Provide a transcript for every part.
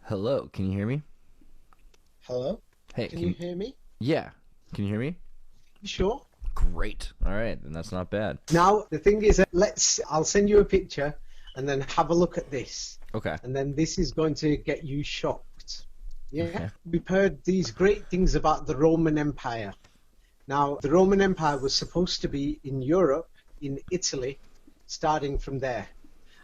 Hello, can you hear me? Hello? Hey, Can you hear me? yeah, can you hear me? You sure? Great. All right, then that's not bad. Now, the thing is, I'll send you a picture and then have a look at this. Okay. And then this is going to get you shocked. Yeah? Okay. We've heard these great things about the Roman Empire. Now, the Roman Empire was supposed to be in Europe, in Italy, starting from there.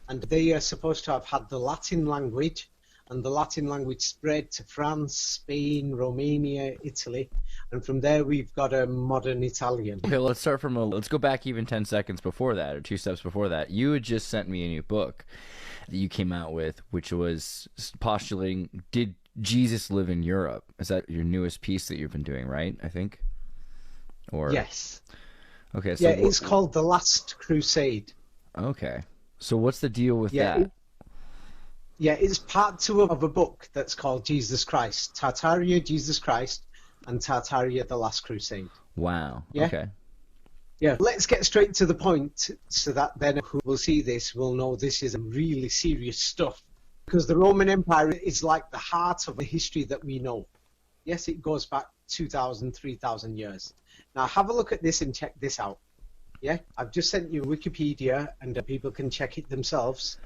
And they are supposed to have had the Latin language, and the Latin language spread to France, Spain, Romania, Italy, and from there we've got a modern Italian. Okay, let's go back even 10 seconds before that, or 2 steps before that. You had just sent me a new book that you came out with, which was postulating, did Jesus live in Europe? Is that your newest piece that you've been doing, right? I think? Or Yes. Okay, so Yeah, it's called The Last Crusade. okay. So what's the deal with Yeah, that? Yeah, it's part two of a book that's called Jesus Christ, Tartaria, Jesus Christ, and Tartaria, The Last Crusade. Wow. Yeah? Okay. Yeah, let's get straight to the point so that then who will see this will know this is really serious stuff. Because the Roman Empire is like the heart of the history that we know. Yes, it goes back 2,000, 3,000 years. Now have a look at this and check this out. Yeah, I've just sent you Wikipedia and people can check it themselves.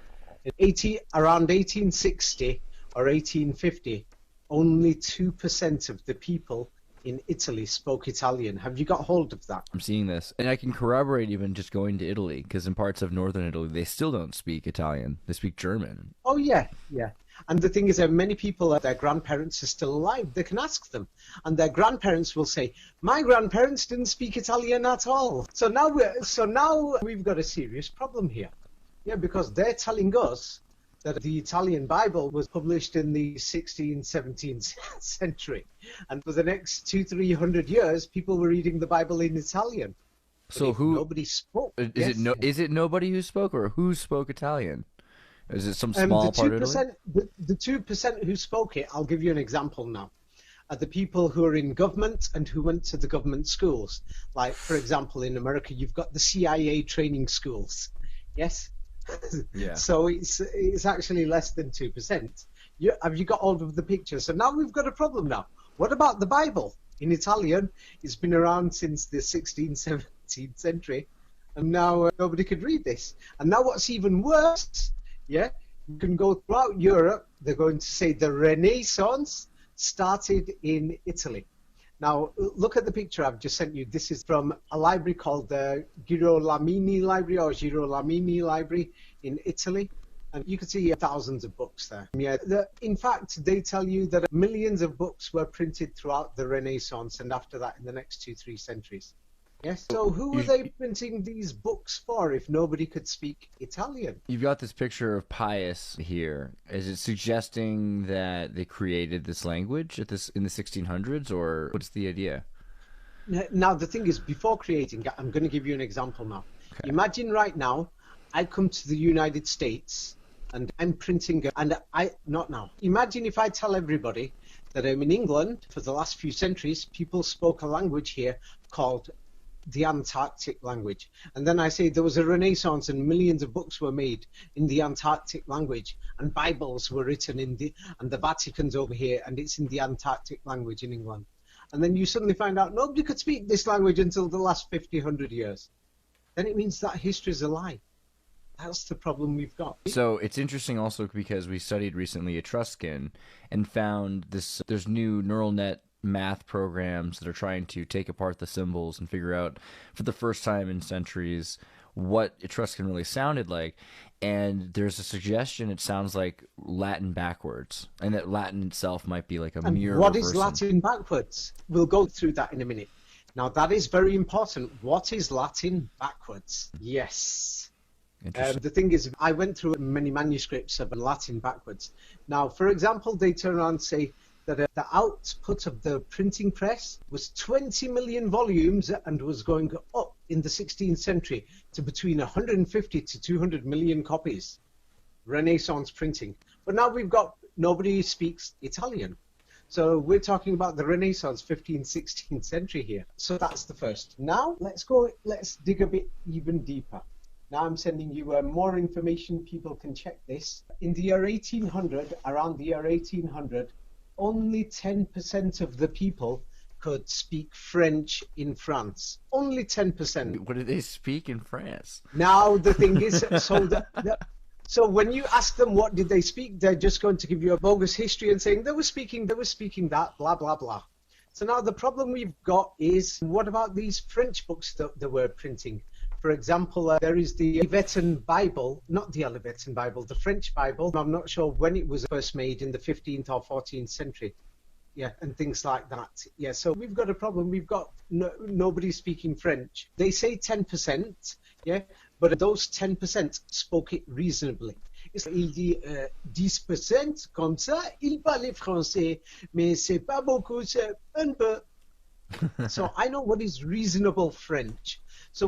Around 1860 or 1850, only 2% of the people in Italy spoke Italian. Have you got hold of that? I'm seeing this. And I can corroborate even just going to Italy, because in parts of northern Italy, they still don't speak Italian. They speak German. Oh, yeah, yeah. And the thing is that many people, their grandparents are still alive. They can ask them. And their grandparents will say, my grandparents didn't speak Italian at all. So now we've got a serious problem here. Yeah, because they're telling us that the Italian Bible was published in the 16th, 17th century. And for the next 200-300 years, people were reading the Bible in Italian. So who? Nobody spoke. Is it nobody who spoke, or who spoke Italian? Is it some small part of Italy? The 2% who spoke it, I'll give you an example now, are the people who are in government and who went to the government schools. Like, for example, in America, you've got the CIA training schools. Yes? Yeah. So it's actually less than 2%. Have you got hold of the picture? So now we've got a problem now. What about the Bible? In Italian, it's been around since the 16th, 17th century, and now nobody could read this. And now what's even worse, yeah, you can go throughout Europe, they're going to say the Renaissance started in Italy. Now, look at the picture I've just sent you. This is from a library called the Girolamo Library in Italy. And you can see thousands of books there. Yeah, in fact, they tell you that millions of books were printed throughout the Renaissance and after that in the next 2-3 centuries. Yes. So who were they printing these books for if nobody could speak Italian? You've got this picture of Pius here. Is it suggesting that they created this language in the 1600s, or what's the idea? Now, the thing is, before creating it, I'm going to give you an example now. Okay. Imagine right now, I come to the United States and I'm printing, not now. Imagine if I tell everybody that I'm in England for the last few centuries, people spoke a language here called the Antarctic language. And then I say there was a Renaissance and millions of books were made in the Antarctic language and Bibles were written and the Vatican's over here and it's in the Antarctic language in England. And then you suddenly find out nobody could speak this language until the last 50, 100 years. Then it means that history's a lie. That's the problem we've got. So it's interesting also because we studied recently Etruscan and found there's new neural net math programs that are trying to take apart the symbols and figure out for the first time in centuries what Etruscan really sounded like. And there's a suggestion it sounds like Latin backwards, and that Latin itself might be like a mirror. What is Latin backwards? We'll go through that in a minute. Now that is very important. What is Latin backwards? Yes. The thing is, I went through many manuscripts of Latin backwards. Now, for example, they turn around and say that the output of the printing press was 20 million volumes and was going up in the 16th century to between 150 to 200 million copies. Renaissance printing. But now we've got nobody speaks Italian. So we're talking about the Renaissance, 15th, 16th century here. So that's the first. Now let's dig a bit even deeper. Now I'm sending you more information. People can check this. In the year 1800, around the year 1800, only 10% of the people could speak French in France. Only 10%. What do they speak in France? Now the thing is, so when you ask them what did they speak, they're just going to give you a bogus history and saying they were speaking that, blah, blah, blah. So now the problem we've got is, what about these French books that they were printing? For example, there is the Olivetan Bible, not the Olivetan Bible, the French Bible. I'm not sure when it was first made, in the 15th or 14th century. Yeah, and things like that. Yeah, so we've got a problem. We've got nobody speaking French. They say 10%, yeah, but those 10% spoke it reasonably. Il dit 10%, comme ça, il parle français, mais c'est pas beaucoup, c'est un peu. So I know what is reasonable French. So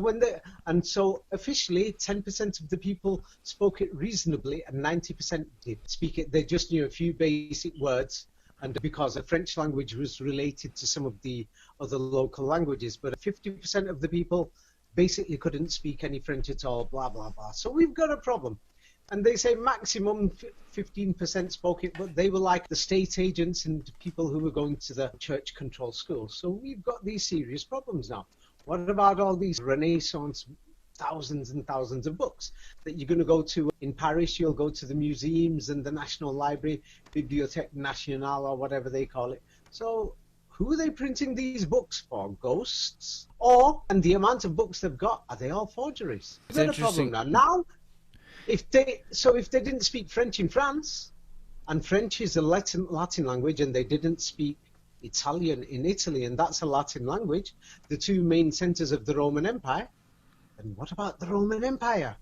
so officially 10% of the people spoke it reasonably and 90% did speak it. They just knew a few basic words, and because the French language was related to some of the other local languages, but 50% of the people basically couldn't speak any French at all, blah, blah, blah. So we've got a problem. And they say maximum 15% spoke it, but they were like the state agents and people who were going to the church control schools. So we've got these serious problems now. What about all these Renaissance, thousands and thousands of books that you're going to go to in Paris? You'll go to the museums and the National Library, Bibliothèque Nationale, or whatever they call it. So who are they printing these books for? Ghosts? And the amount of books they've got, are they all forgeries? Is that a problem now? Now, if they didn't speak French in France, and French is a Latin language, and they didn't speak Italian in Italy, and that's a Latin language, the two main centers of the Roman Empire, then what about the Roman Empire?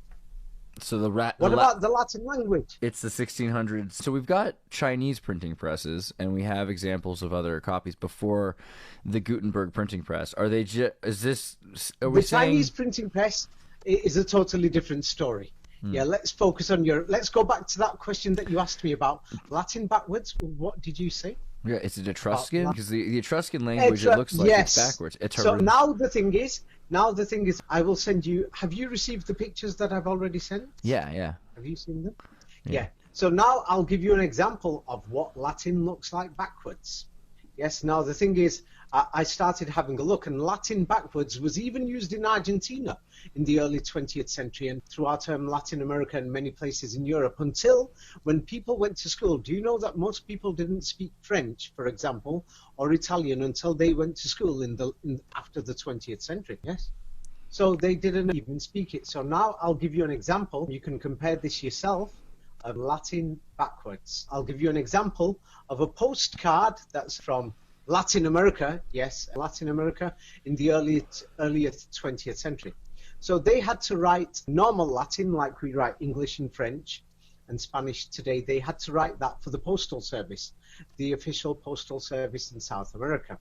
So what about the Latin language? It's the 1600s. So we've got Chinese printing presses, and we have examples of other copies before the Gutenberg printing press. Are they the Chinese printing press is a totally different story. Yeah, let's focus on let's go back to that question that you asked me about Latin backwards. What did you say? Yeah, is it Etruscan? Because the Etruscan language, it looks like it's backwards. So now the thing is, I will send you. Have you received the pictures that I've already sent? Yeah. Have you seen them? Yeah. So now I'll give you an example of what Latin looks like backwards. Yes. Now the thing is, I started having a look, and Latin backwards was even used in Argentina in the early 20th century and throughout Latin America and many places in Europe, until when people went to school. Do you know that most people didn't speak French, for example, or Italian until they went to school after the 20th century? Yes. So they didn't even speak it. So now I'll give you an example. You can compare this yourself of Latin backwards. I'll give you an example of a postcard that's from Latin America, yes, Latin America in the earlier 20th century. So they had to write normal Latin, like we write English and French and Spanish today. They had to write that for the postal service, the official postal service in South America.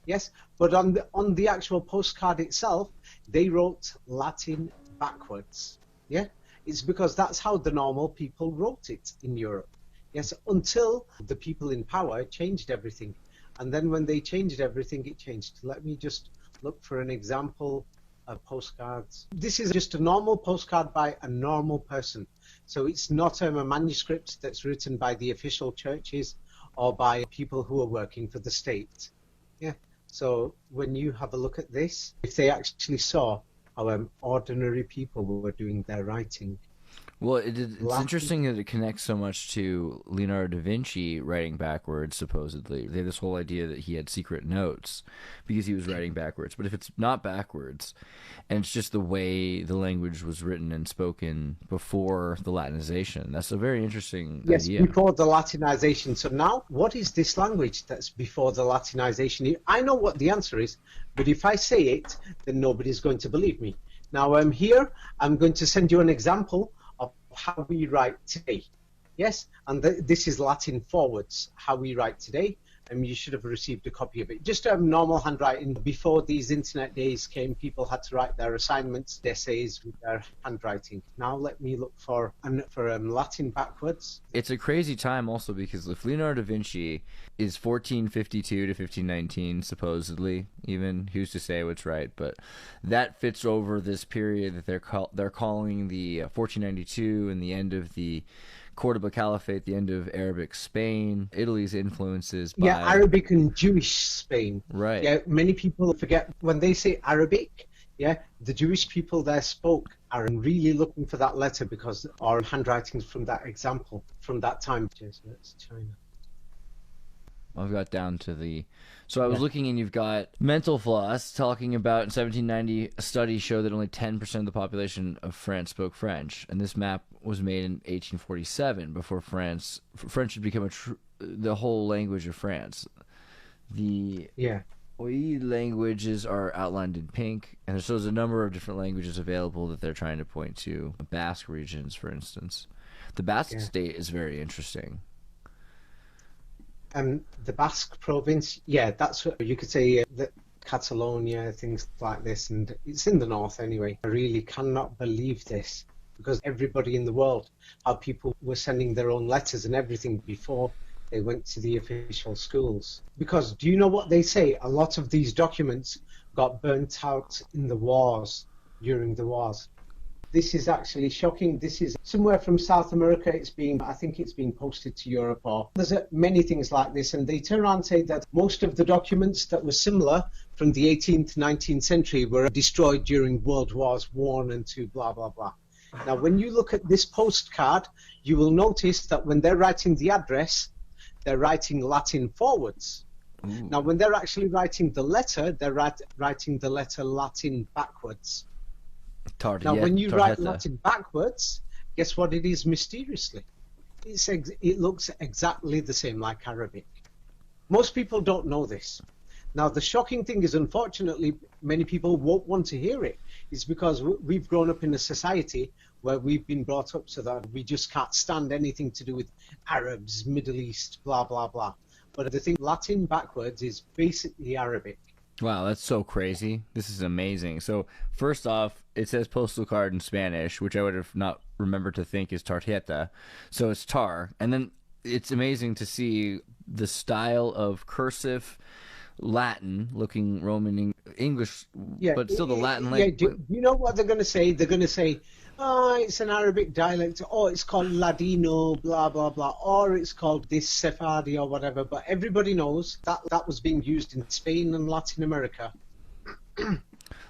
Yes, but on the actual postcard itself, they wrote Latin backwards. Yeah, it's because that's how the normal people wrote it in Europe. Yes, until the people in power changed everything. And then when they changed everything, it changed. Let me just look for an example of postcards. This is just a normal postcard by a normal person. So it's not a manuscript that's written by the official churches or by people who are working for the state. Yeah. So when you have a look at this, if they actually saw how ordinary people were doing their writing. Well, it's interesting that it connects so much to Leonardo da Vinci writing backwards, supposedly. They have this whole idea that he had secret notes because he was writing backwards. But if it's not backwards, and it's just the way the language was written and spoken before the Latinization, that's a very interesting idea. Yes, before the Latinization. So now, what is this language that's before the Latinization? I know what the answer is, but if I say it, then nobody's going to believe me. Now, here, I'm going to send you an example of how we write today. Yes, and this is Latin forwards, how we write today. You should have received a copy of it. Just normal handwriting. Before these internet days came, people had to write their assignments, essays with their handwriting. Now let me look for Latin backwards. It's a crazy time also because if Leonardo da Vinci is 1452 to 1519, supposedly, even, who's to say what's right, but that fits over this period that they're calling the 1492 and the end of the Cordoba Caliphate, the end of Arabic Spain, Italy's influences by... Yeah, Arabic and Jewish Spain. Right. Yeah, many people forget when they say Arabic, yeah, the Jewish people there spoke are really looking for that letter because our handwritings from that example, from that time. Cheers, that's China. I've got down to the... So I was looking, and you've got mental floss talking about in 1790, a study showed that only 10% of the population of France spoke French. And this map was made in 1847, before French had become the whole language of France. The Oi languages are outlined in pink, and so there's a number of different languages available that they're trying to point to. Basque regions, for instance. The Basque state is very interesting. The Basque province, that's what you could say, that Catalonia, things like this, and it's in the north anyway. I really cannot believe this, because everybody in the world, how people were sending their own letters and everything before they went to the official schools. Because do you know what they say? A lot of these documents got burnt out in the wars, during the wars. This is actually shocking. This is somewhere from South America. I think it's being posted to Europe, or there's many things like this. And they turn around and say that most of the documents that were similar from the 18th, 19th century were destroyed during World Wars I and II, blah, blah, blah. Now, when you look at this postcard, you will notice that when they're writing the address, they're writing Latin forwards. Ooh. Now, when they're actually writing the letter, they're writing the letter Latin backwards. Now, when you write Latin backwards, guess what it is mysteriously? It looks exactly the same like Arabic. Most people don't know this. Now, the shocking thing is, unfortunately, many people won't want to hear it. It's because we've grown up in a society where we've been brought up so that we just can't stand anything to do with Arabs, Middle East, blah, blah, blah. But the thing, Latin backwards is basically Arabic. Wow, that's so crazy. This is amazing. So, first off, it says postal card in Spanish, which I would have not remembered to think is tarjeta. So it's tar. And then it's amazing to see the style of cursive Latin, looking Roman English, but still the Latin language. Yeah, do you know what they're going to say? They're going to say, oh, it's an Arabic dialect, or it's called Ladino, blah, blah, blah, or it's called this Sephardi or whatever. But everybody knows that was being used in Spain and Latin America. I'm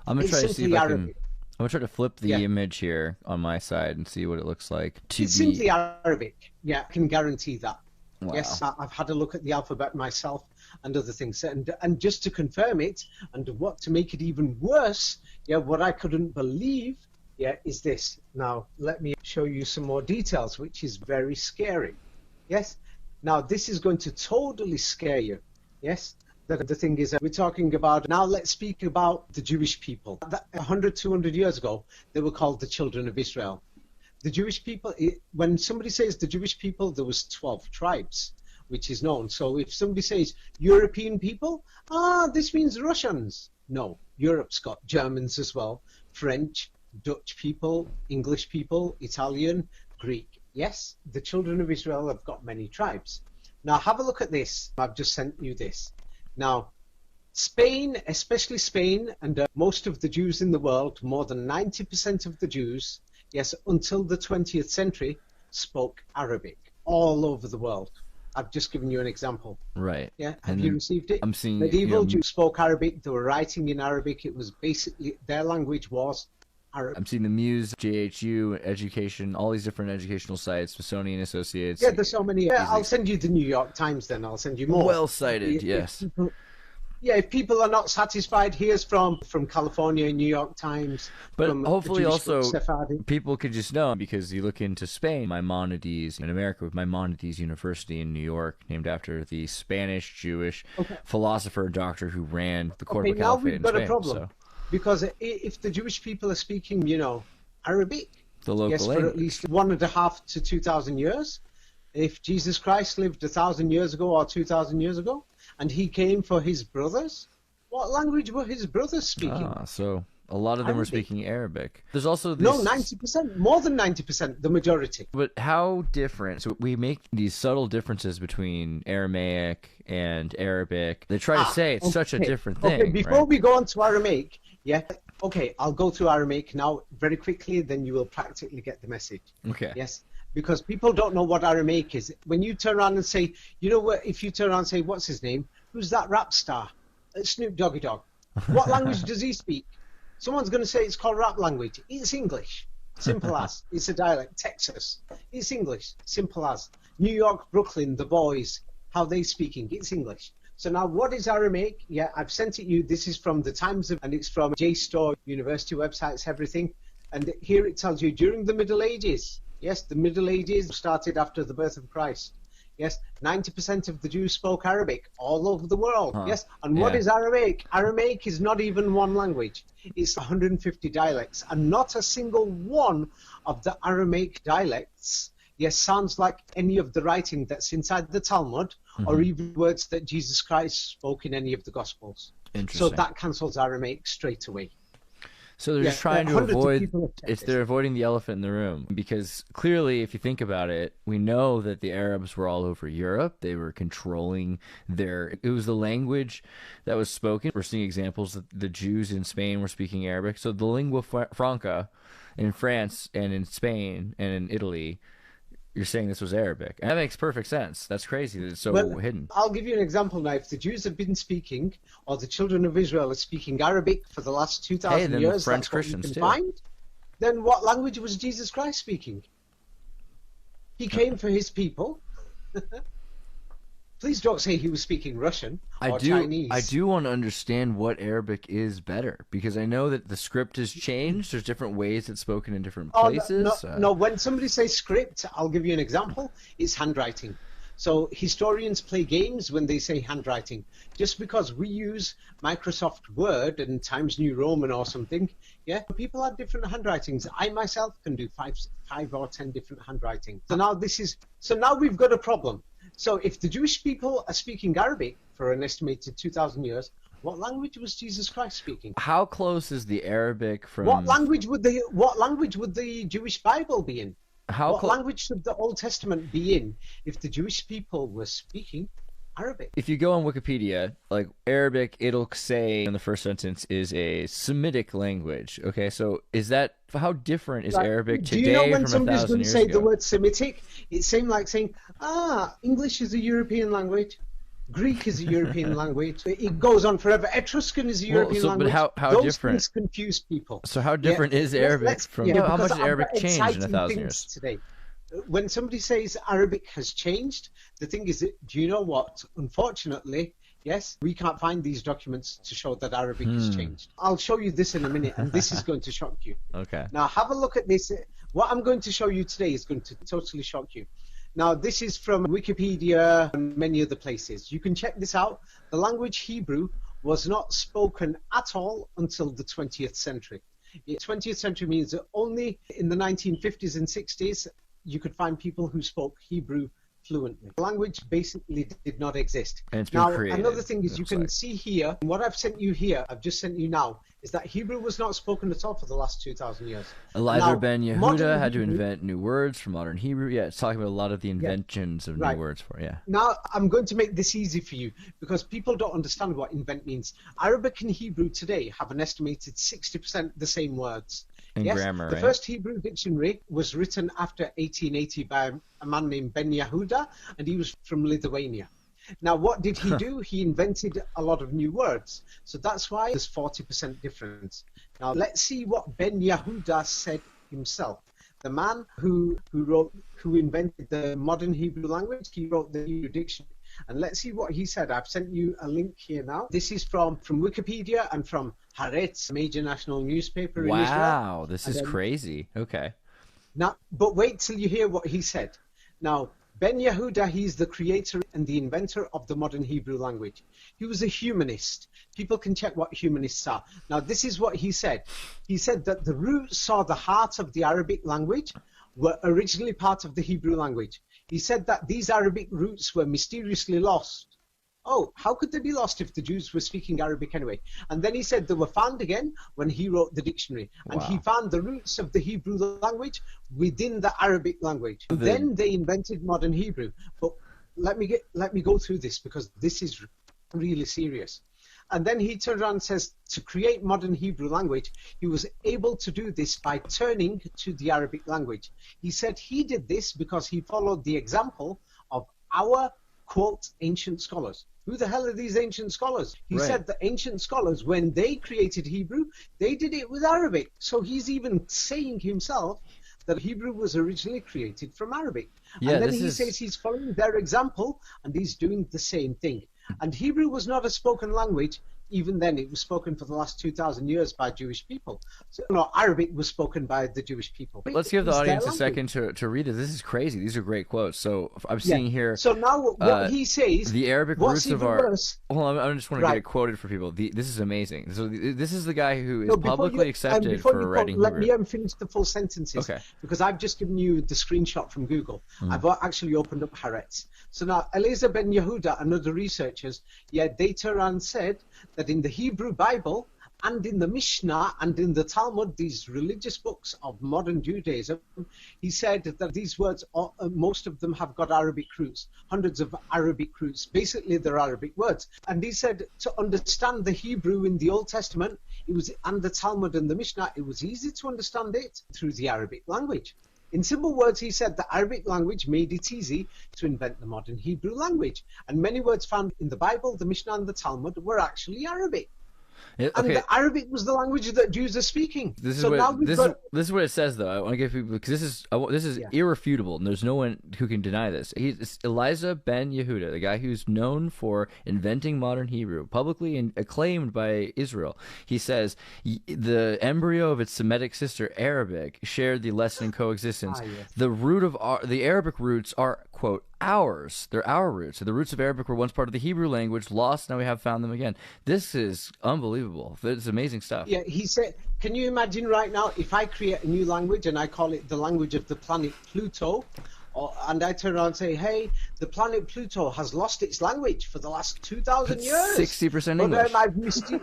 going to try to see if I can... I'm going to try to flip the image here on my side and see what it looks like. It's simply Arabic. Yeah, I can guarantee that. Wow. Yes, I've had a look at the alphabet myself and other things. And just to confirm it, and what to make it even worse, what I couldn't believe, is this. Now, let me show you some more details, which is very scary. Yes? Now, this is going to totally scare you. Yes? The thing is, we're talking about, now let's speak about the Jewish people. 100, 200 years ago, they were called the children of Israel. The Jewish people, when somebody says the Jewish people, there was 12 tribes, which is known. So if somebody says European people, this means Russians. No, Europe's got Germans as well, French, Dutch people, English people, Italian, Greek. Yes, the children of Israel have got many tribes. Now have a look at this. I've just sent you this. Now, Spain, especially Spain, and most of the Jews in the world, more than 90% of the Jews, yes, until the 20th century, spoke Arabic all over the world. I've just given you an example. Right. Yeah. Have you received it? I'm seeing medieval Jews spoke Arabic. They were writing in Arabic. It was basically their language was Arabic. I'm seeing the Muse, JHU, education, all these different educational sites, Smithsonian Associates. Yeah, there's so many. Yeah, I'll send you the New York Times. Then I'll send you more. Well cited. Yes. If people are not satisfied, here's from California, New York Times. But hopefully also people could just know, because you look into Spain, Maimonides, in America with Maimonides University in New York, named after the Spanish Jewish philosopher and doctor who ran the Cordoba Caliphate in Spain. Now we've got a problem, because if the Jewish people are speaking, Arabic, the local language, for at least 1.5 to 2,000 years, If Jesus Christ lived 1,000 years ago or 2,000 years ago, and he came for his brothers, what language were his brothers speaking? So a lot of them were speaking Arabic. There's also this... No, 90%, more than 90%, the majority. But how different? So we make these subtle differences between Aramaic and Arabic. They try to say it's such a different thing. Okay, before right? we go on to Aramaic, yeah, okay, I'll go to Aramaic now very quickly, then you will practically get the message. Okay. Yes, because people don't know what Aramaic is. When you turn around and say, you know what, if you turn around and say, what's his name? Who's that rap star? Snoop Doggy Dogg. What language does he speak? Someone's going to say it's called rap language. It's English. Simple as. It's a dialect. Texas. It's English. Simple as. New York, Brooklyn, the boys, how they speaking. It's English. So now what is Aramaic? Yeah, I've sent it you. This is from the Times of, and it's from JSTOR, university websites, everything. And here it tells you during the Middle Ages. Yes, the Middle Ages started after the birth of Christ. Yes, 90% of the Jews spoke Arabic all over the world. Yes, and what is Aramaic? Aramaic is not even one language. It's 150 dialects, and not a single one of the Aramaic dialects, yes, sounds like any of the writing that's inside the Talmud, or even words that Jesus Christ spoke in any of the Gospels. Interesting. So that cancels Aramaic straight away. So they're just trying to avoid, they're avoiding the elephant in the room, because clearly, if you think about it, we know that the Arabs were all over Europe. They were controlling it was the language that was spoken. We're seeing examples that the Jews in Spain were speaking Arabic. So the lingua franca in France and in Spain and in Italy, you're saying this was Arabic. And that makes perfect sense. That's crazy that it's so hidden. I'll give you an example now. If the Jews have been speaking, or the children of Israel are speaking Arabic for the last 2,000 years, French Christians too. Then what language was Jesus Christ speaking? He came for his people. Please don't say he was speaking Russian or Chinese. I do want to understand what Arabic is better, because I know that the script has changed. There's different ways it's spoken in different places. No, when somebody says script, I'll give you an example. It's handwriting. So historians play games when they say handwriting. Just because we use Microsoft Word and Times New Roman or something, yeah, people have different handwritings. I myself can do five or 10 different handwritings. So now we've got a problem. So if the Jewish people are speaking Arabic for an estimated 2,000 years, what language was Jesus Christ speaking? How close is the Arabic from... What language would the Jewish Bible be in? What language should the Old Testament be in if the Jewish people were speaking Arabic? If you go on Wikipedia, like Arabic, it'll say in the first sentence is a Semitic language. Okay, so how different is Arabic today from 1,000 years ago? Do you know when somebody's going to say the word Semitic, it seems like saying, English is a European language. Greek is a European language. It goes on forever. Etruscan is a European language. But how Those different? things confuse people. So how different is Arabic from... how much did Arabic change in 1,000 years? Today. When somebody says Arabic has changed, the thing is, do you know what? Unfortunately, yes, we can't find these documents to show that Arabic has changed. I'll show you this in a minute, and this is going to shock you. Okay. Now, have a look at this. What I'm going to show you today is going to totally shock you. Now, this is from Wikipedia and many other places. You can check this out. The language Hebrew was not spoken at all until the 20th century. The 20th century means that only in the 1950s and 60s, you could find people who spoke Hebrew fluently. The language basically did not exist. And it's been created, another thing is you can see here, what I've sent you here, I've just sent you now, is that Hebrew was not spoken at all for the last 2,000 years. Eliezer ben Yehuda had to invent new words for modern Hebrew. Yeah, it's talking about a lot of the inventions of new words for it. Now, I'm going to make this easy for you, because people don't understand what invent means. Arabic and Hebrew today have an estimated 60% the same words. Grammar, the first Hebrew dictionary was written after 1880 by a man named Ben Yehuda, and he was from Lithuania. Now, what did he do? He invented a lot of new words. So that's why there's 40% difference. Now, let's see what Ben Yehuda said himself. The man who invented the modern Hebrew language, he wrote the Hebrew dictionary. And let's see what he said. I've sent you a link here now. This is from Wikipedia and from Haaretz, a major national newspaper in Israel. Wow, this is crazy. Okay. Now, but wait till you hear what he said. Now, Ben Yehuda, he's the creator and the inventor of the modern Hebrew language. He was a humanist. People can check what humanists are. Now, this is what he said. He said that the roots or the heart of the Arabic language were originally part of the Hebrew language. He said that these Arabic roots were mysteriously lost. Oh, how could they be lost if the Jews were speaking Arabic anyway? And then he said they were found again when he wrote the dictionary. And he found the roots of the Hebrew language within the Arabic language. Then they invented modern Hebrew. But let me go through this, because this is really serious. And then he turned around and says to create modern Hebrew language, he was able to do this by turning to the Arabic language. He said he did this because he followed the example of our, quote, ancient scholars. Who the hell are these ancient scholars? He said the ancient scholars, when they created Hebrew, they did it with Arabic. So he's even saying himself that Hebrew was originally created from Arabic. Yeah, and then he says he's following their example and he's doing the same thing. And Hebrew was not a spoken language. Even then, it was spoken for the last 2,000 years by Jewish people. So, no, Arabic was spoken by the Jewish people. Let's give the audience a second to read it. This is crazy. These are great quotes. So I'm seeing here. So now what he says, the Arabic roots of our. Worse, hold on, I just want to get it quoted for people. This is amazing. So this is the guy who is publicly accepted for writing Hebrew. Let me finish the full sentences. Okay. Because I've just given you the screenshot from Google. I've actually opened up Haaretz. So now, Eliezer ben Yehuda and other researchers, they turned around and said that in the Hebrew Bible and in the Mishnah and in the Talmud, these religious books of modern Judaism, he said that these words, most of them have got Arabic roots, hundreds of Arabic roots. Basically, they're Arabic words. And he said to understand the Hebrew in the Old Testament, and the Talmud and the Mishnah, it was easy to understand it through the Arabic language. In simple words, he said the Arabic language made it easy to invent the modern Hebrew language. And many words found in the Bible, the Mishnah, and the Talmud were actually Arabic. And the Arabic was the language that Jews are speaking. This is what it says, though. I want to give people, because this is irrefutable, and there's no one who can deny this. It's Eliezer ben Yehuda, the guy who's known for inventing modern Hebrew, publicly and acclaimed by Israel. He says the embryo of its Semitic sister Arabic shared the lesson in coexistence. The root of the Arabic roots are, quote, ours. They're our roots. So the roots of Arabic were once part of the Hebrew language, lost, now we have found them again. This is unbelievable. It's amazing stuff. Yeah, he said, can you imagine right now if I create a new language and I call it the language of the planet Pluto, and I turn around and say, hey, the planet Pluto has lost its language for the last 2,000 years. 60% English. But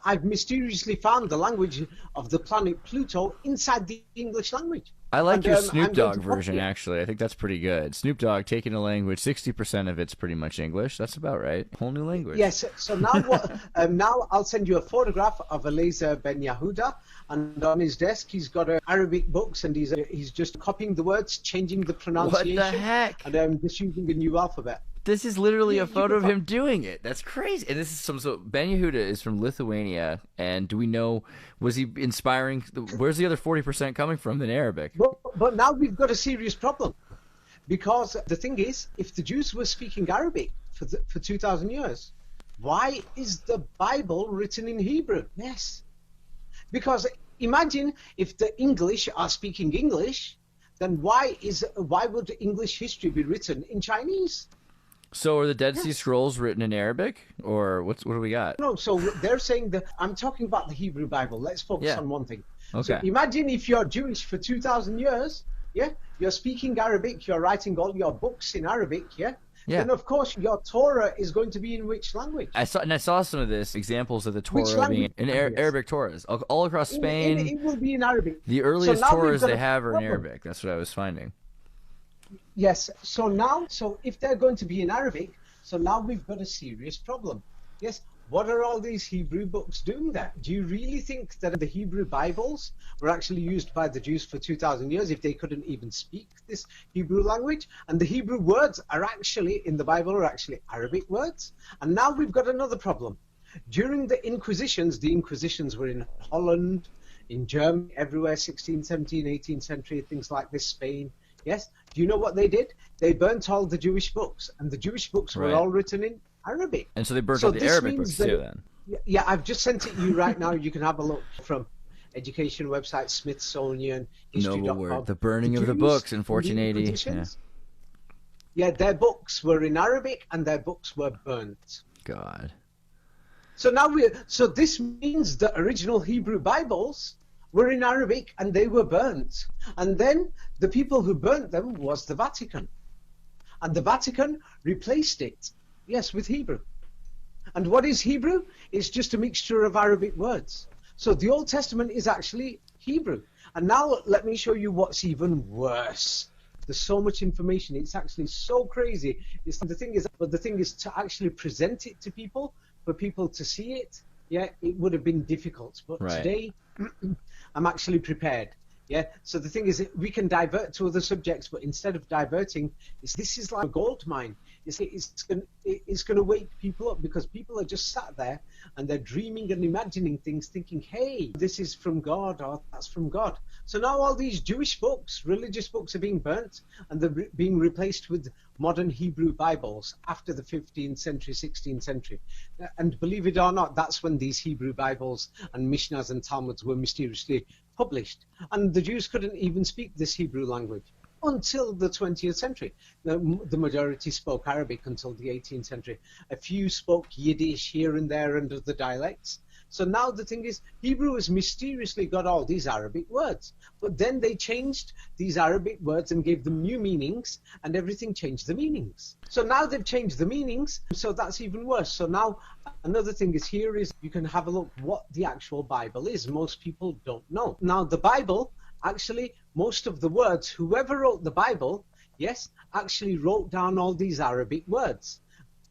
I've mysteriously found the language of the planet Pluto inside the English language. I like your Snoop Dogg version, actually. I think that's pretty good. Snoop Dogg taking a language, 60% of it's pretty much English. That's about right. Whole new language. Yes. So now, now I'll send you a photograph of Eliezer ben Yehuda, and on his desk he's got Arabic books, and he's just copying the words, changing the pronunciation. What the heck? And just using a new alphabet. This is literally a photo of him doing it. That's crazy. And this is so Ben Yehuda is from Lithuania, and do we know, was he inspiring? Where's the other 40% coming from in Arabic? But now we've got a serious problem, because the thing is, if the Jews were speaking Arabic for 2,000 years, why is the Bible written in Hebrew? Yes, because imagine if the English are speaking English, then why would English history be written in Chinese? So are the Dead Sea Scrolls written in Arabic, or what do we got? No, so they're saying that I'm talking about the Hebrew Bible. Let's focus on one thing. Okay. So imagine if you're Jewish for 2,000 years, you're speaking Arabic, you're writing all your books in Arabic, then of course your Torah is going to be in which language? I saw some of this examples of the Torah being in Arabic Torahs all across Spain. It will be in Arabic. The earliest Torahs they have are in Arabic. That's what I was finding. Yes, so if they're going to be in Arabic, so now we've got a serious problem. Yes, what are all these Hebrew books doing there? Do you really think that the Hebrew Bibles were actually used by the Jews for 2,000 years if they couldn't even speak this Hebrew language? And the Hebrew words are actually, in the Bible, are actually Arabic words. And now we've got another problem. During the Inquisitions were in Holland, in Germany, everywhere, 16th, 17th, 18th century, things like this, Spain. Yes. Do you know what they did? They burnt all the Jewish books, and the Jewish books were all written in Arabic. And so they burnt all the Arabic books too, then. Yeah, I've just sent it you right now. You can have a look from education website, Smithsonian, History.com. Noble word. The burning of the books in 1480. Yeah, their books were in Arabic, and their books were burnt. God. So this means the original Hebrew Bibles were in Arabic and they were burnt. And then the people who burnt them was the Vatican. And the Vatican replaced it, yes, with Hebrew. And what is Hebrew? It's just a mixture of Arabic words. So the Old Testament is actually Hebrew. And now let me show you what's even worse. There's so much information. It's actually so crazy. The thing is to actually present it to people, for people to see it. Yeah, it would have been difficult. But today, I'm actually prepared. Yeah. So the thing is, we can divert to other subjects, but instead of diverting, this is like a gold mine. It's going to wake people up, because people are just sat there and they're dreaming and imagining things, thinking, hey, this is from God, or that's from God. So now all these Jewish books, religious books, are being burnt, and they're being replaced with modern Hebrew Bibles after the 15th century, 16th century. And believe it or not, that's when these Hebrew Bibles and Mishnahs and Talmuds were mysteriously published. And the Jews couldn't even speak this Hebrew language until the 20th century. The majority spoke Arabic until the 18th century. A few spoke Yiddish here and there under the dialects. So now the thing is, Hebrew has mysteriously got all these Arabic words. But then they changed these Arabic words and gave them new meanings, and everything changed the meanings. So now they've changed the meanings, so that's even worse. So now another thing is, here is, you can have a look what the actual Bible is. Most people don't know. Now the Bible, actually, most of the words, whoever wrote the Bible, yes, actually wrote down all these Arabic words.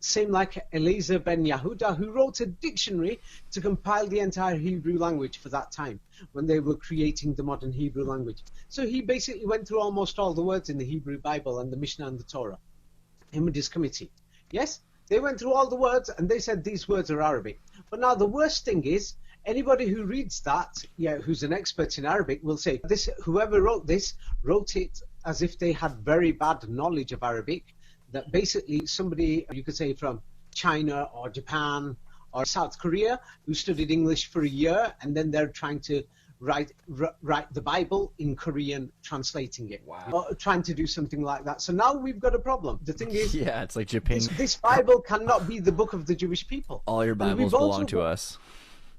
Same like Eliezer ben Yehuda, who wrote a dictionary to compile the entire Hebrew language for that time, when they were creating the modern Hebrew language. So he basically went through almost all the words in the Hebrew Bible and the Mishnah and the Torah, him and his committee. Yes, they went through all the words and they said these words are Arabic. But now the worst thing is, anybody who reads that, yeah, who's an expert in Arabic, will say, whoever wrote this wrote it as if they had very bad knowledge of Arabic. That basically somebody, you could say, from China or Japan or South Korea, who studied English for a year, and then they're trying to write the Bible in Korean, translating it. Wow. Or trying to do something like that. So now we've got a problem. The thing is, yeah, it's like Japan. This Bible cannot be the book of the Jewish people. All your Bibles belong to us.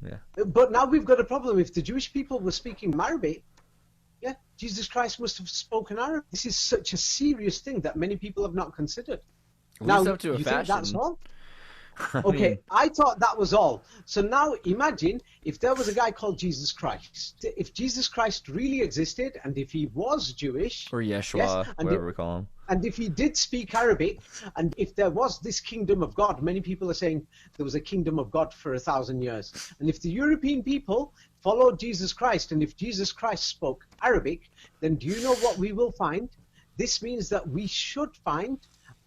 Yeah. But now we've got a problem. If the Jewish people were speaking Arabic, yeah, Jesus Christ must have spoken Arabic. This is such a serious thing that many people have not considered. Now, up to a you fashion. think that's all? Okay, I thought that was all. So now imagine if there was a guy called Jesus Christ. If Jesus Christ really existed, and if he was Jewish, or Yeshua, yes, whatever we call him, and if he did speak Arabic, and if there was this kingdom of God, many people are saying there was a kingdom of God for 1,000 years. And if the European people followed Jesus Christ, and if Jesus Christ spoke Arabic, then do you know what we will find? This means that we should find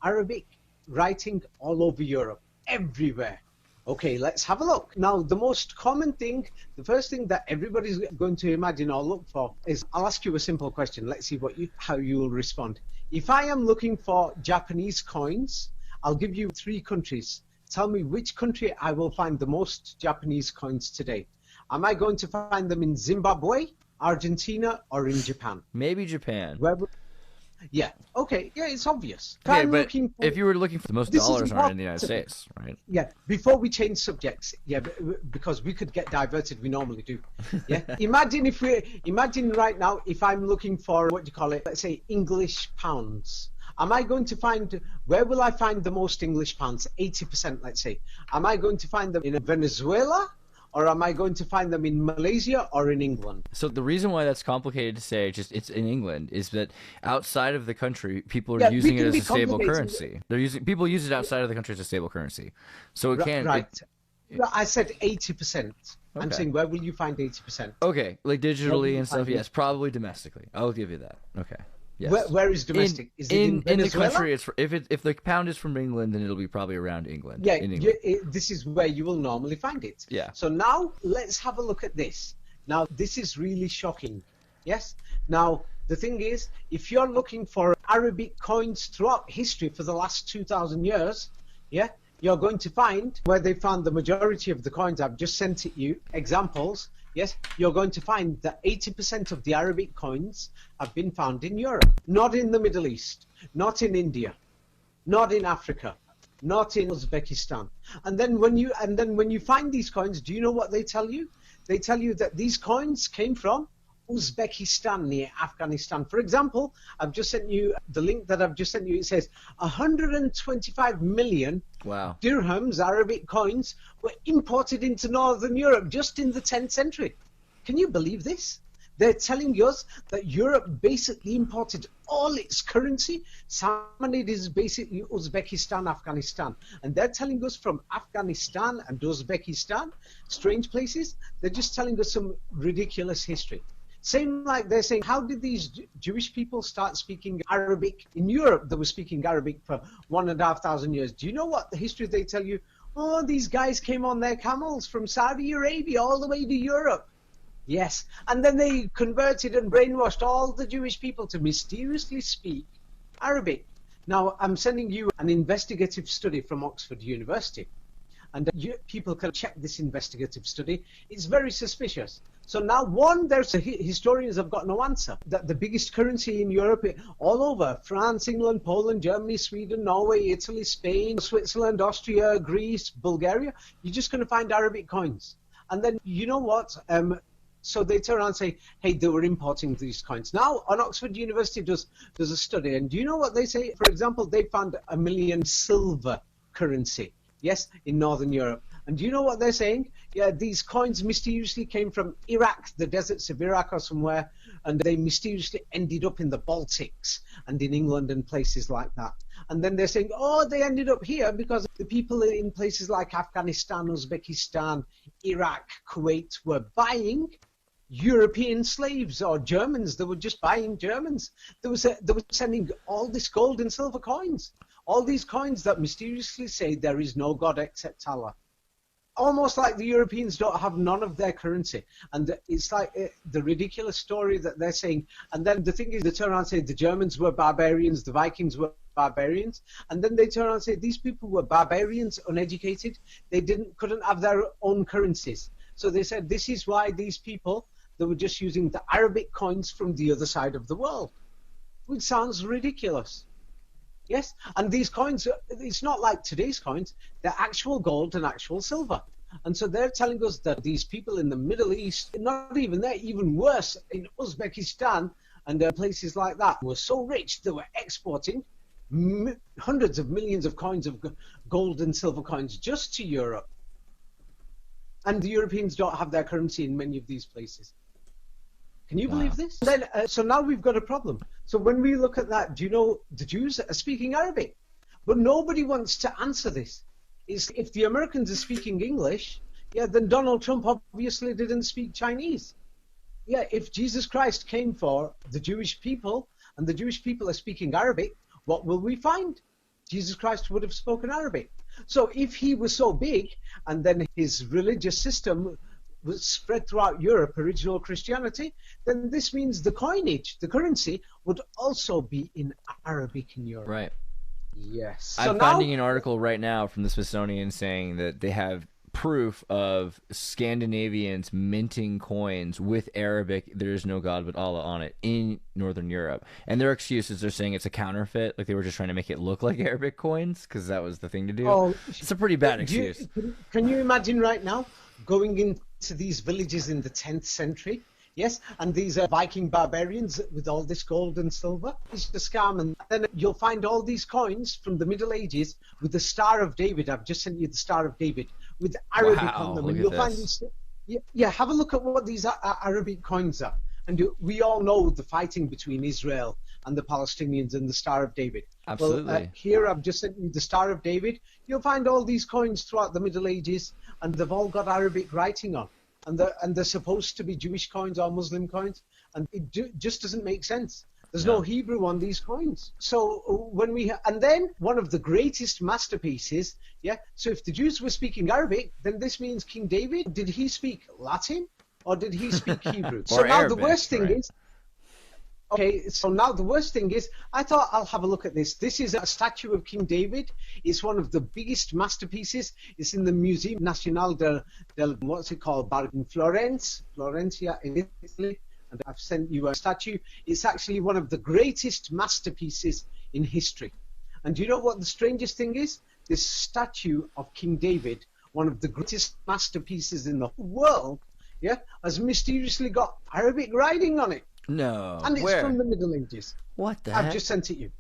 Arabic writing all over Europe, everywhere. Okay, let's have a look. Now, the most common thing, the first thing that everybody's going to imagine or look for is, I'll ask you a simple question. Let's see how you will respond. If I am looking for Japanese coins, I'll give you 3 countries. Tell me which country I will find the most Japanese coins today. Am I going to find them in Zimbabwe, Argentina, or in Japan? Maybe Japan. Yeah. Okay. Yeah, it's obvious. Okay, but if you were looking for the most dollars are in the United States, right? Yeah. Before we change subjects, yeah, because we could get diverted. We normally do. Yeah. Imagine right now if I'm looking for, what do you call it? Let's say English pounds. Am I going to find, where will I find the most English pounds? 80%, let's say. Am I going to find them in Venezuela? Or am I going to find them in Malaysia or in England? So the reason why that's complicated to say, just it's in England, is that outside of the country, people are using it as a stable currency. People use it outside of the country as a stable currency. So it can. Right. I said 80%. Okay. I'm saying, where will you find 80%? Okay, like digitally and stuff. Yes, probably domestically. I'll give you that. Okay. Yes. Where is domestic? Is it in Venezuela? The country? It's if the pound is from England, then it'll be probably around England. Yeah, in England. This is where you will normally find it. Yeah. So now let's have a look at this. Now this is really shocking. Yes. Now the thing is, if you're looking for Arabic coins throughout history for the last 2,000 years, yeah, you're going to find where they found the majority of the coins. I've just sent it you examples. Yes, you're going to find that 80% of the Arabic coins have been found in Europe, not in the Middle East, not in India, not in Africa, not in Uzbekistan. And then when you find these coins, do you know what they tell you? They tell you that these coins came from Uzbekistan near Afghanistan. For example, I've just sent you the link that I've just sent you. It says 125 million Wow. dirhams, Arabic coins, were imported into Northern Europe just in the 10th century. Can you believe this? They're telling us that Europe basically imported all its currency. Samanid is basically Uzbekistan, Afghanistan. And they're telling us from Afghanistan and Uzbekistan, strange places, they're just telling us some ridiculous history. Same like they're saying, how did these Jewish people start speaking Arabic in Europe? They were speaking Arabic for 1,500 years. Do you know what the history they tell you? Oh, these guys came on their camels from Saudi Arabia all the way to Europe. Yes, and then they converted and brainwashed all the Jewish people to mysteriously speak Arabic. Now, I'm sending you an investigative study from Oxford University, and people can check this investigative study. It's very suspicious. So now, one, historians have got no answer. That the biggest currency in Europe, all over, France, England, Poland, Germany, Sweden, Norway, Italy, Spain, Switzerland, Austria, Greece, Bulgaria, you're just going to find Arabic coins. And then, you know what? So they turn around and say, hey, they were importing these coins. Now, on Oxford University does a study, and do you know what they say? For example, they found 1 million silver currency, yes, in Northern Europe. And do you know what they're saying? Yeah, these coins mysteriously came from Iraq, the deserts of Iraq or somewhere, and they mysteriously ended up in the Baltics and in England and places like that. And then they're saying, oh, they ended up here because the people in places like Afghanistan, Uzbekistan, Iraq, Kuwait were buying European slaves or Germans. They were just buying Germans. They were sending all this gold and silver coins, all these coins that mysteriously say there is no God except Allah. Almost like the Europeans don't have none of their currency. And it's like the ridiculous story that they're saying. And then the thing is, they turn around and say the Germans were barbarians, the Vikings were barbarians. And then they turn around and say these people were barbarians, uneducated. They couldn't have their own currencies. So they said this is why these people, they were just using the Arabic coins from the other side of the world, which sounds ridiculous. Yes, and these coins, it's not like today's coins, they're actual gold and actual silver. And so they're telling us that these people in the Middle East, not even there, even worse, in Uzbekistan and places like that, were so rich they were exporting hundreds of millions of coins of gold and silver coins just to Europe. And the Europeans don't have their currency in many of these places. Can you believe this? Then, so now we've got a problem. So when we look at that, do you know the Jews are speaking Arabic? But nobody wants to answer this. If the Americans are speaking English, yeah, then Donald Trump obviously didn't speak Chinese. Yeah, if Jesus Christ came for the Jewish people and the Jewish people are speaking Arabic, what will we find? Jesus Christ would have spoken Arabic. So if he was so big and then his religious system was spread throughout Europe, original Christianity, then this means the coinage, the currency, would also be in Arabic in Europe. Right. Yes. I'm finding an article right now from the Smithsonian saying that they have proof of Scandinavians minting coins with Arabic, there is no God but Allah on it, in Northern Europe. And their excuses, they're saying it's a counterfeit, like they were just trying to make it look like Arabic coins, because that was the thing to do. Oh, it's a pretty bad excuse. Can you imagine right now going into these villages in the 10th century? Yes, and these Viking barbarians with all this gold and silver. It's a scam, and then you'll find all these coins from the Middle Ages with the Star of David. I've just sent you the Star of David with Arabic on them, and you'll find these. Yeah, have a look at what these Arabic coins are, and we all know the fighting between Israel and the Palestinians and the Star of David. Absolutely. Well, here I've just sent you the Star of David. You'll find all these coins throughout the Middle Ages, and they've all got Arabic writing on. And they're supposed to be Jewish coins or Muslim coins, and it just doesn't make sense. There's no Hebrew on these coins. So and then one of the greatest masterpieces, yeah. So if the Jews were speaking Arabic, then this means King David, did he speak Latin or did he speak Hebrew? So now Arabic, the worst thing is. Okay, so now the worst thing is, I thought I'll have a look at this. This is a statue of King David. It's one of the biggest masterpieces. It's in the Museum Nacional del what's it called, in Florencia in Italy. And I've sent you a statue. It's actually one of the greatest masterpieces in history. And do you know what the strangest thing is? This statue of King David, one of the greatest masterpieces in the world, yeah, has mysteriously got Arabic writing on it. No. And it's Where? from the Middle Ages. What the I've heck? just sent it you.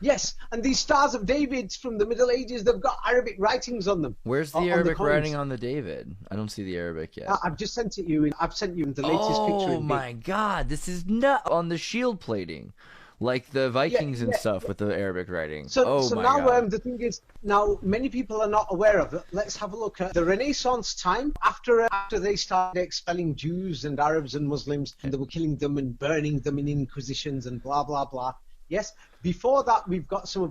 Yes, and these Stars of David from the Middle Ages, they've got Arabic writings on them. Where's the on Arabic coins. writing on the David? I don't see the Arabic yet. I've just sent it you. I've sent you the latest picture. Oh my God, this is not on the shield plating, like the Vikings and stuff with the Arabic writing. So my now God. the thing is, now many people are not aware of it. Let's have a look at the Renaissance time. After they started expelling Jews and Arabs and Muslims, and they were killing them and burning them in inquisitions and blah blah blah. Yes, before that we've got one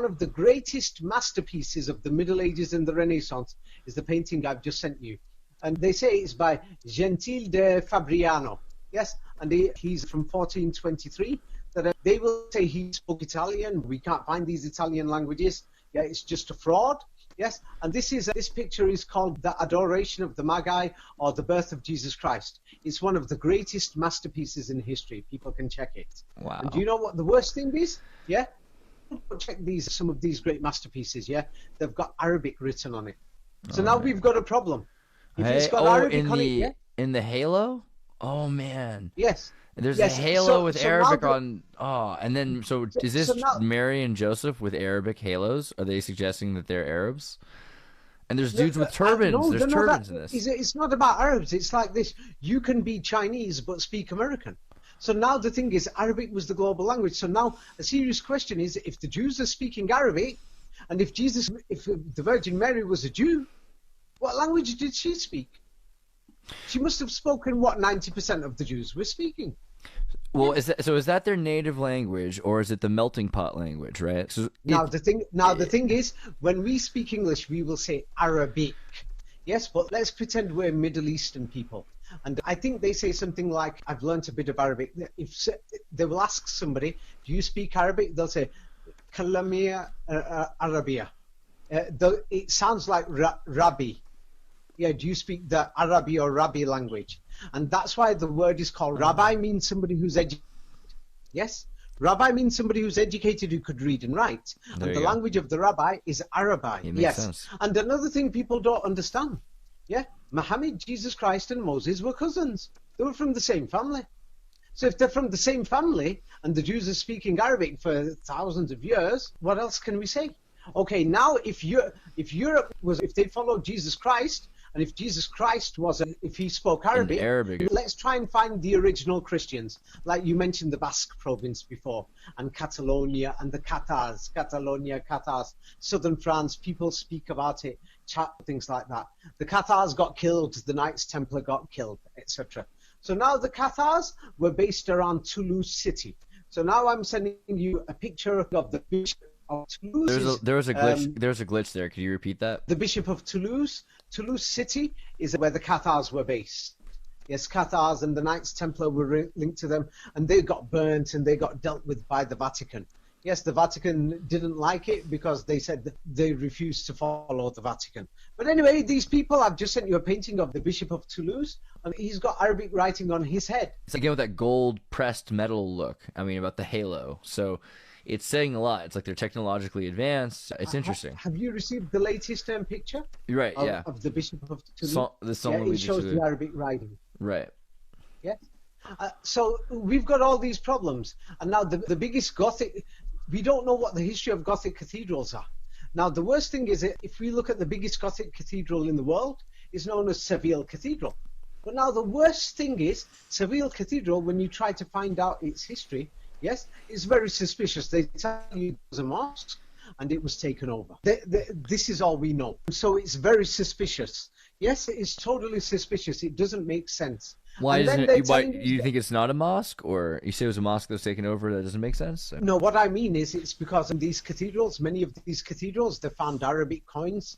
of the greatest masterpieces of the Middle Ages and the Renaissance is the painting I've just sent you. And they say it's by Gentile de Fabriano. Yes, and he's from 1423. That they will say he spoke Italian. We can't find these Italian languages. Yeah, it's just a fraud. Yes, and this picture is called The Adoration of the Magi, or The Birth of Jesus Christ. It's one of the greatest masterpieces in history. People can check it. Wow. And do you know what the worst thing is? Yeah, check some of these great masterpieces. Yeah, they've got Arabic written on it. So now we've got a problem. If it's got Arabic on it, yeah? In the halo? Oh man. Yes. There's yes. a halo with Arabic now on. Oh, and then is this Mary and Joseph with Arabic halos? Are they suggesting that they're Arabs? And there's dudes with turbans. There's turbans in this. It's not about Arabs. It's like this. You can be Chinese but speak American. So now the thing is, Arabic was the global language. So now a serious question is, if the Jews are speaking Arabic, and if the Virgin Mary was a Jew, what language did she speak? She must have spoken what 90% of the Jews were speaking. Well, is that their native language, or is it the melting pot language, right? So the thing is, when we speak English, we will say Arabic. Yes, but let's pretend we're Middle Eastern people. And I think they say something like, I've learnt a bit of Arabic. If they will ask somebody, do you speak Arabic? They'll say, Kalamia Arabia. It sounds like Rabbi. Yeah, do you speak the Arabi or Rabbi language? And that's why the word is called Rabbi. Means somebody who's educated. Yes? Rabbi means somebody who's educated who could read and write. And the language of the Rabbi is Arabi. Yes. Sense. And another thing people don't understand. Yeah? Muhammad, Jesus Christ, and Moses were cousins. They were from the same family. So if they're from the same family and the Jews are speaking Arabic for thousands of years, what else can we say? Okay, now if they followed Jesus Christ, and if Jesus Christ if he spoke Arabic, let's try and find the original Christians. Like you mentioned the Basque province before, and Catalonia, and the Catars, southern France, people speak about it, chat, things like that. The Catars got killed, the Knights Templar got killed, etc. So now the Catars were based around Toulouse city. So now I'm sending you a picture of the Bishop of Toulouse. There was a glitch there. Could you repeat that? The Bishop of Toulouse. Toulouse city is where the Cathars were based. Yes, Cathars and the Knights Templar were linked to them, and they got burnt and they got dealt with by the Vatican. Yes, the Vatican didn't like it because they said that they refused to follow the Vatican. But anyway, these people, I've just sent you a painting of the Bishop of Toulouse, and he's got Arabic writing on his head. It's again with that gold pressed metal look. I mean, about the halo. So it's saying a lot. It's like they're technologically advanced. It's interesting. Have you received the latest picture? You're right, yeah. Of the Bishop of Toulouse? It shows the Arabic writing. Right. Yes. So we've got all these problems. And now the biggest Gothic... We don't know what the history of Gothic cathedrals are. Now, the worst thing is, if we look at the biggest Gothic cathedral in the world, it's known as Seville Cathedral. But now the worst thing is, Seville Cathedral, when you try to find out its history, yes, it's very suspicious. They tell you it was a mosque and it was taken over. This is all we know. So it's very suspicious. Yes, it is totally suspicious. It doesn't make sense. Why isn't it? Why you think it's not a mosque, or you say it was a mosque that was taken over? That doesn't make sense. No, what I mean is, it's because in these cathedrals, many of these cathedrals, they found Arabic coins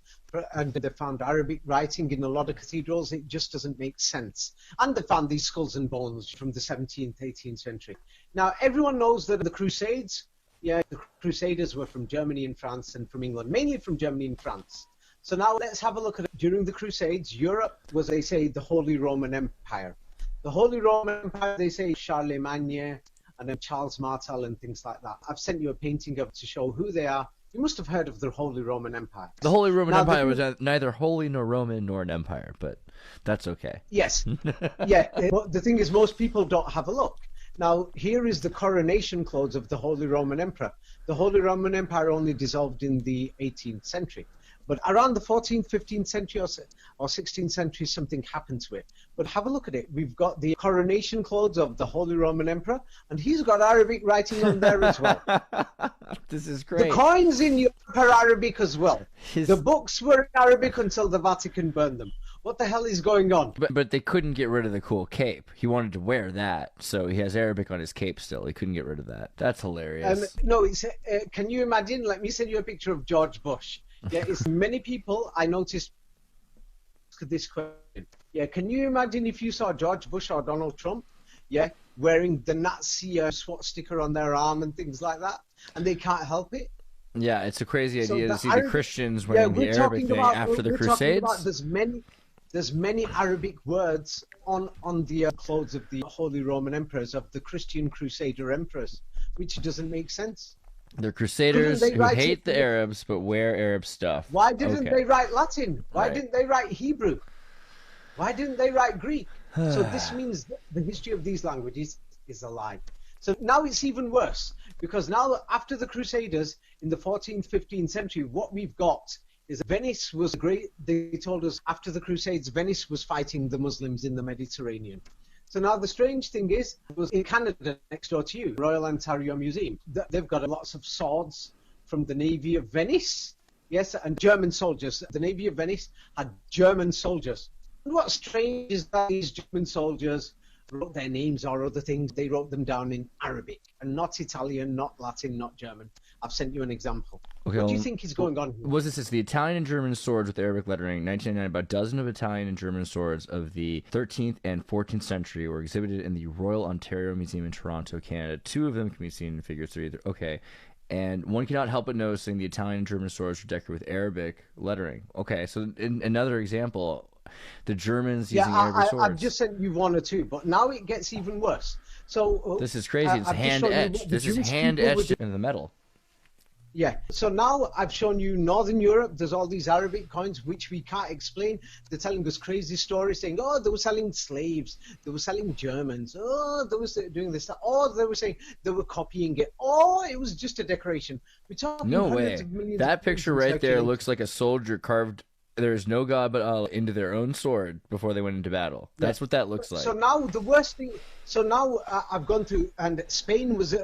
and they found Arabic writing in a lot of cathedrals. It just doesn't make sense. And they found these skulls and bones from the 17th, 18th century. Now, everyone knows that the Crusades, the Crusaders were from Germany and France and from England, mainly from Germany and France. So now let's have a look at it. During the Crusades, Europe was, they say, the Holy Roman Empire. The Holy Roman Empire, they say, Charlemagne and then Charles Martel and things like that. I've sent you a painting of to show who they are You must have heard of the Holy Roman Empire. The Holy Roman Now, Empire was neither holy nor Roman nor an empire, but that's okay. Yes. Yeah. But the thing is, most people don't have a look. Now, here is the coronation clothes of the Holy Roman Emperor. The Holy Roman Empire only dissolved in the 18th century. But around the 14th, 15th century or 16th century, something happened to it. But have a look at it. We've got the coronation clothes of the Holy Roman Emperor, and he's got Arabic writing on there as well. This is great. The coins in Europe are Arabic as well. The books were Arabic until the Vatican burned them. What the hell is going on? But they couldn't get rid of the cool cape. He wanted to wear that, so he has Arabic on his cape still. He couldn't get rid of that. That's hilarious. No, it's, can you imagine? Let me send you a picture of George Bush. Yeah, it's many people I noticed this question. Yeah, can you imagine if you saw George Bush or Donald Trump, yeah, wearing the Nazi swastika on their arm and things like that, and they can't help it? Yeah, it's a crazy idea to see the Christians yeah, wearing the Arabic thing after the Crusades. There's many Arabic words on the clothes of the Holy Roman Emperors, of the Christian Crusader emperors, which doesn't make sense. They're Crusaders who hate the Arabs but wear Arab stuff. Why didn't they write Latin? Why didn't they write Hebrew? Why didn't they write Greek? So this means that the history of these languages is a lie. So now it's even worse, because now after the Crusaders in the 14th, 15th century, what we've got is Venice was great. They told us after the Crusades, Venice was fighting the Muslims in the Mediterranean. So now the strange thing is, it was in Canada next door to you, Royal Ontario Museum. They've got lots of swords from the Navy of Venice, yes, and German soldiers. The Navy of Venice had German soldiers. And what's strange is that these German soldiers wrote their names or other things. They wrote them down in Arabic and not Italian, not Latin, not German. I've sent you an example. Okay, what do you think is going on here? Was this the Italian and German swords with Arabic lettering? 1999, about a dozen of Italian and German swords of the 13th and 14th century were exhibited in the Royal Ontario Museum in Toronto, Canada. 2 of them can be seen in Figure 3. Okay. And one cannot help but noticing the Italian and German swords were decorated with Arabic lettering. Okay, so in another example, the Germans using Arabic swords. I've just sent you 1 or 2, but now it gets even worse. So this is crazy. It's hand etched. This is hand etched in the metal. Yeah. So now I've shown you Northern Europe. There's all these Arabic coins which we can't explain. They're telling us crazy stories, saying, "Oh, they were selling slaves. They were selling Germans. Oh, they were doing this. Oh, they were saying they were copying it. Oh, it was just a decoration." We're talking no way. That picture right there looks like a soldier carved. There is no God but Allah into their own sword before they went into battle. That's what that looks like. So now the worst thing. So now I've gone through, and Spain was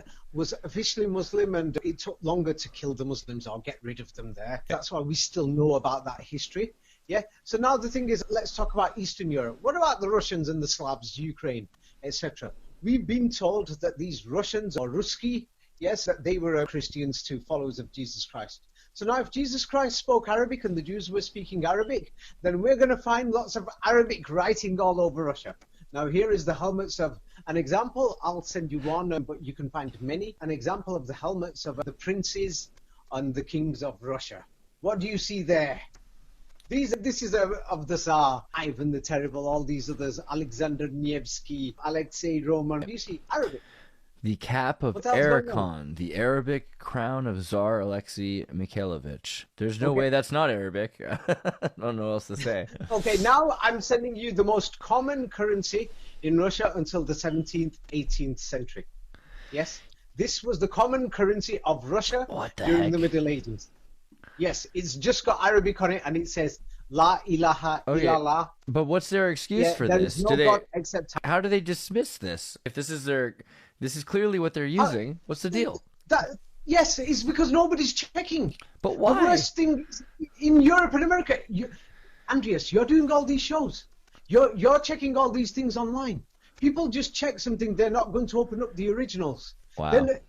officially Muslim, and it took longer to kill the Muslims or get rid of them there. That's why we still know about that history. Yeah. So now the thing is, let's talk about Eastern Europe. What about the Russians and the Slavs, Ukraine, etc.? We've been told that these Russians or Ruski, yes, that they were Christians too, followers of Jesus Christ. So now if Jesus Christ spoke Arabic and the Jews were speaking Arabic, then we're going to find lots of Arabic writing all over Russia. Now here is the helmets of an example. I'll send you one, but you can find many. An example of the helmets of the princes and the kings of Russia. What do you see there? This is of the Tsar, Ivan the Terrible, all these others, Alexander Nevsky, Alexei Roman. What do you see? Arabic. The cap of Erechon, the Arabic crown of Tsar Alexei Mikhailovich. There's no way that's not Arabic. I don't know what else to say. Okay, now I'm sending you the most common currency in Russia until the 17th, 18th century. Yes, this was the common currency of Russia during the Middle Ages. Yes, it's just got Arabic on it, and it says La ilaha illallah. But what's their excuse for there this? Is no God except how do they dismiss this? If this is clearly what they're using, what's the deal? Yes, it's because nobody's checking. But why? The worst thing in Europe and America, Andreas, you're doing all these shows. You're checking all these things online. People just check something, they're not going to open up the originals. Wow. Then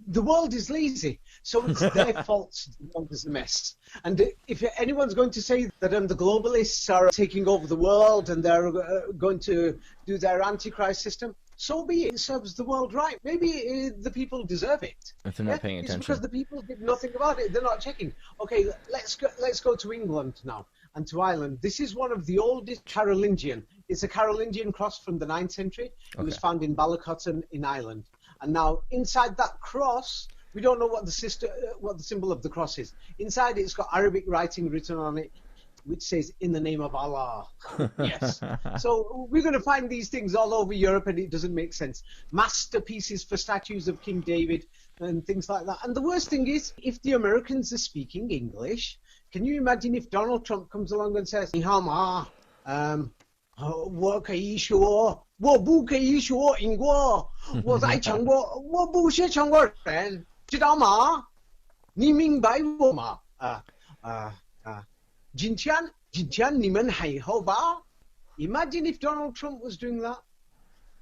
the world is lazy, so it's their fault the world is a mess. And if anyone's going to say that the globalists are taking over the world and they're going to do their antichrist system, so be it. It serves the world right. Maybe the people deserve it. If they're not paying attention. It's because the people did nothing about it. They're not checking. Okay, let's go to England now and to Ireland. This is one of the oldest Carolingian. It's a Carolingian cross from the 9th century. It was found in Ballacotton in Ireland. And now inside that cross We don't know what what the symbol of the cross is. Inside it's got Arabic writing written on it, which says, "In the name of Allah." Yes. So we're going to find these things all over Europe, and it doesn't make sense. Masterpieces for statues of King David and things like that. And the worst thing is, if the Americans are speaking English, can you imagine if Donald Trump comes along and says, "你好吗? 我可以说，我不可以说英国，我在中国，我不是中国人，知道吗？你明白我吗？今天你们还好吧?" Imagine if Donald Trump was doing that.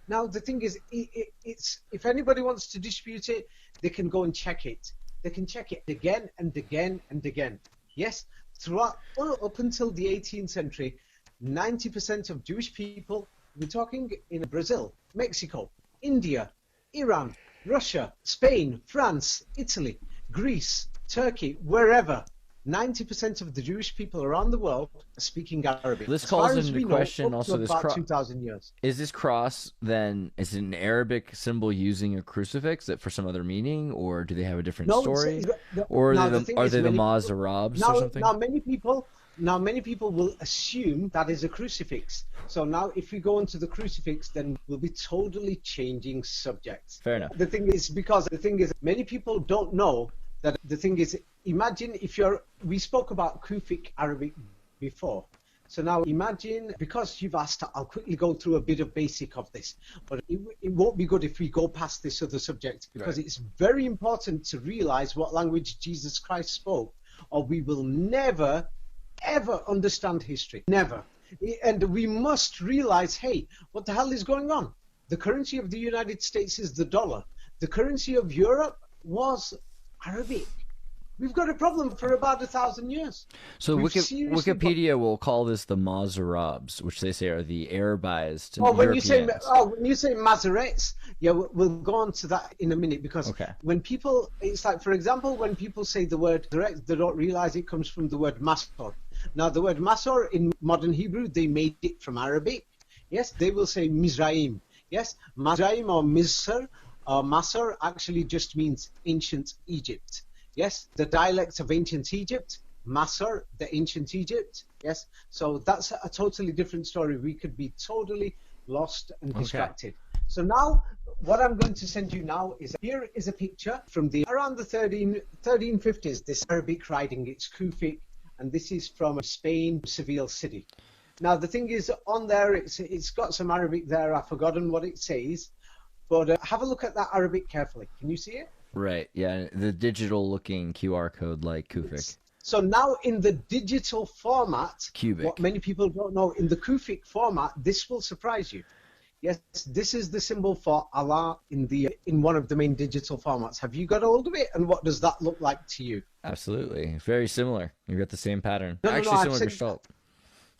Now the thing is, it's if anybody wants to dispute it, they can go and check it. They can check it again and again and again. Yes, throughout up until the 18th century, 90% of Jewish people, we're talking in Brazil, Mexico, India, Iran, Russia, Spain, France, Italy, Greece, Turkey, wherever, 90% of the Jewish people around the world are speaking Arabic. This calls into question also this about 2,000 years. Is this cross then, is it an Arabic symbol using a crucifix that for some other meaning, or do they have a different story? Or are they the Mazarabs or something? Now many people will assume that is a crucifix. So now if we go into the crucifix, then we'll be totally changing subjects. Fair enough. The thing is, many people don't know that the thing is, imagine if we spoke about Kufic Arabic before. So now imagine, because you've asked, I'll quickly go through a bit of basic of this, but it won't be good if we go past this other subject, because It's very important to realize what language Jesus Christ spoke, or we will never, ever understand history. Never. And we must realize, hey, what the hell is going on? The currency of the United States is the dollar. The currency of Europe was Arabic. We've got a problem for about 1,000 years. So Wikipedia will call this the Mazarabs, which they say are the Arabized Europeans. When you say Masoretes, yeah, we'll go on to that in a minute, because when people, it's like, for example, when people say the word direct, they don't realize it comes from the word Masor. Now, the word Masor in modern Hebrew, they made it from Arabic. Yes, they will say Mizraim. Yes, Mizraim or Misr or Masor actually just means ancient Egypt. Yes, the dialects of ancient Egypt, Masor, the ancient Egypt. Yes, so that's a totally different story. We could be totally lost and distracted. So now, what I'm going to send you now is, here is a picture from around the 1350s, this Arabic writing, it's Kufic, and this is from Spain, Seville city. Now, the thing is, on there, it's got some Arabic there. I've forgotten what it says, but have a look at that Arabic carefully. Can you see it? Right, yeah, the digital-looking QR code like Kufic. So now in the digital format, Cubic. What many people don't know, in the Kufic format, this will surprise you. Yes, this is the symbol for Allah in one of the main digital formats. Have you got hold of it, and what does that look like to you? Absolutely, very similar. You've got the same pattern. Actually, similar gestalt.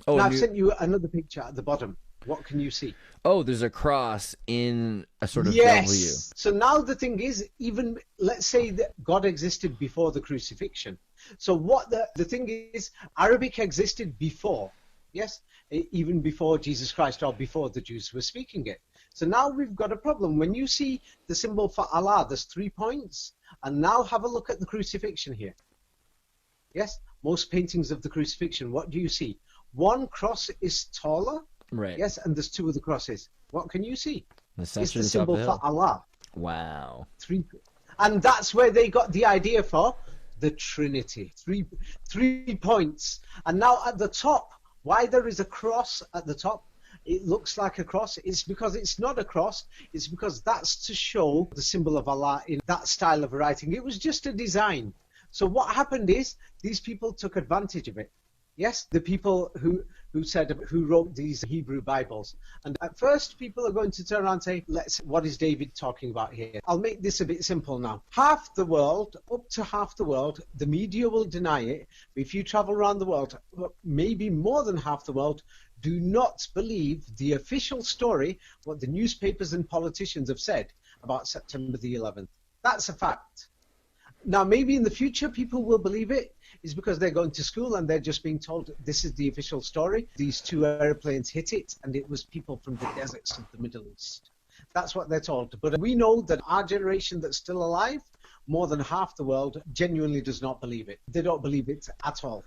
I've sent you another picture at the bottom. What can you see? Oh, there's a cross in a sort of W. So now the thing is, even let's say that God existed before the crucifixion. So what the thing is, Arabic existed before, yes, even before Jesus Christ or before the Jews were speaking it. So now we've got a problem. When you see the symbol for Allah, there's 3 points, and now have a look at the crucifixion here. Yes, most paintings of the crucifixion, what do you see? One cross is taller. Right. Yes, and there's 2 of the crosses. What can you see? It's the symbol for Allah. Wow. 3, and that's where they got the idea for the Trinity. 3 points. And now at the top, why there is a cross at the top? It looks like a cross. It's because it's not a cross. It's because that's to show the symbol of Allah in that style of writing. It was just a design. So what happened is these people took advantage of it. Yes, the people who wrote these Hebrew Bibles. And at first, people are going to turn around and say, what is David talking about here? I'll make this a bit simple now. Half the world, up to half the world, the media will deny it. But if you travel around the world, maybe more than half the world, do not believe the official story, what the newspapers and politicians have said about September the 11th. That's a fact. Now, maybe in the future, people will believe it. Is because they're going to school and they're just being told this is the official story. These 2 airplanes hit it, and it was people from the deserts of the Middle East. That's what they're told. But we know that our generation that's still alive, more than half the world genuinely does not believe it. They don't believe it at all.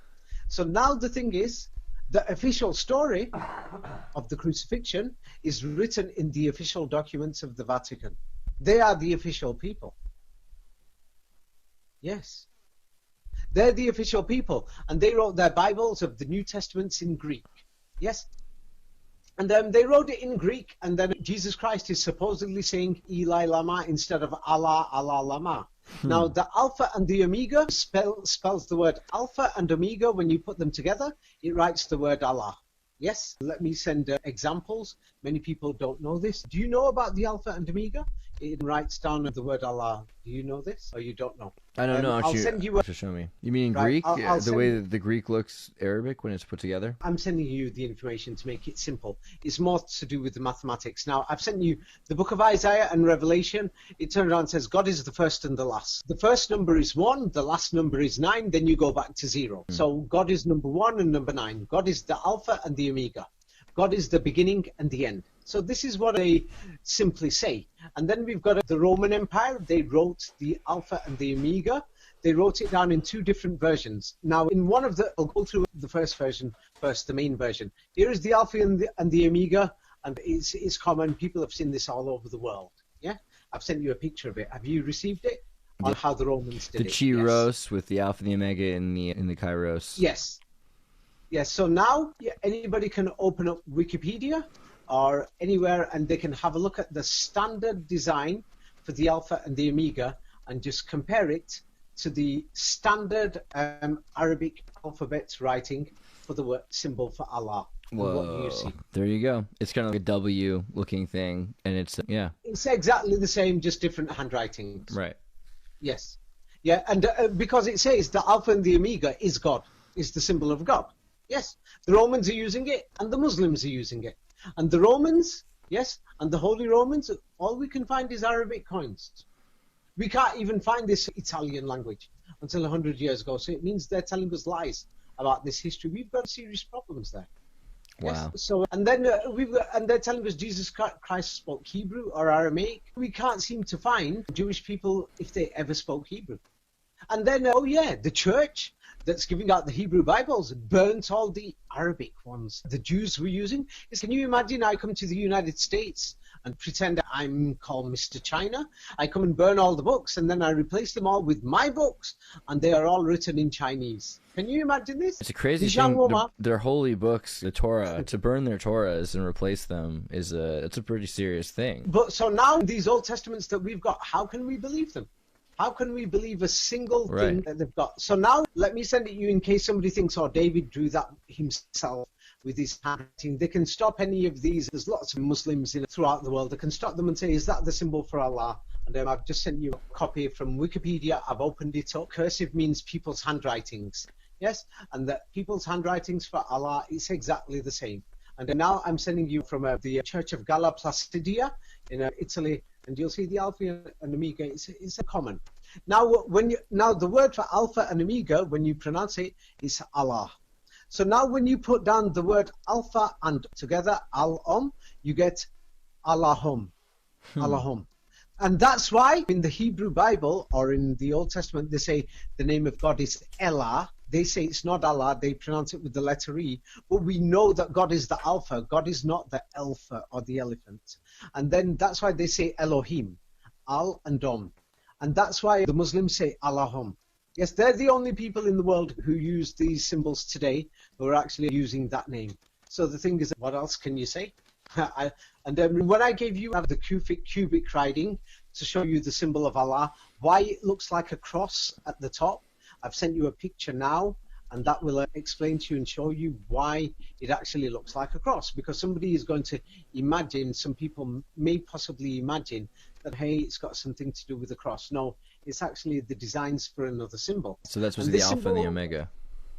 So now the thing is, the official story of the crucifixion is written in the official documents of the Vatican. They are the official people. Yes. They're the official people, and they wrote their Bibles of the New Testaments in Greek. Yes. And then they wrote it in Greek, and then Jesus Christ is supposedly saying Eli Lama instead of Allah, Allah Lama. Now, the Alpha and the Omega spells the word Alpha and Omega. When you put them together, it writes the word Allah. Yes, let me send examples. Many people don't know this. Do you know about the Alpha and Omega? It writes down the word Allah. Do you know this, or you don't know? I don't know. I'll send you. To show me. You mean in Right, Greek? I'll The way that the Greek looks Arabic when it's put together? I'm sending you the information to make it simple. It's more to do with the mathematics. Now, I've sent you the book of Isaiah and Revelation. It turns around and says God is the first and the last. The first number is 1, the last number is 9, then you go back to 0. So God is number 1 and number 9. God is the Alpha and the Omega. God is the beginning and the end. So this is what they simply say. And then we've got the Roman Empire. They wrote the Alpha and the Omega. They wrote it down in 2 different versions. Now, in one of the, I'll go through the first version first, the main version. Here is the Alpha and the Omega, and it's common. People have seen this all over the world. Yeah, I've sent you a picture of it. Have you received it? On how the Romans did the it? Chiros Yes. with the Alpha and the Omega in the Kairos. Yes. Yes. So now anybody can open up Wikipedia or anywhere, and they can have a look at the standard design for the Alpha and the Omega and just compare it to the standard Arabic alphabet writing for the word symbol for Allah. Whoa. What do you see? There you go. It's kind of like a W looking thing, and it's, yeah. It's exactly the same, just different handwritings. Right. Yes. Yeah, and because it says the Alpha and the Omega is God, is the symbol of God. Yes, the Romans are using it, and the Muslims are using it. And the Romans, yes, and the Holy Romans, all we can find is Arabic coins. We can't even find this Italian language until 100 years ago. So it means they're telling us lies about this history. We've got serious problems there. Wow. Yes? So, and then and they're telling us Jesus Christ spoke Hebrew or Aramaic. We can't seem to find Jewish people if they ever spoke Hebrew. And then, oh yeah, the church that's giving out the Hebrew Bibles burnt all the Arabic ones the Jews were using. Can you imagine I come to the United States and pretend I'm called Mr. China? I come and burn all the books, and then I replace them all with my books, and they are all written in Chinese. Can you imagine this? It's a crazy thing. Their holy books, the Torah, to burn their Torahs and replace them it's a pretty serious thing. But so now these Old Testaments that we've got, how can we believe them? How can we believe a single thing that they've got? So now let me send it you in case somebody thinks, oh, David drew that himself with his handwriting. They can stop any of these. There's lots of Muslims throughout the world. They can stop them and say, is that the symbol for Allah? And I've just sent you a copy from Wikipedia. I've opened it up. Cursive means people's handwritings. Yes? And the people's handwritings for Allah, it's exactly the same. And now I'm sending you from the Church of Galla Placidia in Italy. And you'll see the Alpha and Omega is a common. Now, the word for Alpha and Omega, when you pronounce it, is Allah. So now, when you put down the word Alpha and together Al-Om, you get Allahum, Allahum, and that's why in the Hebrew Bible or in the Old Testament they say the name of God is Elah. They say it's not Allah. They pronounce it with the letter E. But we know that God is the Alpha. God is not the Alpha or the elephant. And then that's why they say Elohim, Al and Om. And that's why the Muslims say Allahum. Yes, they're the only people in the world who use these symbols today who are actually using that name. So the thing is, what else can you say? And when I gave you the cubic writing to show you the symbol of Allah, why it looks like a cross at the top, I've sent you a picture now, and that will explain to you and show you why it actually looks like a cross. Because somebody is going to imagine, some people may possibly imagine that, hey, it's got something to do with the cross. No, it's actually the designs for another symbol. So that's the Alpha and the Omega.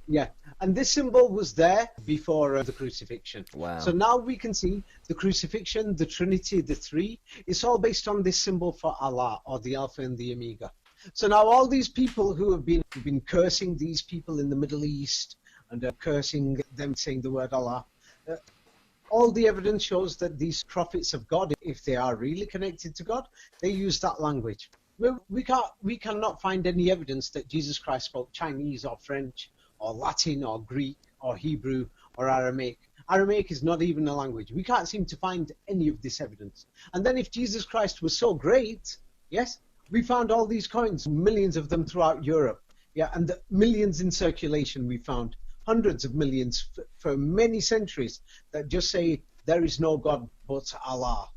Yeah, and this symbol was there before the crucifixion. Wow. So now we can see the crucifixion, the Trinity, the three. It's all based on this symbol for Allah, or the Alpha and the Omega. So now all these people who have been cursing these people in the Middle East and cursing them, saying the word Allah, all the evidence shows that these prophets of God, if they are really connected to God, they use that language. We cannot find any evidence that Jesus Christ spoke Chinese or French or Latin or Greek or Hebrew or Aramaic. Aramaic is not even a language. We can't seem to find any of this evidence. And then if Jesus Christ was so great, yes, we found all these coins, millions of them throughout Europe. Yeah, and the millions in circulation we found, hundreds of millions for many centuries that just say there is no God but Allah.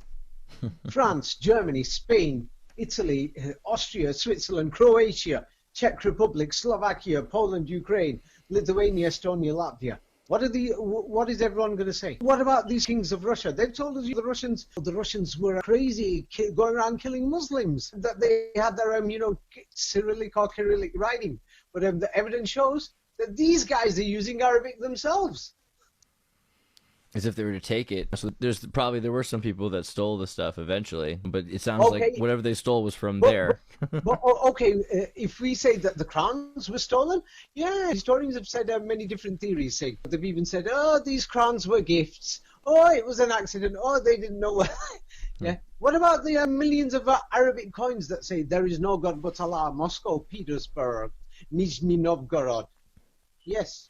France, Germany, Spain, Italy, Austria, Switzerland, Croatia, Czech Republic, Slovakia, Poland, Ukraine, Lithuania, Estonia, Latvia. What is everyone going to say? What about these kings of Russia? They've told us the Russians were crazy, going around killing Muslims, that they had their Cyrillic or Kyrillic writing. But the evidence shows that these guys are using Arabic themselves. As if they were to take it. So there were some people that stole the stuff eventually, but it sounds like whatever they stole was from there. If we say that the crowns were stolen, yeah, historians have said many different theories. They've even said, oh, these crowns were gifts. Oh, it was an accident. Oh, they didn't know. Yeah. What about the millions of Arabic coins that say there is no God but Allah? Moscow, Petersburg, Nizhny Novgorod. Yes.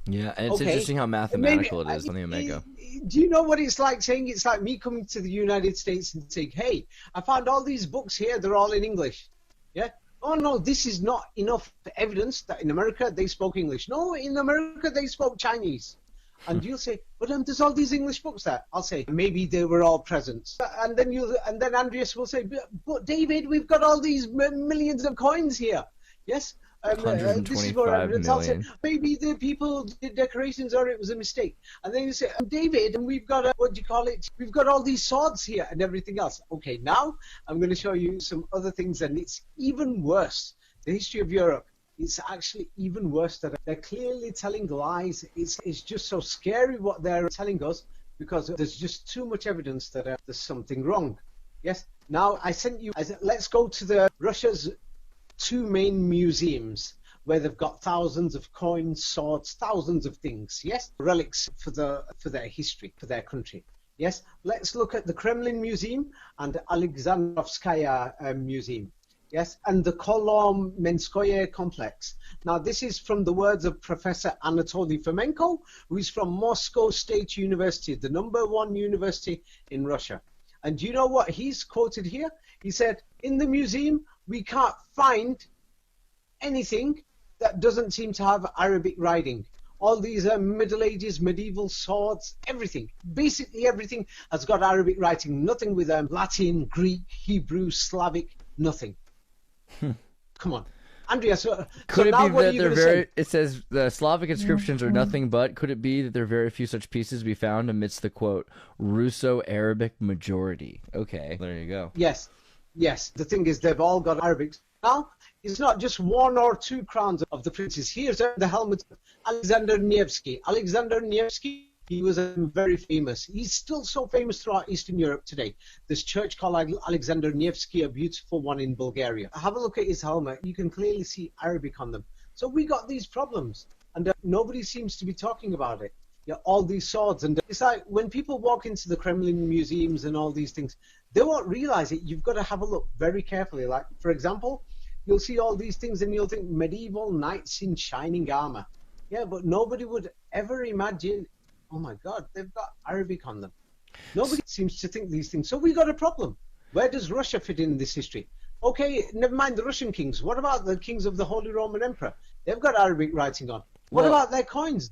Yeah, and it's interesting how mathematical it is. Let me go. Do you know what it's like saying? It's like me coming to the United States and saying, hey, I found all these books here. They're all in English. Yeah? Oh, no, this is not enough evidence that in America they spoke English. No, in America they spoke Chinese. And you'll say, but there's all these English books there. I'll say, maybe they were all presents. And then Andreas will say, but David, we've got all these millions of coins here. Yes? This is what I'll say, maybe the people did decorations or it was a mistake. And then you say, David, and we've got we've got all these swords here and everything else. Okay, now I'm going to show you some other things, and it's even worse. The history of Europe, it's actually even worse. That they're clearly telling lies. It's just so scary what they're telling us, because there's just too much evidence that there's something wrong. Yes. Now I said, let's go to Russia's two main museums where they've got thousands of coins, swords, thousands of things, yes, relics for their history, for their country. Yes, let's look at the Kremlin Museum and Alexandrovskaya Museum, yes, and the Kolomenskoye complex. Now this is from the words of Professor Anatoly Fomenko, who is from Moscow State University, the #1 university in Russia. And do you know what he's quoted here? He said, in the museum we can't find anything that doesn't seem to have Arabic writing. All these Middle Ages, medieval swords, everything. Basically everything has got Arabic writing. Nothing with Latin, Greek, Hebrew, Slavic, nothing. Come on. Andrea, could it be that they're very, it says the Slavic inscriptions are nothing but, could it be that there are very few such pieces to be found amidst the, quote, Russo-Arabic majority? Okay, there you go. Yes. Yes, the thing is they've all got Arabic. Now, it's not just one or two crowns of the princes. Here's the helmet of Alexander Nevsky. Alexander Nevsky, he was very famous. He's still so famous throughout Eastern Europe today. This church called Alexander Nevsky, a beautiful one in Bulgaria. Have a look at his helmet. You can clearly see Arabic on them. So we got these problems, and nobody seems to be talking about it. Yeah, all these swords, and it's like when people walk into the Kremlin museums and all these things, they won't realize it. You've got to have a look very carefully. Like, for example, you'll see all these things and you'll think medieval knights in shining armor. Yeah, but nobody would ever imagine, oh my God, they've got Arabic on them. Nobody seems to think these things. So we got a problem. Where does Russia fit in this history? Okay, never mind the Russian kings. What about the kings of the Holy Roman Emperor? They've got Arabic writing on. What about their coins?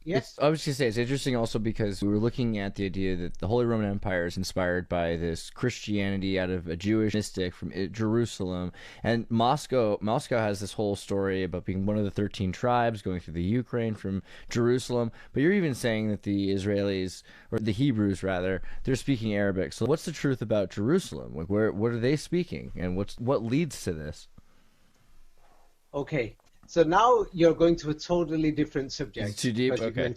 Yes. I was just going to say, it's interesting also because we were looking at the idea that the Holy Roman Empire is inspired by this Christianity out of a Jewish mystic from Jerusalem. And Moscow has this whole story about being one of the 13 tribes going through the Ukraine from Jerusalem. But you're even saying that the Israelis, or the Hebrews rather, they're speaking Arabic. So what's the truth about Jerusalem? Like, what are they speaking? And what leads to this? Okay. So now you're going to a totally different subject. It's too deep? Okay.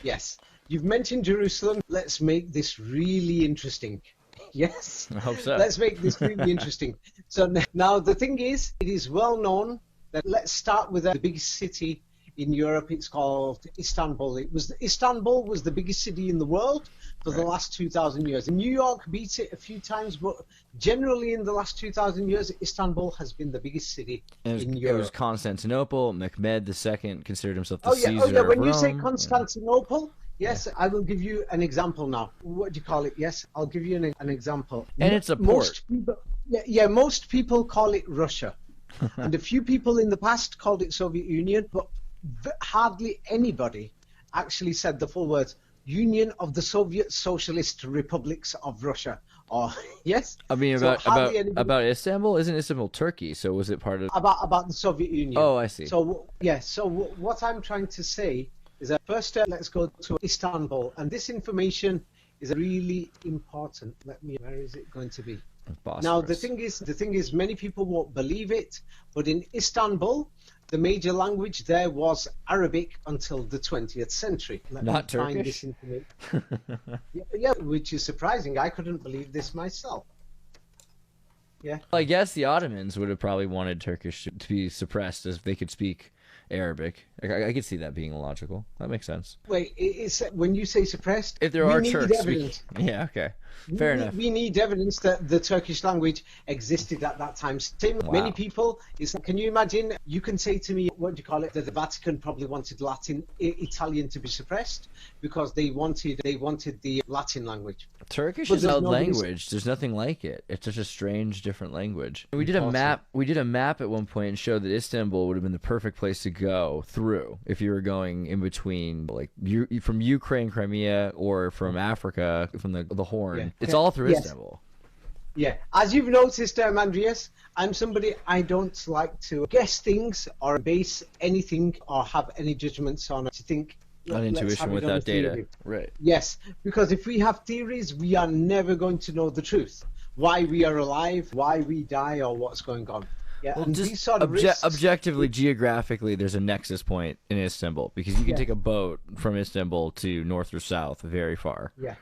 Yes. You've mentioned Jerusalem. Let's make this really interesting. Yes? I hope so. Let's make this really interesting. So now the thing is, it is well known that let's start with the biggest city In Europe, it's called Istanbul. Istanbul was the biggest city in the world for the last 2,000 years. New York beat it a few times, but generally in the last 2,000 years, Istanbul has been the biggest city in Europe. It was Constantinople. Mehmed II considered himself the Caesar Caesar of when Rome. You say Constantinople, yes, I will give you an example now. What do you call it? Yes, I'll give you an example. And it's a port. Most people call it Russia. And a few people in the past called it Soviet Union, but hardly anybody actually said the full words, Union of the Soviet Socialist Republics of Russia. Or yes, I mean, about Istanbul, isn't Istanbul Turkey? So was it part of about the Soviet Union? Oh, I see. So yeah, so what I'm trying to say is that first let's go to Istanbul, and this information is really important. Where is it going to be? Bosphorus. Now the thing is, many people won't believe it, but in Istanbul, the major language there was Arabic until the 20th century. Not Turkish? yeah, which is surprising. I couldn't believe this myself. Yeah. Well, I guess the Ottomans would have probably wanted Turkish to be suppressed as they could speak Arabic. I could see that being logical. That makes sense. Wait, when you say suppressed, if there are Turks, yeah, okay, fair enough. We need evidence that the Turkish language existed at that time. Many people, can you imagine? You can say to me, what do you call it? That the Vatican probably wanted Italian to be suppressed because they wanted the Latin language. Turkish is an old language. There's nothing like it. It's such a strange, different language. We did a map. We did a map at one point and showed that Istanbul would have been the perfect place to go through if you were going in between, like from Ukraine, Crimea, or from Africa, from the Horn. Yeah. It's all through Istanbul. Yeah, as you've noticed, Andreas, I'm somebody, I don't like to guess things or base anything or have any judgments on it. To think on intuition without data. Right. Yes, because if we have theories, we are never going to know the truth. Why we are alive, why we die, or what's going on. Yeah, well, and just these sort of risks, objectively, geographically, there's a nexus point in Istanbul because you can take a boat from Istanbul to north or south very far. Yeah.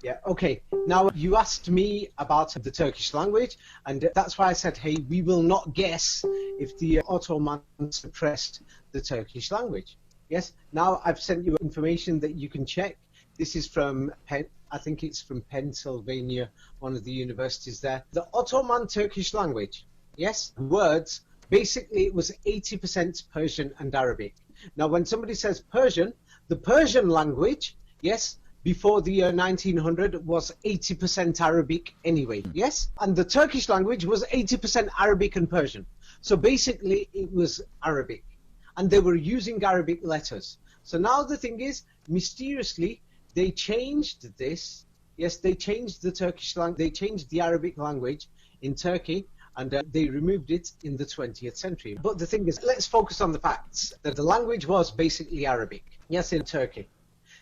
Yeah, okay. Now, you asked me about the Turkish language, and that's why I said, hey, we will not guess if the Ottomans suppressed the Turkish language. Yes? Now, I've sent you information that you can check. This is from, I think it's from Pennsylvania, one of the universities there. The Ottoman Turkish language, yes, words, basically it was 80% Persian and Arabic. Now, when somebody says Persian, the Persian language, yes, before the year 1900 was 80% Arabic anyway, yes? And the Turkish language was 80% Arabic and Persian. So basically it was Arabic. And they were using Arabic letters. So now the thing is, mysteriously, they changed this. Yes, they changed the Turkish language, they changed the Arabic language in Turkey, and they removed it in the 20th century. But the thing is, let's focus on the facts, that the language was basically Arabic, yes, in Turkey.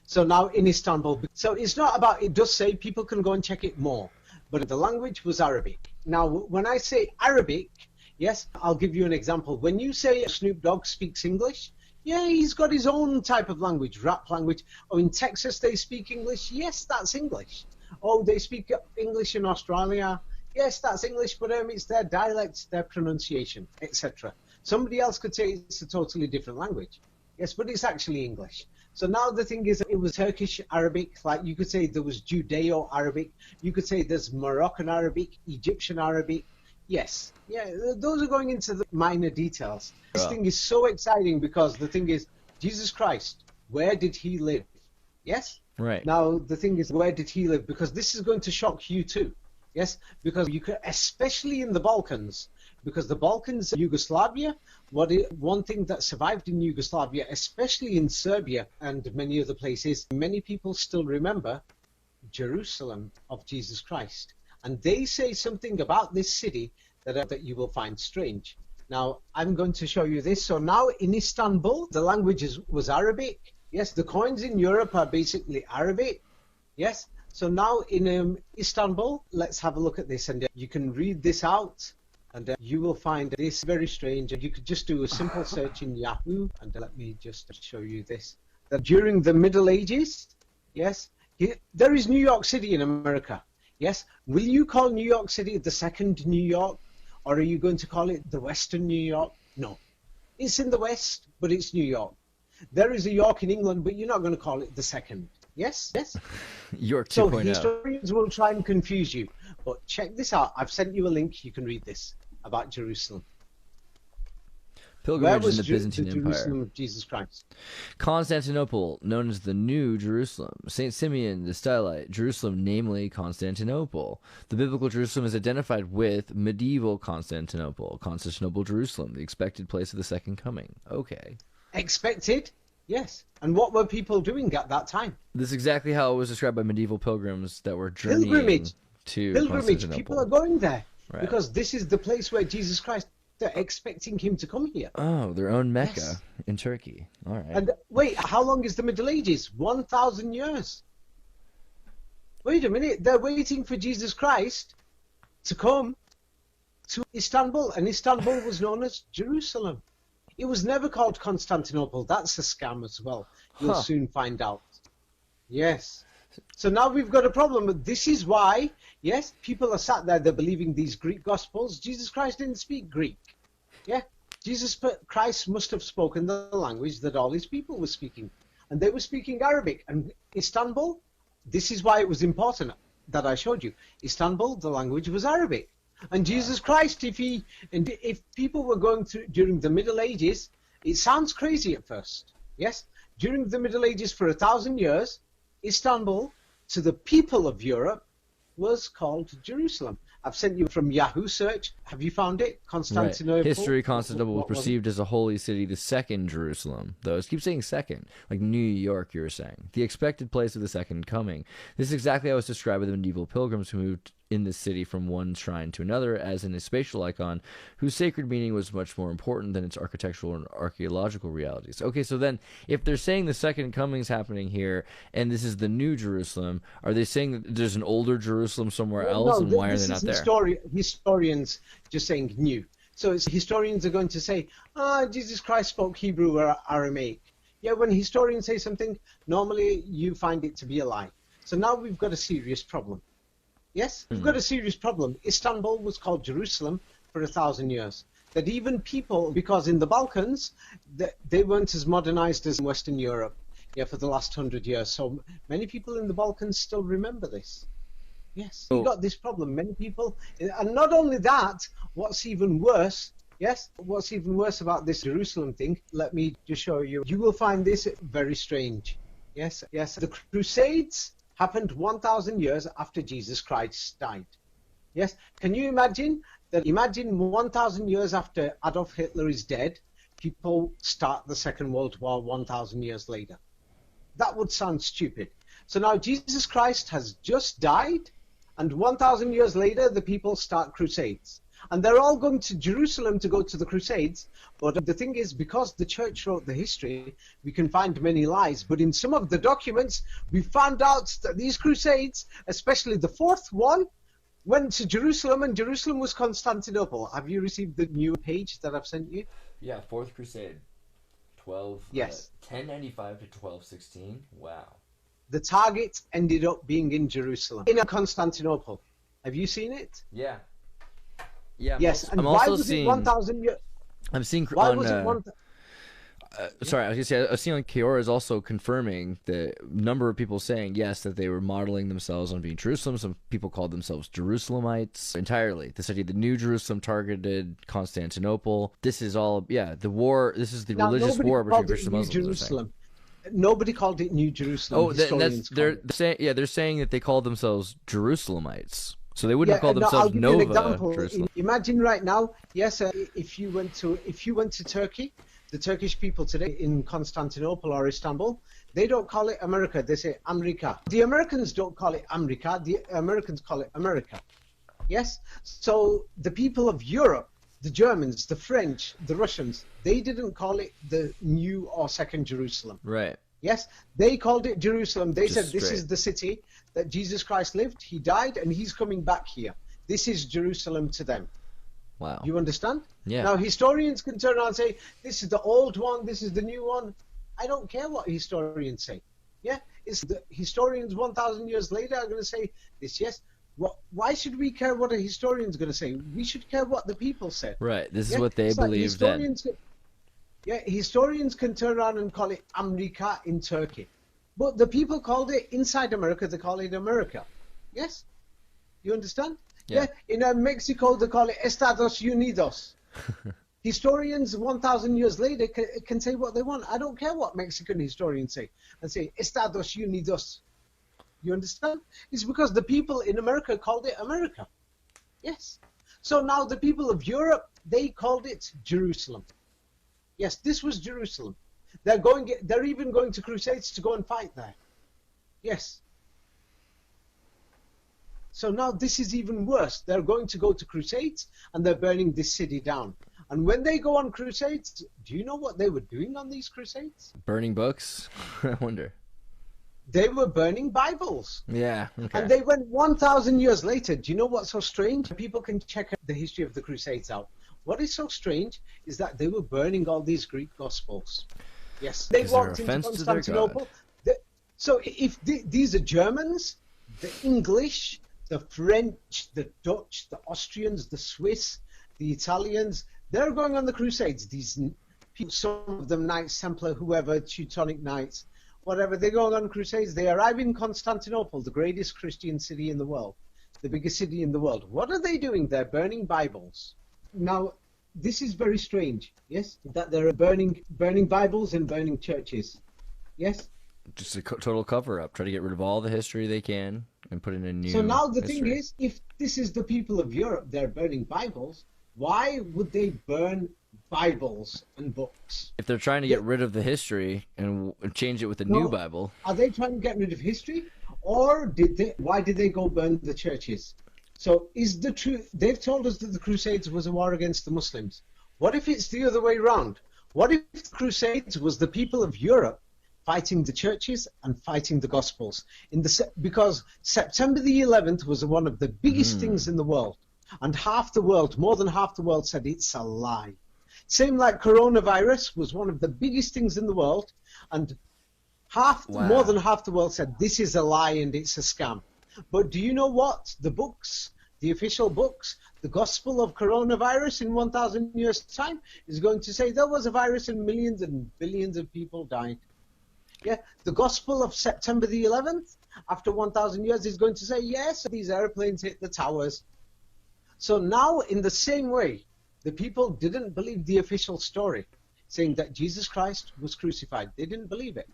So now in Istanbul, so it's not about, it does say people can go and check it more, but the language was Arabic. Now, when I say Arabic, yes, I'll give you an example. When you say Snoop Dogg speaks English, yeah, he's got his own type of language, rap language. Oh, in Texas they speak English, yes, that's English. Oh, they speak English in Australia, yes, that's English, but it's their dialect, their pronunciation, etc. Somebody else could say it's a totally different language. Yes, but it's actually English. So now the thing is, it was Turkish Arabic, like you could say there was Judeo-Arabic, you could say there's Moroccan Arabic, Egyptian Arabic. Yes, yeah, those are going into the minor details. This thing is so exciting because the thing is, Jesus Christ, where did he live? Yes? Right. Now the thing is, where did he live? Because this is going to shock you too. Yes? Because you could, especially in the Balkans, because the Balkans, Yugoslavia, one thing that survived in Yugoslavia, especially in Serbia and many other places, many people still remember Jerusalem of Jesus Christ. And they say something about this city that you will find strange. Now, I'm going to show you this. So now in Istanbul, the language was Arabic. Yes, the coins in Europe are basically Arabic. Yes. So now in Istanbul, let's have a look at this. And you can read this out. And you will find this very strange. You could just do a simple search in Yahoo. And let me just show you this. That during the Middle Ages, yes, there is New York City in America. Yes. Will you call New York City the second New York? Or are you going to call it the Western New York? No. It's in the West, but it's New York. There is a York in England, but you're not going to call it the second. Yes? Yes? York 2.0. So historians will try and confuse you. But check this out. I've sent you a link. You can read this about Jerusalem. Pilgrimage Where was in the Byzantine the Empire. Jerusalem of Jesus Christ? Constantinople, known as the New Jerusalem. St. Simeon the Stylite, Jerusalem, namely Constantinople. The biblical Jerusalem is identified with medieval Constantinople. Constantinople, Jerusalem, the expected place of the second coming. Okay. Expected? Yes. And what were people doing at that time? This is exactly how it was described by medieval pilgrims that were journeying to Pilgrimage. Constantinople. People are going there. Right. Because this is the place where Jesus Christ, they're expecting him to come here. Oh, their own Mecca Yes. in Turkey. All right. And wait, how long is the Middle Ages? 1,000 years. Wait a minute, they're waiting for Jesus Christ to come to Istanbul, and Istanbul was known as Jerusalem. It was never called Constantinople. That's a scam as well. You'll soon find out. Yes. So now we've got a problem. But this is why, yes, people are sat there, they're believing these Greek Gospels. Jesus Christ didn't speak Greek. Yeah. Jesus Christ must have spoken the language that all his people were speaking. And they were speaking Arabic. And Istanbul, this is why it was important that I showed you. Istanbul, the language was Arabic. And Jesus Christ, if people were going through during the Middle Ages, it sounds crazy at first. Yes? During the Middle Ages for 1,000 years, Istanbul, to the people of Europe, was called Jerusalem. I've sent you from Yahoo search. Have you found it? Constantinople. Right. History, Constantinople was What was perceived as a holy city, the second Jerusalem. Though I keep saying second, like New York, you were saying. The expected place of the second coming. This is exactly how it was described by the medieval pilgrims who moved in this city from one shrine to another, as in a spatial icon whose sacred meaning was much more important than its architectural and archaeological realities. Okay, so then if they're saying the second coming's happening here and this is the new Jerusalem, are they saying that there's an older Jerusalem somewhere else, and why are they not there? Historians just saying new. So historians are going to say, Jesus Christ spoke Hebrew or Aramaic. Yeah, when historians say something, normally you find it to be a lie. So now we've got a serious problem. Yes, we've got a serious problem. Istanbul was called Jerusalem for 1,000 years. That even people, because in the Balkans, they weren't as modernized as in Western Europe, yeah, for the last 100 years. So many people in the Balkans still remember this. Yes, we've got this problem. Many people, and not only that, what's even worse, yes, what's even worse about this Jerusalem thing, let me just show you. You will find this very strange. Yes, yes, the Crusades happened 1,000 years after Jesus Christ died. Yes? Can you imagine that? Imagine 1,000 years after Adolf Hitler is dead, people start the Second World War 1,000 years later. That would sound stupid. So now Jesus Christ has just died, and 1,000 years later, the people start crusades. And they're all going to Jerusalem to go to the Crusades. But the thing is, because the church wrote the history, we can find many lies. But in some of the documents, we found out that these Crusades, especially the fourth one, went to Jerusalem, and Jerusalem was Constantinople. Have you received the new page that I've sent you? Yeah, Fourth Crusade. 1095 to 1216. Wow. The target ended up being in Jerusalem, in Constantinople. Have you seen it? Yeah. Yeah. Yes, and why was it 1,000 years? I'm seeing Why was it 1,000? Sorry, I was gonna say I've seen on Kiora is also confirming the number of people saying yes that they were modeling themselves on being Jerusalem. Some people called themselves Jerusalemites entirely. This idea the New Jerusalem targeted Constantinople. This is all the war. This is the religious war between Christians and Muslims. Jerusalem. Nobody called it New Jerusalem. Oh, they're saying that they called themselves Jerusalemites. So they wouldn't call themselves Nova Jerusalem. Imagine right now, yes, if you went to Turkey, the Turkish people today in Constantinople or Istanbul, they don't call it America, they say America. The Americans don't call it America, the Americans call it America. Yes? So the people of Europe, the Germans, the French, the Russians, they didn't call it the new or second Jerusalem. Right. Yes? They called it Jerusalem. They said this is the city that Jesus Christ lived, he died, and he's coming back here. This is Jerusalem to them. Wow. You understand? Yeah. Now, historians can turn around and say, this is the old one, this is the new one. I don't care what historians say. Yeah? It's the historians 1,000 years later are going to say this, yes. Why should we care what a historian's going to say? We should care what the people said. Right. This is what they believe then. Yeah, historians can turn around and call it America in Turkey. But the people called it, inside America, they call it America. Yes? You understand? Yeah. In Mexico, they call it Estados Unidos. Historians 1,000 years later can say what they want. I don't care what Mexican historians say. And say Estados Unidos. You understand? It's because the people in America called it America. Yes. So now the people of Europe, they called it Jerusalem. Yes, this was Jerusalem. They're even going to crusades to go and fight there. Yes. So now this is even worse. They're going to go to crusades and they're burning this city down. And when they go on crusades, do you know what they were doing on these crusades? Burning books? I wonder. They were burning Bibles. Yeah, okay. And they went 1,000 years later. Do you know what's so strange? People can check the history of the crusades out. What is so strange is that they were burning all these Greek Gospels. Yes, they walked into Constantinople. So if these are Germans, the English, the French, the Dutch, the Austrians, the Swiss, the Italians, they're going on the crusades. These people, some of them Knights Templar, whoever, Teutonic Knights, whatever, they're going on crusades. They arrive in Constantinople, the greatest Christian city in the world, the biggest city in the world. What are they doing? They're burning Bibles. Now, this is very strange, yes, that they're burning Bibles and burning churches, yes? Just a total cover-up. Try to get rid of all the history they can and put in a new So now the history. thing is, if this is the people of Europe, they're burning Bibles, why would they burn Bibles and books? If they're trying to get rid of the history and change it with a new Bible. Are they trying to get rid of history? Or why did they go burn the churches? So is the truth, they've told us that the Crusades was a war against the Muslims. What if it's the other way around? What if the Crusades was the people of Europe fighting the churches and fighting the Gospels? Because September the 11th was one of the biggest things in the world. And half the world, more than half the world said it's a lie. Same like coronavirus was one of the biggest things in the world. And more than half the world said this is a lie and it's a scam. But do you know what? The books, the official books, the gospel of coronavirus in 1,000 years' time is going to say there was a virus and millions and billions of people died. Yeah, the gospel of September the 11th, after 1,000 years, is going to say, yes, these airplanes hit the towers. So now, in the same way, the people didn't believe the official story, saying that Jesus Christ was crucified. They didn't believe it.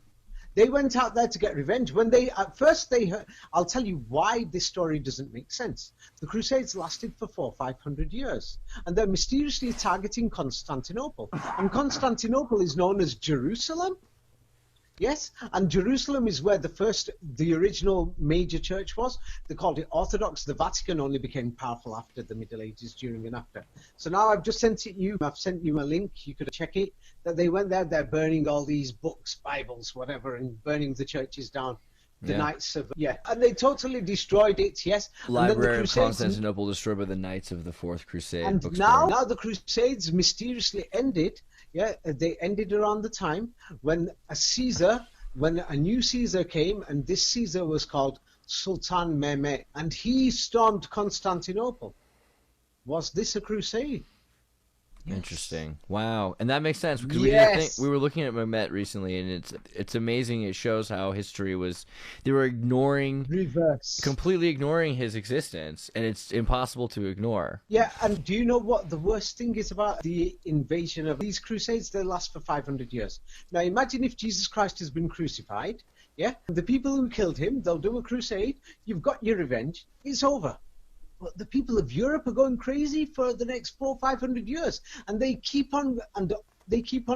They went out there to get revenge. At first they heard, I'll tell you why this story doesn't make sense. The Crusades lasted for 400 or 500 years, and they're mysteriously targeting Constantinople. And Constantinople is known as Jerusalem. Yes, and Jerusalem is where the original major church was. They called it Orthodox. The Vatican only became powerful after the Middle Ages, during and after. So now I've just sent it you. I've sent you a link. You could check it. That they went there. They're burning all these books, Bibles, whatever, and burning the churches down. The Knights of and they totally destroyed it. Yes, Library of Constantinople destroyed by the Knights of the Fourth Crusade. And now the Crusades mysteriously ended. Yeah, they ended around the time when a new Caesar came, and this Caesar was called Sultan Mehmet, and he stormed Constantinople. Was this a crusade? Yes. Interesting. Wow, and that makes sense because we were looking at Mehmet recently, and it's amazing. It shows how history they were completely ignoring his existence, and it's impossible to ignore. Yeah, and do you know what the worst thing is about the invasion of these crusades? They last for 500 years. Now imagine if Jesus Christ has been crucified. Yeah, the people who killed him, they'll do a crusade. You've got your revenge. It's over. But the people of Europe are going crazy for the next 400 or 500 years, and they keep on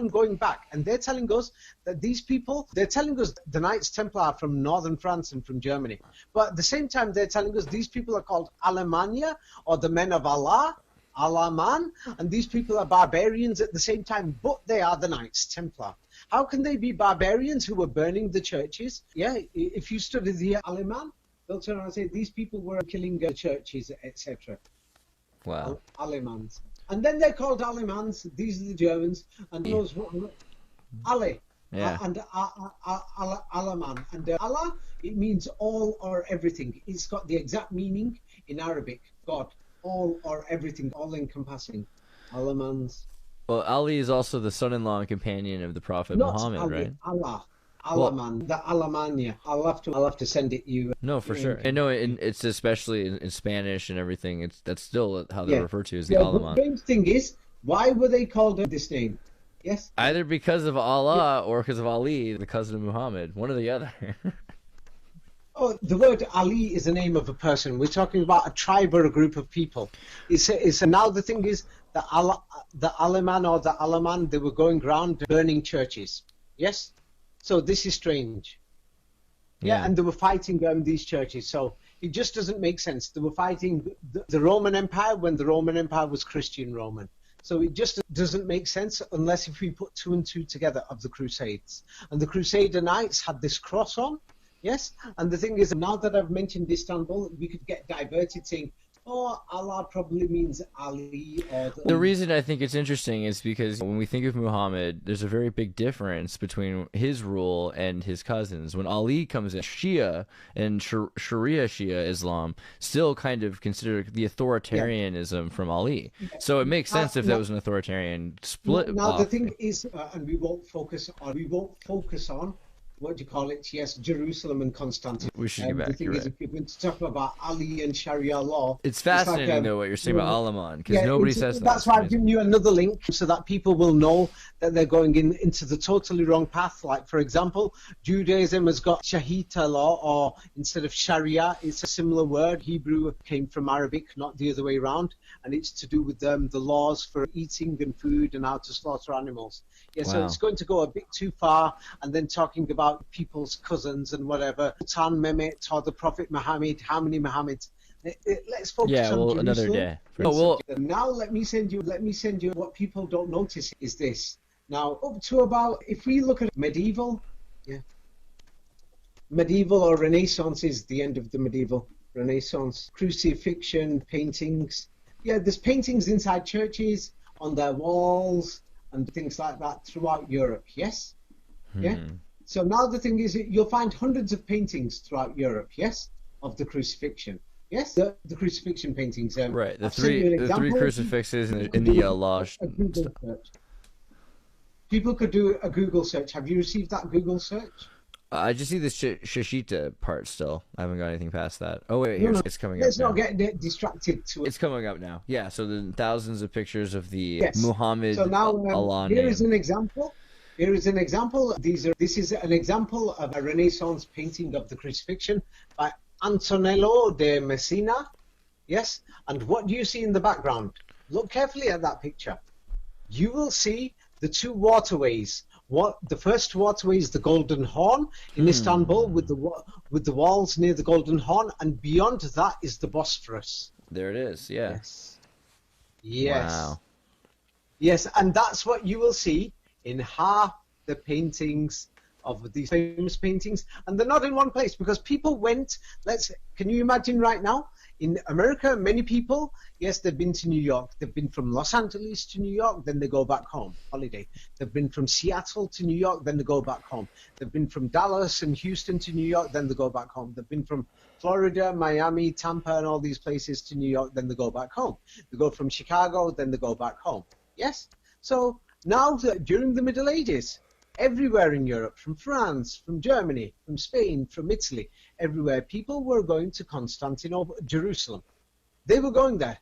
going back. And they're telling us that they're telling us the Knights Templar are from northern France and from Germany. But at the same time, they're telling us these people are called Alemannia, or the men of Allah, Alaman, and these people are barbarians at the same time, but they are the Knights Templar. How can they be barbarians who were burning the churches? Yeah, if you study the Aleman, they'll turn around and say these people were killing churches, etc. Wow. Alemans. And then they're called Alemans. These are the Germans. And those Ale. Yeah. And Alaman. And Allah, it means all or everything. It's got the exact meaning in Arabic. God. All or everything. All encompassing. Alemans. Well, Ali is also the son-in-law and companion of the Prophet Not Muhammad, Ali, right? Allah. Well, Alaman, the Alamania. I'll have to send it you. no, for sure. I know it's especially in Spanish and everything. That's still how they're Yeah. referred to as the Yeah, the Alaman. strange thing is, why were they called this name? Yes? Either because of Allah or because of Ali, the cousin of Muhammad. One or the other. Oh, the word Ali is the name of a person. We're talking about a tribe or a group of people. Now the thing is, the Alaman or the Alaman, they were going around burning churches. Yes? So this is strange. Yeah, and they were fighting these churches. So it just doesn't make sense. They were fighting the Roman Empire when the Roman Empire was Christian Roman. So it just doesn't make sense unless if we put two and two together of the Crusades. And the Crusader Knights had this cross on. Yes, and the thing is, now that I've mentioned Istanbul, we could get diverted saying, oh, Allah probably means Ali. Or the reason I think it's interesting is because when we think of Muhammad, there's a very big difference between his rule and his cousins. When Ali comes in, Shia and Sharia Shia Islam still kind of consider the authoritarianism from Ali. So it makes sense if that was an authoritarian split. Now the thing is, and we won't focus on what do you call it? Yes, Jerusalem and Constantinople. We should get back. The thing is, if you're going to talk about Ali and Sharia law, it's fascinating though what you're saying about Alaman, because nobody says that. That's why I've given you another link so that people will know that they're going into the totally wrong path. Like, for example, Judaism has got Shahita law, or instead of Sharia, it's a similar word. Hebrew came from Arabic, not the other way around, and it's to do with the laws for eating and food and how to slaughter animals. Yeah, so it's going to go a bit too far, and then talking about people's cousins and whatever, Sultan Mehmet or the Prophet Muhammad, how many Muhammads? Let's focus on Jerusalem. Another day. Now let me send you what people don't notice is this. Now up to about, if we look at medieval or Renaissance is the end of the medieval Renaissance, crucifixion, paintings. Yeah, there's paintings inside churches, on their walls, and things like that throughout Europe, yes? Yeah? So now the thing is, you'll find hundreds of paintings throughout Europe, yes? Of the crucifixion. Yes? The crucifixion paintings. Right, the three crucifixes in the lodge. People could do a Google search. Have you received that Google search? I just see the Shashita part still. I haven't got anything past that. Oh, wait, it's coming up. Let's not get distracted to it. It's coming up now. Yeah, so the thousands of pictures of the Muhammad So now, Allah here name. is an example. Here is an example. This is an example of a Renaissance painting of the crucifixion by Antonello de Messina. Yes? And what do you see in the background? Look carefully at that picture. You will see the two waterways. The first waterway is the Golden Horn in Istanbul, with the walls near the Golden Horn, and beyond that is the Bosphorus. There it is. Yeah. Yes. Wow. Yes, and that's what you will see in half the paintings of these famous paintings, and they're not in one place because people went. Can you imagine right now? In America, many people, yes, they've been to New York. They've been from Los Angeles to New York, then they go back home, holiday. They've been from Seattle to New York, then they go back home. They've been from Dallas and Houston to New York, then they go back home. They've been from Florida, Miami, Tampa, and all these places to New York, then they go back home. They go from Chicago, then they go back home. Yes? So now, during the Middle Ages, everywhere in Europe, from France, from Germany, from Spain, from Italy, everywhere, people were going to Constantinople, Jerusalem. They were going there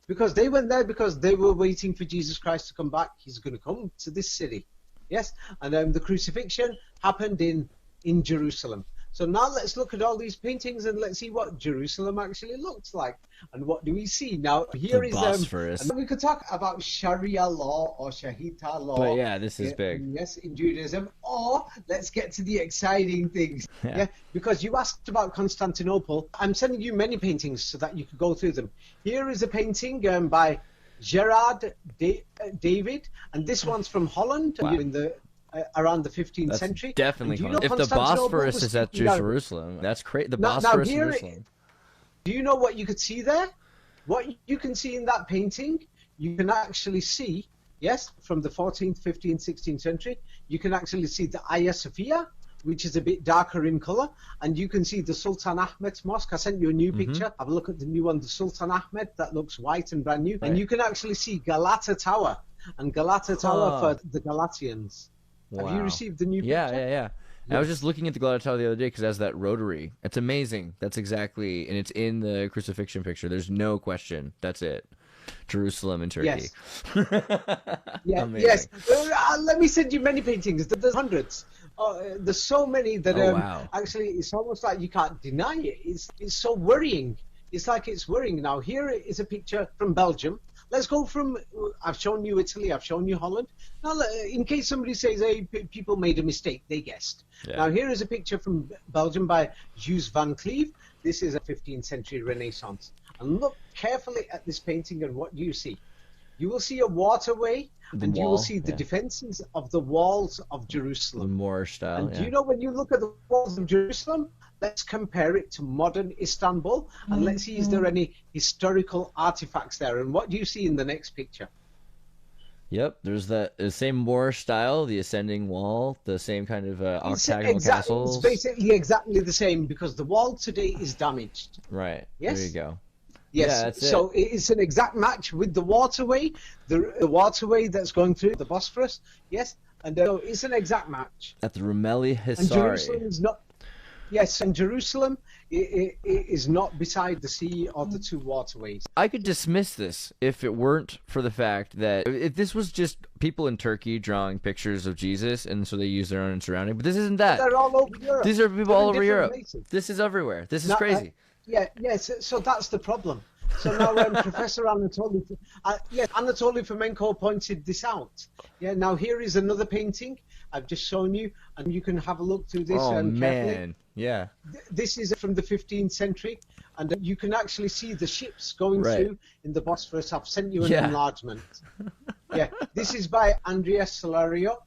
because they went there because they were waiting for Jesus Christ to come back. He's going to come to this city. Yes? And the crucifixion happened in Jerusalem. So now let's look at all these paintings and let's see what Jerusalem actually looks like. And what do we see? Now, here is Bosphorus. we could talk about Sharia law or Shahita law. But yeah, this is big. Yes, in Judaism. Or let's get to the exciting things. Yeah. Because you asked about Constantinople. I'm sending you many paintings so that you could go through them. Here is a painting by Gerard David, and this one's from Holland. Wow. Around the 15th century. Definitely. If the Bosphorus is at Jerusalem, that's crazy. The Bosphorus in Jerusalem. Do you know what you could see there? What you can see in that painting, you can actually see, yes, from the 14th, 15th, 16th century, you can actually see the Hagia Sophia, which is a bit darker in color, and you can see the Sultan Ahmed Mosque. I sent you a new picture. Have a look at the new one, the Sultan Ahmed, that looks white and brand new. Right. And you can actually see Galata Tower. and Galatatower for the Galatians. Wow. Have you received the new picture? Yeah. I was just looking at the Galatatower the other day because it has that rotary. It's amazing. That's exactly, and it's in the crucifixion picture. There's no question. That's it. Jerusalem and Turkey. Yes. Yes. Let me send you many paintings. There's hundreds. There's so many that wow. Actually it's almost like you can't deny it. It's so worrying. It's like it's worrying. Now here is a picture from Belgium. Let's go from, I've shown you Italy, I've shown you Holland. Now, in case somebody says, hey, people made a mistake, they guessed. Yeah. Now, here is a picture from Belgium by Jules van Cleve. This is a 15th century Renaissance. And look carefully at this painting, and what do you see? You will see a waterway, you will see the defenses of the walls of Jerusalem. The Moorish style, and do you know, when you look at the walls of Jerusalem, let's compare it to modern Istanbul, and let's see, is there any historical artifacts there? And what do you see in the next picture? Yep, there's the same Moorish style, the ascending wall, the same kind of octagonal castles. It's basically exactly the same, because the wall today is damaged. Right, yes? There you go. Yes, yeah, that's so it's an exact match with the waterway, the waterway that's going through the Bosphorus, yes, and it's an exact match. At the Rumeli Hisari. And Jerusalem is not, yes, and Jerusalem is not beside the sea or the two waterways. I could dismiss this if it weren't for the fact that if this was just people in Turkey drawing pictures of Jesus, and so they use their own surrounding, but this isn't that. They're all over Europe. These are people all over Europe. Places. This is everywhere. This is crazy. Yes, so that's the problem. So now Professor Anatoly Fomenko pointed this out. Yeah, now here is another painting I've just shown you, and you can have a look through this. Oh, carefully. man, yeah. This is from the 15th century, and you can actually see the ships going through in the Bosphorus. I've sent you an enlargement. Yeah, this is by Andrea Solario,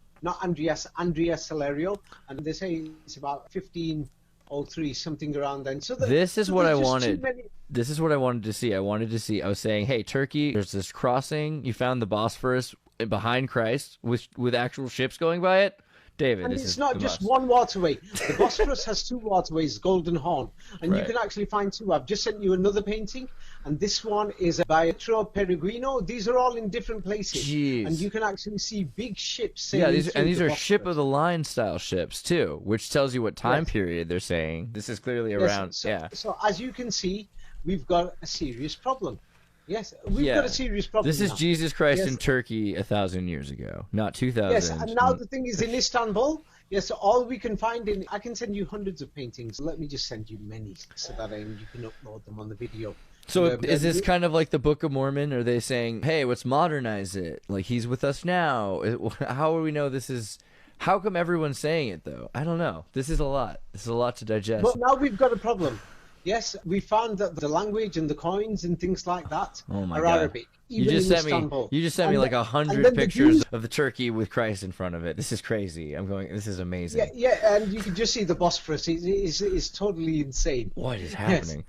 Andrea Solario, and they say it's about 1503, something around then. So this is what I wanted. This is what I wanted to see. I was saying, hey, Turkey, there's this crossing. You found the Bosphorus behind Christ with actual ships going by it. David, and this it's is not just one waterway. The Bosphorus has two waterways, Golden Horn, and you can actually find two. I've just sent you another painting, and this one is by Pietro Perugino. These are all in different places. Jeez. And you can actually see big ships sailing these are Bosphorus. ship of the line style ships too, which tells you what time period they're saying. This is clearly around. So as you can see, we've got a serious problem. Yes, we've got a serious problem. This is now. Jesus Christ in Turkey 1,000 years ago, not 2,000. Yes, and now the thing is in Istanbul. Yes, all we can find I can send you hundreds of paintings. Let me just send you many so that you can upload them on the video. So is this kind of like the Book of Mormon? Are they saying, hey, let's modernize it? Like, he's with us now. How do we know this is... How come everyone's saying it, though? I don't know. This is a lot. This is a lot to digest. But now we've got a problem. Yes, we found that the language and the coins and things like that are Arabic. You just sent me like 100 pictures of the Turkey with Christ in front of it. This is crazy. This is amazing. Yeah, and you can just see the Bosphorus. It's totally insane. What is happening?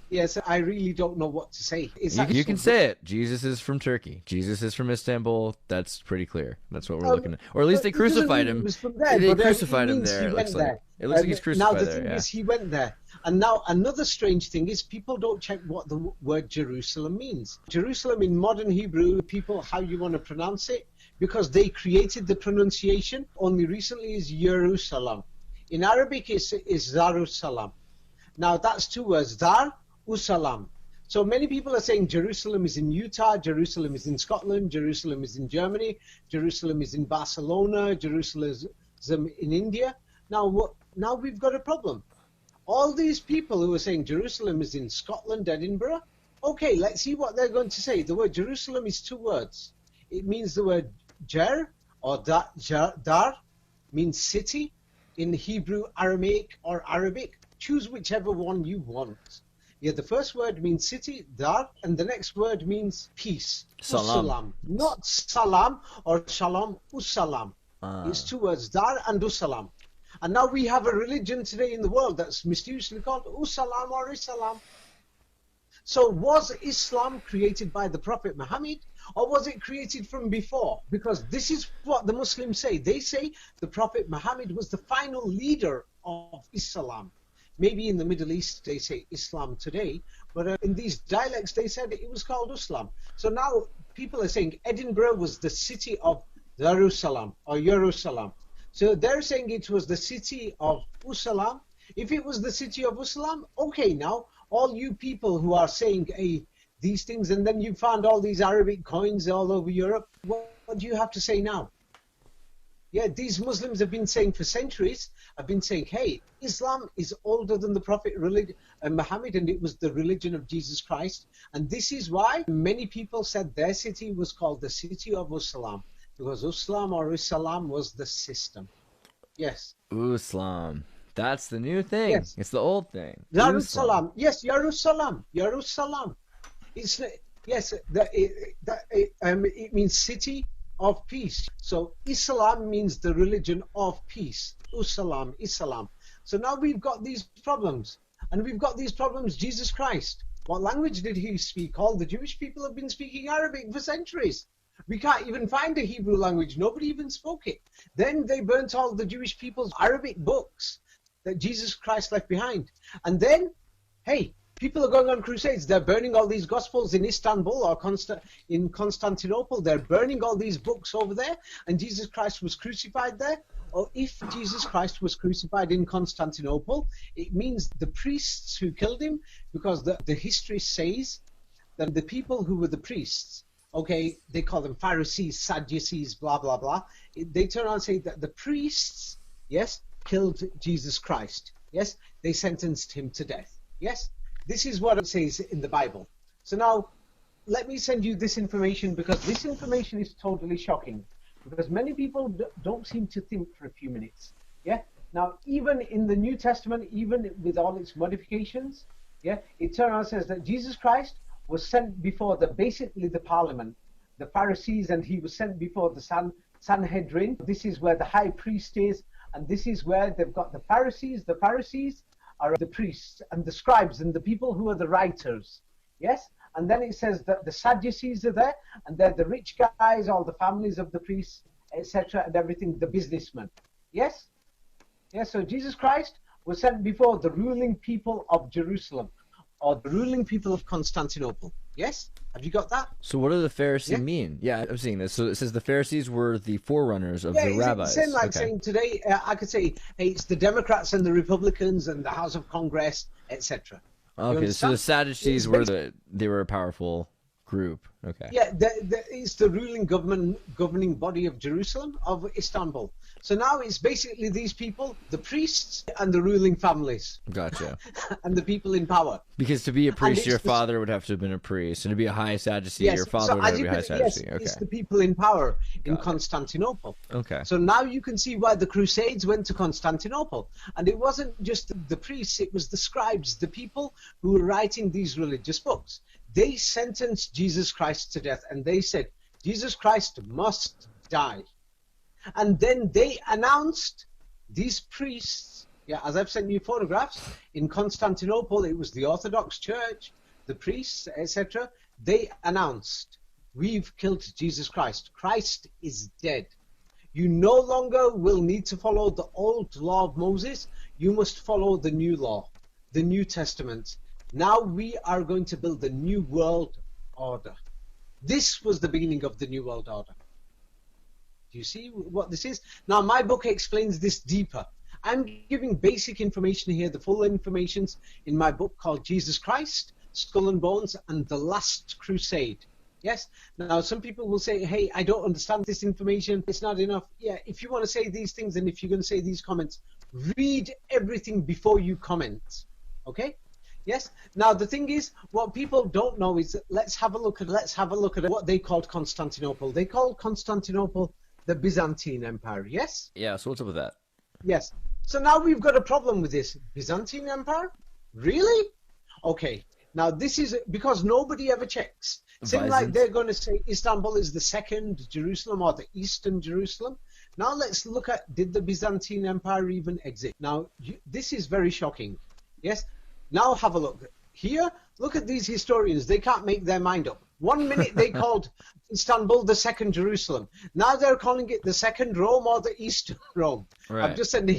Yes, I really don't know what to say. You can say it. Jesus is from Turkey. Jesus is from Istanbul. That's pretty clear. That's what we're looking at. Or at least they crucified him. They crucified him there. It looks like he's crucified there. Now the thing is, he went there. And now another strange thing is people don't check what the word Jerusalem means. Jerusalem in modern Hebrew, how you want to pronounce it, because they created the pronunciation only recently, is Jerusalem. In Arabic, it's Darussalam. Now that's two words, Dar Usalam. So many people are saying Jerusalem is in Utah, Jerusalem is in Scotland, Jerusalem is in Germany, Jerusalem is in Barcelona, Jerusalem is in India. Now we've got a problem. All these people who are saying Jerusalem is in Scotland, Edinburgh, okay, let's see what they're going to say. The word Jerusalem is two words. It means the word Jer or Dar means city in Hebrew, Aramaic, or Arabic. Choose whichever one you want. Yeah, the first word means city, Dar, and the next word means peace. Salam. Usalam. Not salam or shalom, usalam. It's two words, Dar and usalam. And now we have a religion today in the world that's mysteriously called Usalam or Islam. So was Islam created by the Prophet Muhammad, or was it created from before? Because this is what the Muslims say. They say the Prophet Muhammad was the final leader of Islam. Maybe in the Middle East they say Islam today, but in these dialects they said it was called Islam. So now people are saying Edinburgh was the city of Jerusalem or Jerusalem. So they're saying it was the city of Usalam. If it was the city of Usalam, okay, now all you people who are saying these things, and then you found all these Arabic coins all over Europe, what do you have to say now? Yeah, these Muslims have been saying for centuries, have been saying, hey, Islam is older than the Prophet Muhammad, and it was the religion of Jesus Christ. And this is why many people said their city was called the city of Usalam, because Uslam or Isalam was the system. Yes. Uslam. That's the new thing. Yes. It's the old thing. Jerusalem. Yes, Jerusalem. Jerusalem. It's yes. It means city of peace. So Islam means the religion of peace. Usalam, Islam. So now we've got these problems, and we've got these problems. Jesus Christ. What language did he speak? All the Jewish people have been speaking Arabic for centuries. We can't even find a Hebrew language. Nobody even spoke it. Then they burnt all the Jewish people's Arabic books that Jesus Christ left behind. And then, hey, people are going on crusades. They're burning all these Gospels in Istanbul or in Constantinople. They're burning all these books over there. And Jesus Christ was crucified there. Or if Jesus Christ was crucified in Constantinople, it means the priests who killed him, because the history says that the people who were the priests, okay, they call them Pharisees, Sadducees, blah, blah, blah. They turn around and say that the priests, yes, killed Jesus Christ. Yes, they sentenced him to death. Yes, this is what it says in the Bible. So now, let me send you this information, because this information is totally shocking. Because many people don't seem to think for a few minutes. Yeah. Now, even in the New Testament, even with all its modifications, yeah, it turns out and says that Jesus Christ was sent before basically the Parliament, the Pharisees, and he was sent before the Sanhedrin. This is where the high priest is, and this is where they've got the Pharisees. The Pharisees are the priests, and the scribes, and the people who are the writers. Yes? And then it says that the Sadducees are there, and they're the rich guys, all the families of the priests, etc., and everything, the businessmen. Yes? Yes, so Jesus Christ was sent before the ruling people of Jerusalem, or the ruling people of Constantinople. Yes? Have you got that? So what do the Pharisees mean? Yeah, I'm seeing this. So it says the Pharisees were the forerunners of the rabbis. It's the same like saying today, I could say, hey, it's the Democrats and the Republicans and the House of Congress, etc. Okay, so the Sadducees they were a powerful group. Okay. Yeah, it's the ruling governing body of Jerusalem, of Istanbul. So now it's basically these people, the priests and the ruling families. Gotcha. And the people in power. Because to be a priest, your father would have to have been a priest, and to be a high Sadducee, your father would have to be a high Sadducee. Yes, it's the people in power in Constantinople. Okay. So now you can see why the Crusades went to Constantinople. And it wasn't just the priests, it was the scribes, the people who were writing these religious books. They sentenced Jesus Christ to death, and they said, Jesus Christ must die. And then they announced, these priests, as I've sent you photographs, in Constantinople, it was the Orthodox Church, the priests, etc. They announced, we've killed Jesus Christ. Christ is dead. You no longer will need to follow the old law of Moses. You must follow the new law, the New Testament. Now we are going to build the new world order. This was the beginning of the new world order. Do you see what this is? Now my book explains this deeper. I'm giving basic information here. The full information's in my book called Jesus Christ, Skull and Bones, and the Last Crusade. Yes? Now some people will say, hey, I don't understand this information. It's not enough. Yeah, if you want to say these things and if you're going to say these comments, read everything before you comment. Okay? Yes. Now the thing is, what people don't know is, let's have a look at what they called Constantinople. They called Constantinople the Byzantine Empire. Yes. Yeah. So what's up with that? Yes. So now we've got a problem with this Byzantine Empire. Really? Okay. Now this is because nobody ever checks. Seems like they're going to say Istanbul is the second Jerusalem or the Eastern Jerusalem. Now let's look at, did the Byzantine Empire even exist? Now this is very shocking. Yes. Now have a look. Here, look at these historians. They can't make their mind up. 1 minute they called Istanbul the second Jerusalem. Now they're calling it the second Rome or the Eastern Rome. Right. I've just sent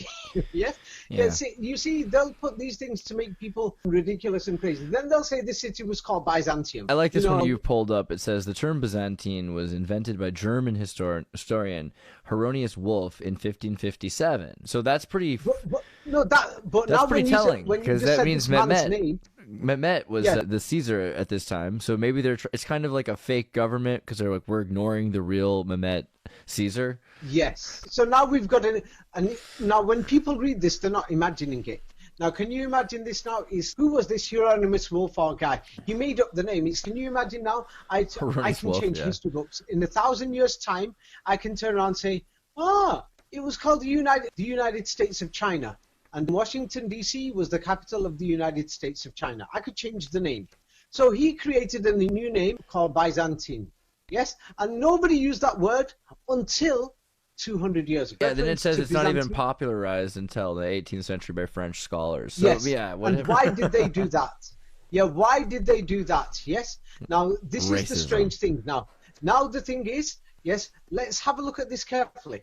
Yes. Yeah. Yeah. See, you see, they'll put these things to make people ridiculous and crazy. Then they'll say the city was called Byzantium. I like this one you pulled up. It says the term Byzantine was invented by German historian Hieronymus Wolff in 1557. So that's pretty. That's now pretty telling, because that means Mehmet. Mehmet was the Caesar at this time. So maybe it's kind of like a fake government, because they're like, we're ignoring the real Mehmet Caesar. Yes. So now we've got now when people read this, they're not imagining it. Now, can you imagine this now? Who was this Hieronymus Wolff guy? He made up the name. Can you imagine now? I can change history books. In 1,000 years' time, I can turn around and say, it was called the United States of China. And Washington, D.C. was the capital of the United States of China. I could change the name. So he created a new name called Byzantine. Yes? And nobody used that word until 200 years ago. Yeah, then it says it's not even popularized until the 18th century by French scholars. So, yes. Yeah, whatever. And why did they do that? Yeah, why did they do that? Yes. Now, this is the strange thing. Now the thing is, yes, let's have a look at this carefully.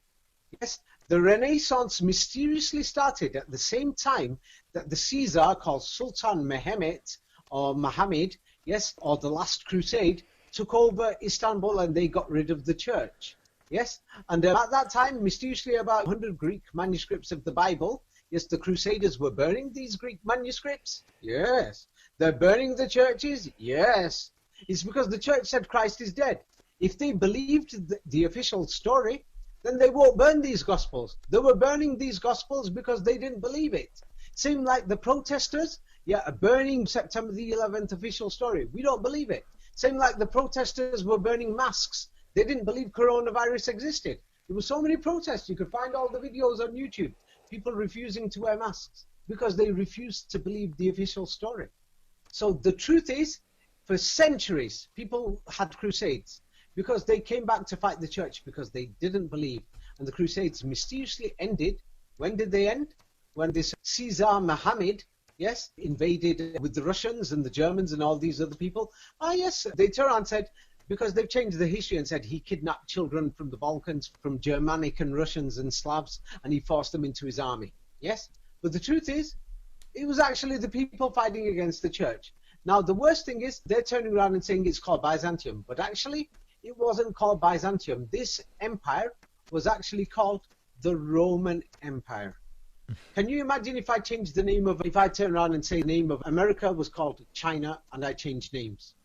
Yes, the Renaissance mysteriously started at the same time that the Caesar called Sultan Mehmet or Muhammad, yes, or the Last Crusade, took over Istanbul and they got rid of the church. Yes, and at that time, mysteriously, about 100 Greek manuscripts of the Bible. Yes, the Crusaders were burning these Greek manuscripts. Yes. They're burning the churches. Yes. It's because the church said Christ is dead. If they believed the official story, then they won't burn these Gospels. They were burning these Gospels because they didn't believe it. Same like the protesters, burning September the 11th official story. We don't believe it. Same like the protesters were burning masks. They didn't believe coronavirus existed. There were so many protests. You could find all the videos on YouTube. People refusing to wear masks because they refused to believe the official story. So the truth is, for centuries, people had crusades because they came back to fight the church because they didn't believe. And the crusades mysteriously ended. When did they end? When this Caesar Muhammad, yes, invaded with the Russians and the Germans and all these other people. Yes, they turned around and said, because they've changed the history and said he kidnapped children from the Balkans, from Germanic and Russians and Slavs, and he forced them into his army. Yes? But the truth is, it was actually the people fighting against the church. Now, the worst thing is, they're turning around and saying it's called Byzantium. But actually, it wasn't called Byzantium. This empire was actually called the Roman Empire. Can you imagine if I changed the name if I turn around and say the name of America was called China and I changed names?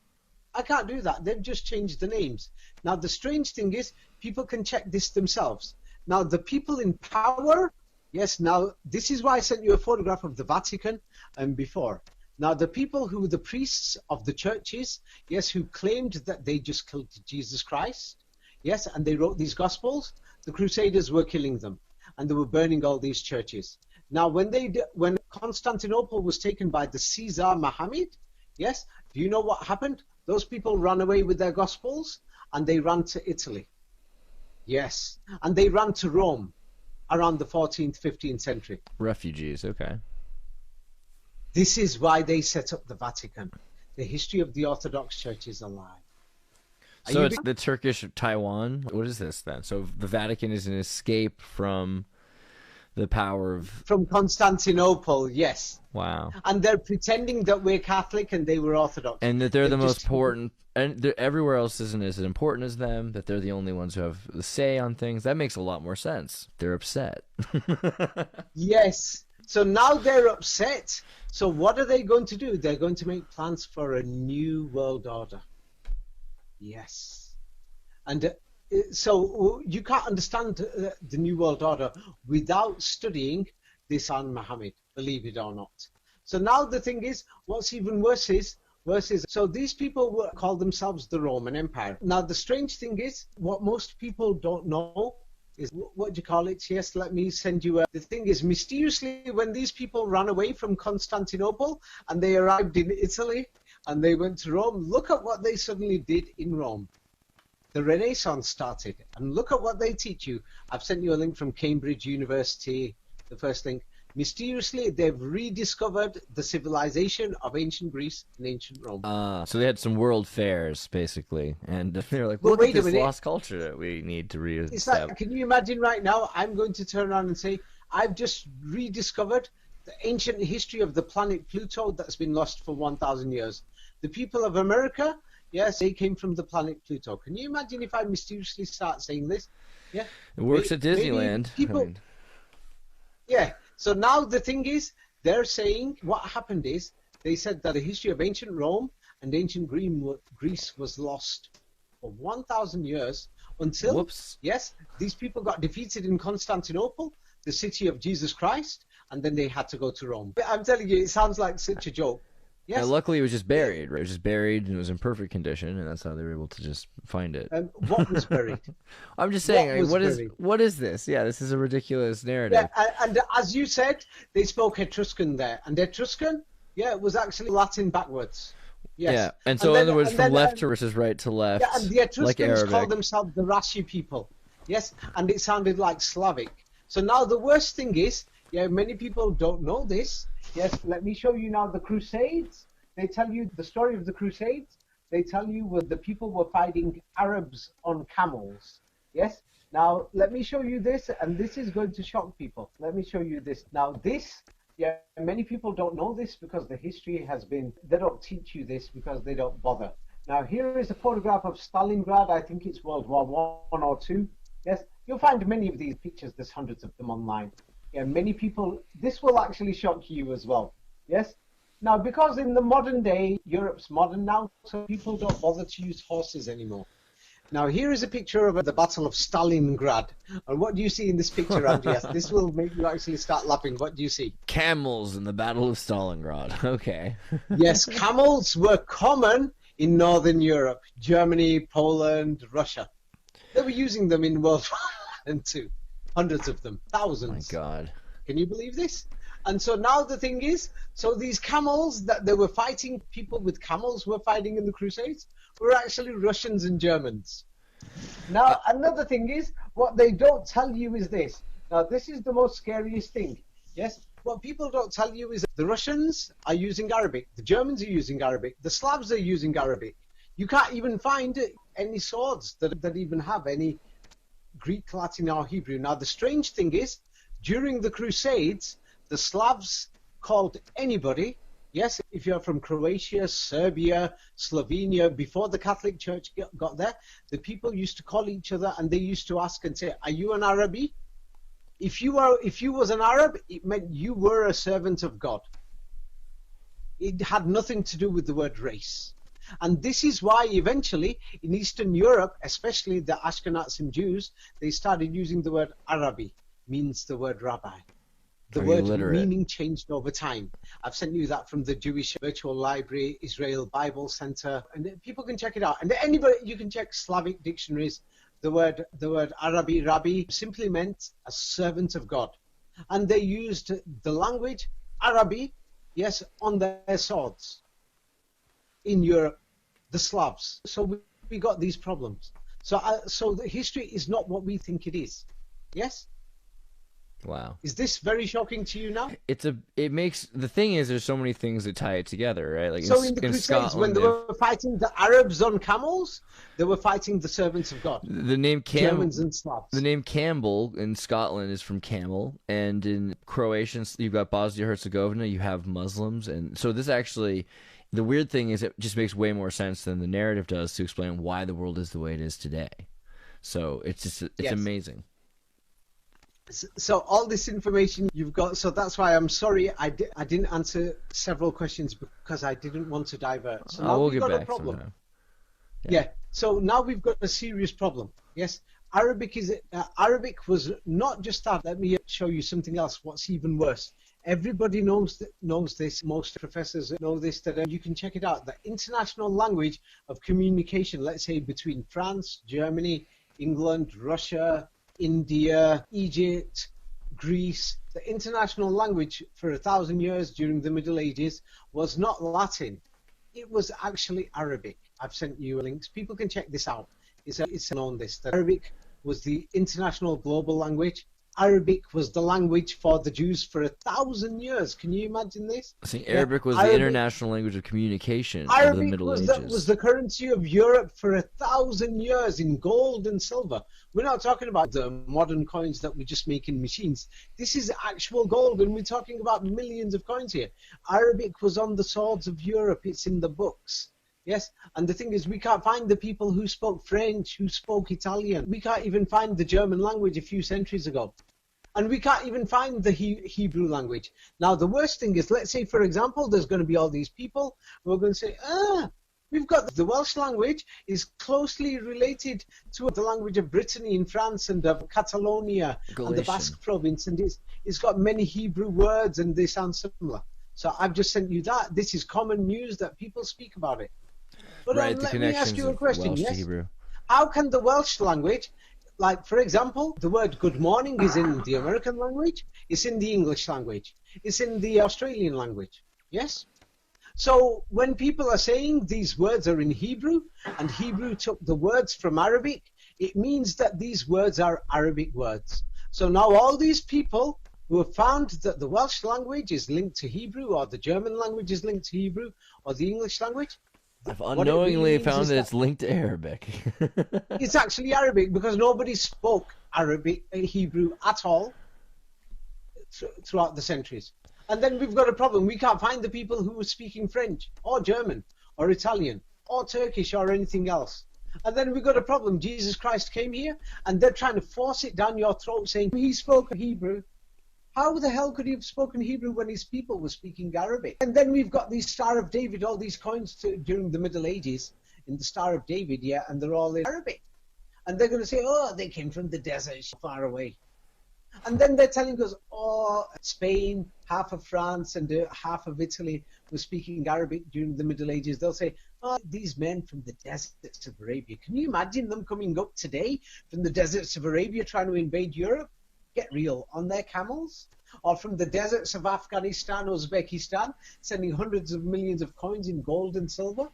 I can't do that. They've just changed the names. Now, the strange thing is, people can check this themselves. Now, the people in power, yes, now, this is why I sent you a photograph of the Vatican and before. Now, the people who were the priests of the churches, yes, who claimed that they just killed Jesus Christ, yes, and they wrote these Gospels, the Crusaders were killing them, and they were burning all these churches. Now, when Constantinople was taken by the Caesar Muhammad, yes, do you know what happened? Those people ran away with their Gospels, and they ran to Italy. Yes, and they ran to Rome around the 14th, 15th century. Refugees, okay. This is why they set up the Vatican. The history of the Orthodox Church is alive. So it's the Turkish Taiwan? What is this then? So the Vatican is an escape from the power of... From Constantinople, yes. Wow. And they're pretending that we're Catholic and they were Orthodox. And that they're the most important... And everywhere else isn't as important as them, that they're the only ones who have the say on things. That makes a lot more sense. They're upset. Yes. So now they're upset. So what are they going to do? They're going to make plans for a new world order. Yes. And so you can't understand the new world order without studying this on Muhammad, believe it or not. So now the thing is, what's even worse is, so these people call themselves the Roman Empire. Now the strange thing is, what most people don't know is, what do you call it? Yes, let me send you the thing is, mysteriously, when these people ran away from Constantinople and they arrived in Italy and they went to Rome, look at what they suddenly did in Rome. The Renaissance started, and look at what they teach you. I've sent you a link from Cambridge University, the first link. Mysteriously, they've rediscovered the civilization of ancient Greece and ancient Rome. So they had some world fairs, basically, and they were like, look at this lost culture that we need to reestablish. It's like, can you imagine right now, I'm going to turn around and say, I've just rediscovered the ancient history of the planet Pluto that's been lost for 1,000 years. The people of America, yes, they came from the planet Pluto. Can you imagine if I mysteriously start saying this? Yeah, It works at Disneyland. People, yeah. So now the thing is, they're saying what happened is they said that the history of ancient Rome and ancient Greece was lost for 1,000 years until, Whoops. yes, these people got defeated in Constantinople, the city of Jesus Christ, and then they had to go to Rome. I'm telling you, it sounds like such a joke. Yes. And luckily, it was just buried. Right? It was just buried, and it was in perfect condition, and that's how they were able to just find it. What was buried? I'm just saying, what is this? Yeah, this is a ridiculous narrative. Yeah, and as you said, they spoke Etruscan there, and Etruscan, yeah, it was actually Latin backwards. Yes. Yeah, and so in other words, from left to versus right to left, yeah, and the Etruscans like Arabic. called themselves the Rashi people. Yes, and it sounded like Slavic. So now the worst thing is, yeah, many people don't know this. Yes, let me show you now the Crusades. They tell you the story of the Crusades. They tell you the people were fighting Arabs on camels. Yes. Now let me show you this, and this is going to shock people. Let me show you this. Now this, yeah, many people don't know this because the history has been, they don't teach you this because they don't bother. Now here is a photograph of Stalingrad. I think it's World War I or II. Yes, you'll find many of these pictures. There's hundreds of them online. Yeah, many people, this will actually shock you as well. Yes. Now, because in the modern day, Europe's modern now, so people don't bother to use horses anymore. Now, here is a picture of the Battle of Stalingrad. And what do you see in this picture, Andreas? This will make you actually start laughing. What do you see? Camels in the Battle of Stalingrad. Okay. Yes, camels were common in Northern Europe, Germany, Poland, Russia. They were using them in World War II. Hundreds of them, thousands. My God. Can you believe this? And so now the thing is, so these camels that they were fighting, people with camels were fighting in the Crusades, were actually Russians and Germans. Now, another thing is, what they don't tell you is this. Now, this is the most scariest thing. Yes? What people don't tell you is that the Russians are using Arabic, the Germans are using Arabic, the Slavs are using Arabic. You can't even find any swords that even have any Greek, Latin, or Hebrew. Now, the strange thing is, during the Crusades, the Slavs called anybody, yes, if you're from Croatia, Serbia, Slovenia, before the Catholic Church got there, the people used to call each other and they used to ask and say, are you an Arabi? If you was an Arab, it meant you were a servant of God. It had nothing to do with the word race. And this is why eventually in Eastern Europe, especially the Ashkenazim Jews, they started using the word Arabi, means the word rabbi. The word meaning changed over time. I've sent you that from the Jewish Virtual Library, Israel Bible Center, and people can check it out. And anybody, you can check Slavic dictionaries. The word Arabi, Rabbi, simply meant a servant of God. And they used the language Arabi, yes, on their swords in Europe, the Slavs. So we got these problems. So the history is not what we think it is. Yes? Wow. Is this very shocking to you now? It makes, the thing is, there's so many things that tie it together, right? Like so in the Crusades, Scotland, when they were fighting the Arabs on camels, they were fighting the servants of God. The name Germans and Slavs. The name Campbell in Scotland is from camel, and in Croatian, you've got Bosnia-Herzegovina, you have Muslims, and so this actually, the weird thing is it just makes way more sense than the narrative does to explain why the world is the way it is today. So it's Yes. amazing. So all this information you've got, so that's why I'm sorry I didn't answer several questions because I didn't want to divert. So now we'll we've get got back a problem. sometime. Yeah. So now we've got a serious problem. Yes. Arabic was not just that. Let me show you something else. What's even worse? Everybody knows this. Most professors know this. That you can check it out. The international language of communication. Let's say between France, Germany, England, Russia, India, Egypt, Greece. The international language for 1,000 years during the Middle Ages was not Latin. It was actually Arabic. I've sent you links. People can check this out. It's known this, that Arabic was the international global language. Arabic was the language for the Jews for 1,000 years. Can you imagine this? I think Arabic was the international language of communication over the Middle Ages. Arabic was the currency of Europe for 1,000 years in gold and silver. We're not talking about the modern coins that we just make in machines. This is actual gold, and we're talking about millions of coins here. Arabic was on the swords of Europe. It's in the books. Yes, and the thing is, we can't find the people who spoke French, who spoke Italian. We can't even find the German language a few centuries ago. And we can't even find the Hebrew language. Now, the worst thing is, let's say, for example, there's going to be all these people who are going to say, we've got the Welsh language is closely related to the language of Brittany in France and of Catalonia and the Basque province, and it's got many Hebrew words and they sound similar. So I've just sent you that. This is common news that people speak about it. But let me ask you a question. Welsh yes? to Hebrew. How can the Welsh language, like for example, the word good morning is in the American language, it's in the English language, it's in the Australian language. Yes? So when people are saying these words are in Hebrew, and Hebrew took the words from Arabic, it means that these words are Arabic words. So now all these people who have found that the Welsh language is linked to Hebrew, or the German language is linked to Hebrew, or the English language, I've unknowingly found that it's linked to Arabic. It's actually Arabic, because nobody spoke Hebrew at all throughout the centuries. And then we've got a problem. We can't find the people who were speaking French or German or Italian or Turkish or anything else. And then we've got a problem. Jesus Christ came here and they're trying to force it down your throat saying he spoke Hebrew. How the hell could he have spoken Hebrew when his people were speaking Arabic? And then we've got the Star of David, all these coins during the Middle Ages in the Star of David, yeah, and they're all in Arabic. And they're going to say, oh, they came from the desert far away. And then they're telling us, oh, Spain, half of France and half of Italy were speaking Arabic during the Middle Ages. They'll say, oh, these men from the deserts of Arabia. Can you imagine them coming up today from the deserts of Arabia trying to invade Europe? Get real, on their camels? Or from the deserts of Afghanistan, Uzbekistan, sending hundreds of millions of coins in gold and silver?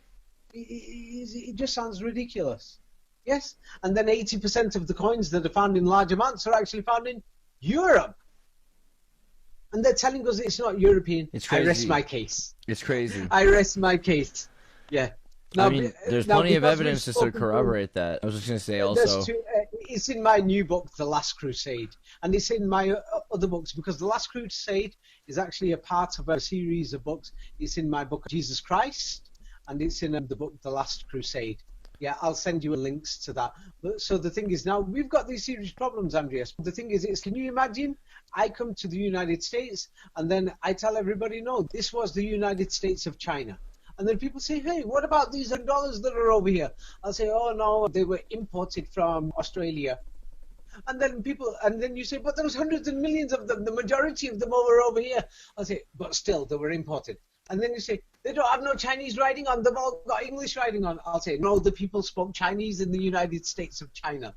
It just sounds ridiculous. Yes? And then 80% of the coins that are found in large amounts are actually found in Europe. And they're telling us it's not European. It's crazy. I rest my case. It's crazy. I rest my case. Yeah. Now, I mean, there's plenty of evidence to sort of corroborate that. I was just going to say also... It's in my new book, The Last Crusade. And it's in my other books, because The Last Crusade is actually a part of a series of books. It's in my book, Jesus Christ, and it's in the book, The Last Crusade. Yeah, I'll send you links to that. So the thing is, now we've got these serious problems, Andreas. The thing is, can you imagine? I come to the United States, and then I tell everybody, no, this was the United States of China. And then people say, hey, what about these dollars that are over here? I'll say, oh, no, they were imported from Australia. And then you say, but there's hundreds and millions of them. The majority of them over here. I'll say, but still, they were imported. And then you say, they don't have no Chinese writing on. They've all got English writing on. I'll say, no, the people spoke Chinese in the United States of China.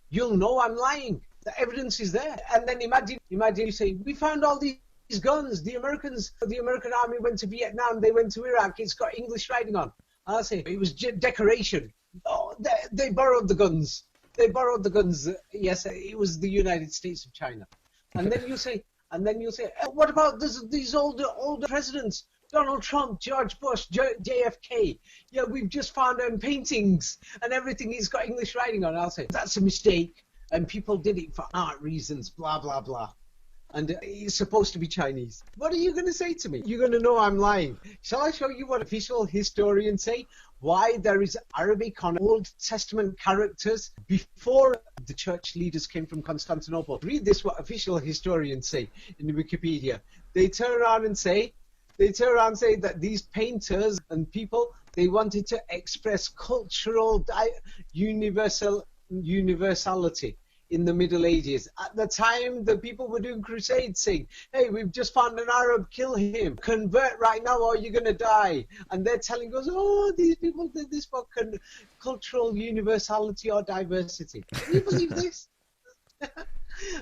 You'll know I'm lying. The evidence is there. And then imagine you say, we found all these guns. The American army went to Vietnam. They went to Iraq. It's got English writing on. And I'll say, it was decoration. Oh, they borrowed the guns. They borrowed the guns. Yes, it was the United States of China. And then you'll say, what about these older presidents? Donald Trump, George Bush, JFK. Yeah, we've just found paintings and everything. He's got English writing on. I'll say, that's a mistake. And people did it for art reasons, blah, blah, blah. And it's supposed to be Chinese. What are you going to say to me? You're going to know I'm lying. Shall I show you what official historians say? Why there is Arabic on Old Testament characters before the church leaders came from Constantinople. Read this, what official historians say in the Wikipedia. They turn around and say that these painters and people, they wanted to express cultural universality in the Middle Ages. At the time, the people were doing crusades saying, hey, we've just found an Arab, kill him. Convert right now or you're going to die. And they're telling us, oh, these people did this for cultural universality or diversity. Can you believe this?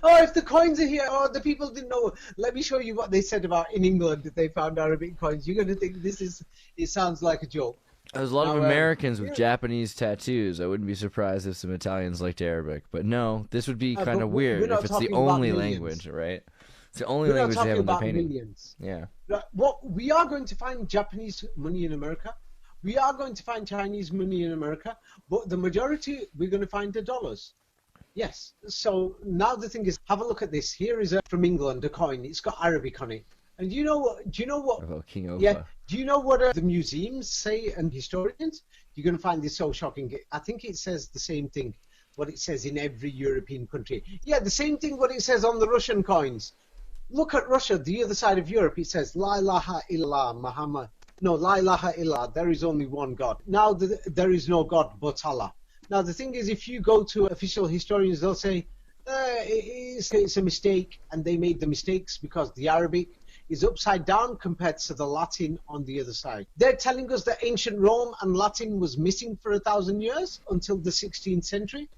Oh, if the coins are here, oh, the people didn't know. Let me show you what they said about in England that they found Arabic coins. You're going to think it sounds like a joke. There's a lot of Now, Americans with yeah, Japanese tattoos. I wouldn't be surprised if some Italians liked Arabic. But no, this would be kind but of we're weird if not it's the talking about only millions. language, right? It's the only We're not language they have talking in their about painting. millions. Yeah. Right, what we are going to find Japanese money in America. We are going to find Chinese money in America, but the majority we're going to find are dollars. Yes. So now the thing is, have a look at this. Here is from England, a coin. It's got Arabic on it. And do you know what? Do you know what? About King Ofa. Yeah. Do you know what the museums say and historians? You're going to find this so shocking. I think it says the same thing. What it says in every European country. Yeah, the same thing. What it says on the Russian coins. Look at Russia, the other side of Europe. It says La ilaha illallah Muhammad. No, La ilaha illallah. There is only one God. Now there is no God but Allah. Now the thing is, if you go to official historians, they'll say it's a mistake, and they made the mistakes because the Arabic is upside down compared to the Latin on the other side. They're telling us that ancient Rome and Latin was missing for 1,000 years until the 16th century.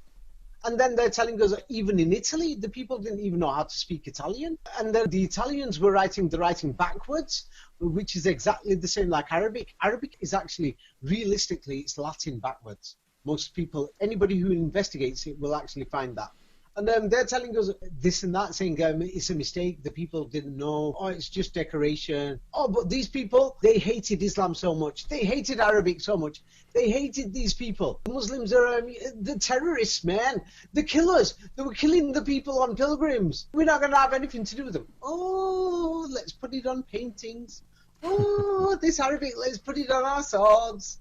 And then they're telling us that even in Italy, the people didn't even know how to speak Italian. And then the Italians were writing the writing backwards, which is exactly the same like Arabic. Arabic is actually, realistically, it's Latin backwards. Most people, anybody who investigates it will actually find that. And they're telling us this and that, saying it's a mistake, the people didn't know, oh, it's just decoration. Oh, but these people, they hated Islam so much. They hated Arabic so much. They hated these people. Muslims are the terrorists, man. The killers. They were killing the people on pilgrims. We're not going to have anything to do with them. Oh, let's put it on paintings. Oh, this Arabic, let's put it on our swords.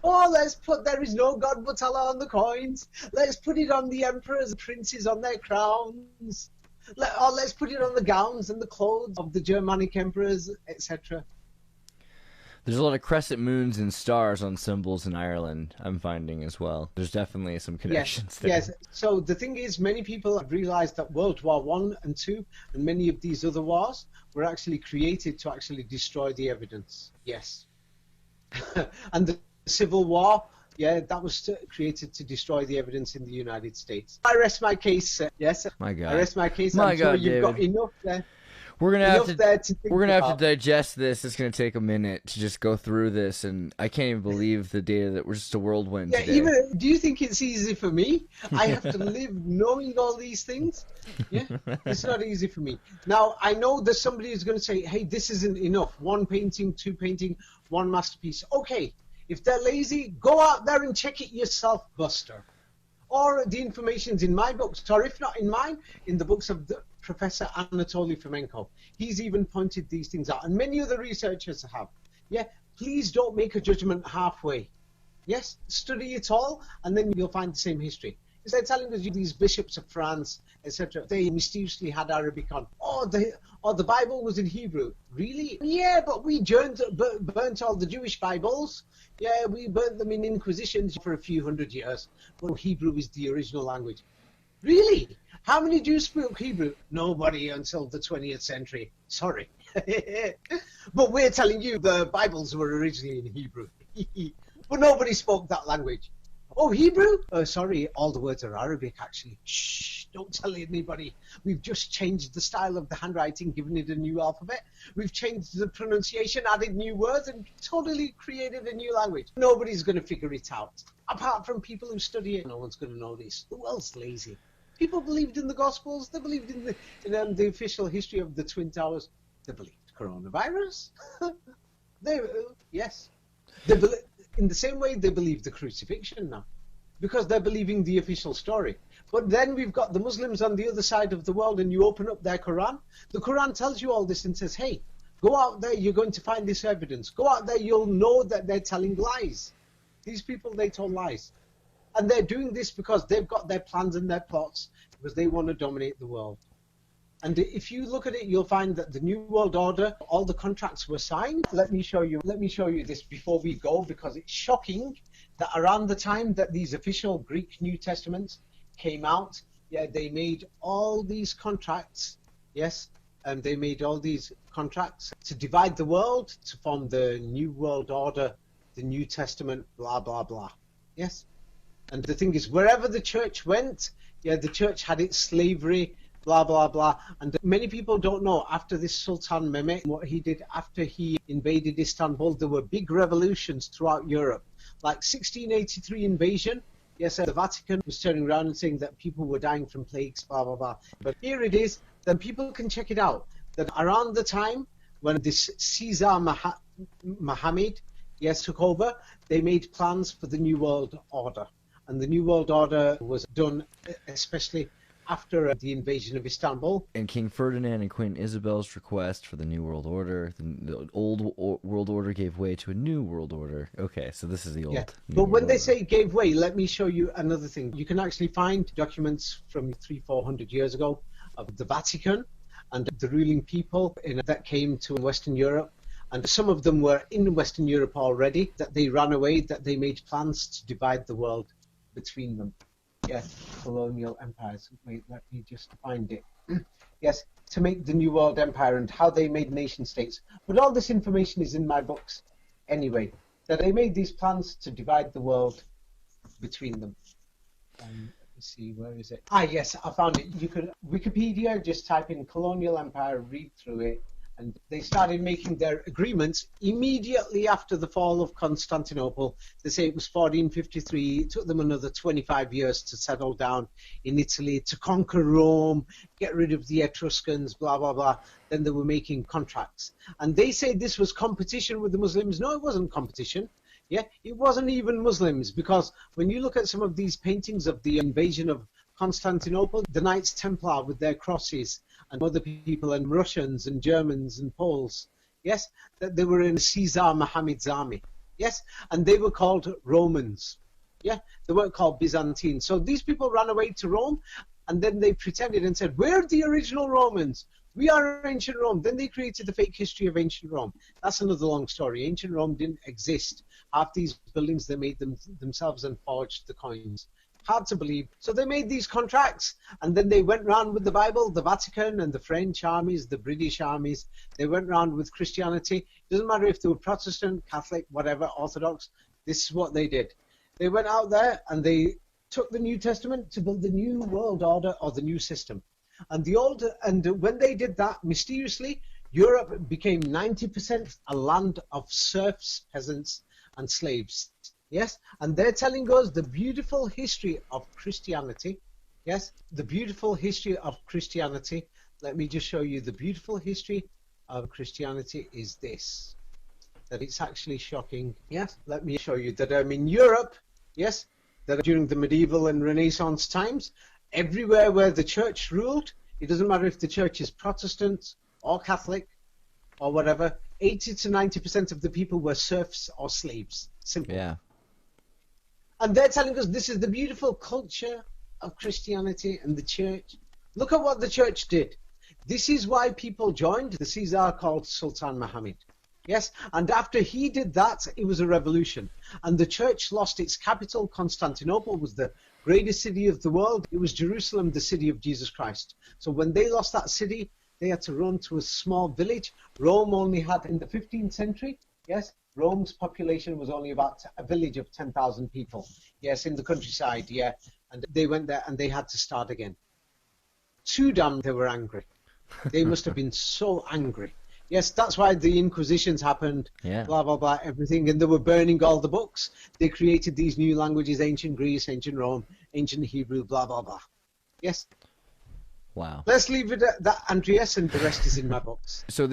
Oh, let's put there is no God but Allah on the coins. Let's put it on the emperors and princes on their crowns. Let's put it on the gowns and the clothes of the Germanic emperors, etc. There's a lot of crescent moons and stars on symbols in Ireland, I'm finding as well. There's definitely some connections there. Yes. So the thing is, many people have realized that World War I and II and many of these other wars were actually created to actually destroy the evidence. Yes. And the Civil War, yeah, that was created to destroy the evidence in the United States. I rest my case. Yes. My God. I rest my case. My I'm sure God, you've got David. enough there. We're gonna have We're to digest this. It's gonna take a minute to just go through this, and I can't even believe the data that we're just a whirlwind Yeah, today. even do you think it's easy for me? I have to live knowing all these things. Yeah, it's not easy for me. Now I know that somebody is going to say, "Hey, this isn't enough. One painting, two painting, one masterpiece." Okay, if they're lazy, go out there and check it yourself, Buster. Or the information's in my books, or if not in mine, in the books of Professor Anatoly Fomenko. He's even pointed these things out, and many other researchers have. Yeah, please don't make a judgment halfway. Yes, study it all, and then you'll find the same history. They're telling us these bishops of France, etc., they mysteriously had Arabic on. Oh, the Bible was in Hebrew. Really? Yeah, but we burnt all the Jewish Bibles. Yeah, we burnt them in Inquisitions for a few hundred years. But Hebrew is the original language. Really? How many Jews spoke Hebrew? Nobody until the 20th century. Sorry. But we're telling you the Bibles were originally in Hebrew. But nobody spoke that language. Oh, Hebrew? Sorry, all the words are Arabic, actually. Shh, don't tell anybody. We've just changed the style of the handwriting, given it a new alphabet. We've changed the pronunciation, added new words, and totally created a new language. Nobody's going to figure it out. Apart from people who study it, no one's going to know this. The world's lazy. People believed in the Gospels. They believed in the official history of the Twin Towers. They believed coronavirus. Yes. In the same way, they believe the crucifixion now, because they're believing the official story. But then we've got the Muslims on the other side of the world, and you open up their Quran. The Quran tells you all this and says, hey, go out there, you're going to find this evidence. Go out there, you'll know that they're telling lies. These people, they told lies. And they're doing this because they've got their plans and their plots, because they want to dominate the world. And if you look at it, you'll find that the New World Order, all the contracts were signed. Let me show you this before we go, because it's shocking that around the time that these official Greek New Testaments came out, yeah, they made all these contracts, yes, and they made all these contracts to divide the world, to form the New World Order, the New Testament, blah, blah, blah. Yes? And the thing is, wherever the church went, yeah, the church had its slavery, blah, blah, blah. And many people don't know, after this Sultan Mehmet, what he did after he invaded Istanbul, there were big revolutions throughout Europe. Like 1683 invasion, yes, the Vatican was turning around and saying that people were dying from plagues, blah, blah, blah. But here it is, then people can check it out, that around the time when this Caesar Mohammed, yes, took over, they made plans for the New World Order. And the New World Order was done especially after the invasion of Istanbul. And King Ferdinand and Queen Isabel's request for the New World Order, the old world order gave way to a new world order. Okay, so this is the old. Yeah. But when they say gave way, let me show you another thing. You can actually find documents from 300-400 years ago of the Vatican and the ruling people that came to Western Europe. And some of them were in Western Europe already, that they ran away, that they made plans to divide the world between them. Yes, colonial empires. Wait, let me just find it. Yes, to make the New World Empire and how they made nation states. But all this information is in my books anyway, that they made these plans to divide the world between them. Let me see, where is it? Ah, yes, I found it. You could, Wikipedia, just type in colonial empire, read through it. And they started making their agreements immediately after the fall of Constantinople. They say it was 1453. It took them another 25 years to settle down in Italy, to conquer Rome, get rid of the Etruscans, blah, blah, blah. Then they were making contracts. And they say this was competition with the Muslims. No, it wasn't competition. Yeah, it wasn't even Muslims, because when you look at some of these paintings of the invasion of Constantinople, the Knights Templar with their crosses, and other people, and Russians and Germans and Poles, yes, that they were in Caesar Mohammed's army, yes, and they were called Romans, yeah, they weren't called Byzantine. So these people ran away to Rome, and then they pretended and said, we're the original Romans, we are ancient Rome. Then they created the fake history of ancient Rome. That's another long story. Ancient Rome didn't exist. Half these buildings, they made them themselves and forged the coins. Hard to believe. So they made these contracts, and then they went round with the Bible, the Vatican and the French armies, the British armies. They went round with Christianity. It doesn't matter if they were Protestant, Catholic, whatever, Orthodox. This is what they did. They went out there and they took the New Testament to build the new world order, or the new system. And when they did that, mysteriously, Europe became 90% a land of serfs, peasants, and slaves. Yes, and they're telling us the beautiful history of Christianity. Yes, the beautiful history of Christianity. Let me just show you the beautiful history of Christianity is this. That it's actually shocking. Yes, let me show you that in Europe, yes, that during the medieval and Renaissance times, everywhere where the church ruled, it doesn't matter if the church is Protestant or Catholic or whatever, 80 to 90% of the people were serfs or slaves. Simple. Yeah. And they're telling us this is the beautiful culture of Christianity and the church. Look at what the church did. This is why people joined the Caesar called Sultan Mohammed. Yes, and after he did that, it was a revolution. And the church lost its capital. Constantinople was the greatest city of the world. It was Jerusalem, the city of Jesus Christ. So when they lost that city, they had to run to a small village. Rome only had, in the 15th century, yes, Rome's population was only about a village of 10,000 people. Yes, in the countryside, yeah. And they went there and they had to start again. Too damn they were angry. They must have been so angry. Yes, that's why the Inquisitions happened, yeah. Blah, blah, blah, everything. And they were burning all the books. They created these new languages, ancient Greece, ancient Rome, ancient Hebrew, blah, blah, blah. Yes. Wow. Let's leave it at that, Andreas, and the rest is in my books. So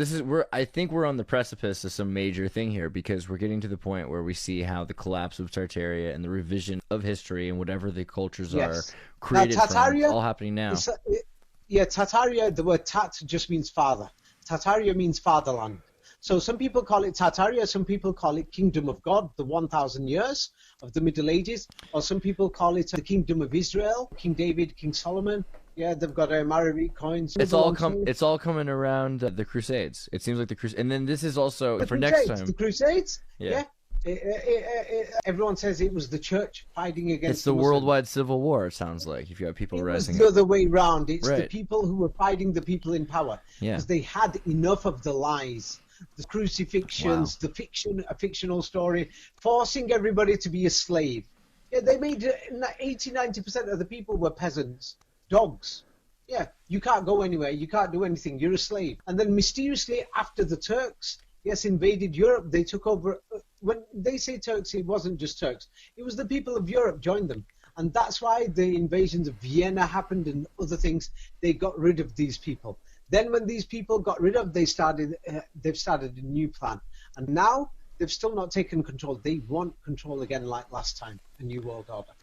I think we're on the precipice of some major thing here, because we're getting to the point where we see how the collapse of Tartaria and the revision of history and whatever the cultures are created from, it's all happening now. Tartaria, the word tat just means father. Tartaria means fatherland. So some people call it Tartaria, some people call it Kingdom of God, the 1,000 years of the Middle Ages, or some people call it the Kingdom of Israel, King David, King Solomon. Yeah, they've got Maravi coins. It's all coming around the Crusades. It seems like the Crusades. And then this is also the for Crusades, next time. The Crusades? Yeah. Everyone says it was the church fighting against It's the worldwide civil war, it sounds like, if you have people rising up. It's the other way round. It's right. The people who were fighting the people in power. Yeah. Because they had enough of the lies, the crucifixions, the fictional story, forcing everybody to be a slave. Yeah, they made 80-90% of the people were peasants, dogs. Yeah, you can't go anywhere, you can't do anything, you're a slave. And then mysteriously, after the Turks, yes, invaded Europe, they took over. When they say Turks, it wasn't just Turks. It was the people of Europe joined them. And that's why the invasions of Vienna happened and other things. They got rid of these people. Then when these people got rid of, they've started a new plan. And now they've still not taken control. They want control again like last time, a new world order.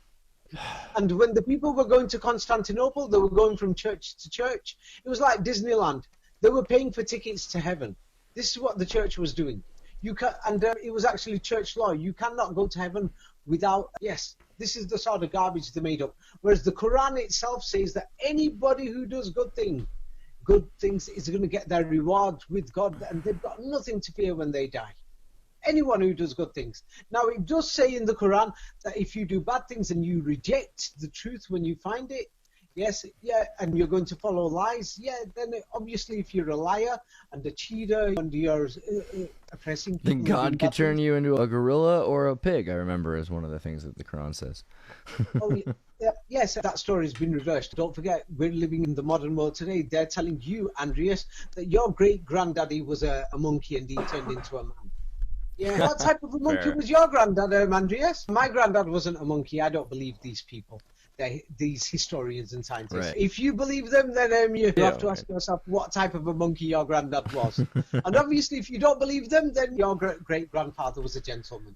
And when the people were going to Constantinople, they were going from church to church. It was like Disneyland. They were paying for tickets to heaven. This is what the church was doing. It was actually church law. You cannot go to heaven without, yes, this is the sort of garbage they made up. Whereas the Quran itself says that anybody who does good things is going to get their reward with God, and they've got nothing to fear when they die. Anyone who does good things. Now, it does say in the Quran that if you do bad things and you reject the truth when you find it, yes, yeah, and you're going to follow lies, yeah, then obviously if you're a liar and a cheater and you're oppressing people... Then God could turn you into a gorilla or a pig, I remember, is one of the things that the Quran says. Oh, yeah, yes, that story has been reversed. Don't forget, we're living in the modern world today. They're telling you, Andreas, that your great-granddaddy was a monkey and he turned into a man. Yeah, what type of a monkey was your granddad, Andreas? My granddad wasn't a monkey. I don't believe these people, these historians and scientists. Right. If you believe them, then you have to ask yourself what type of a monkey your granddad was. And obviously, if you don't believe them, then your great-grandfather was a gentleman.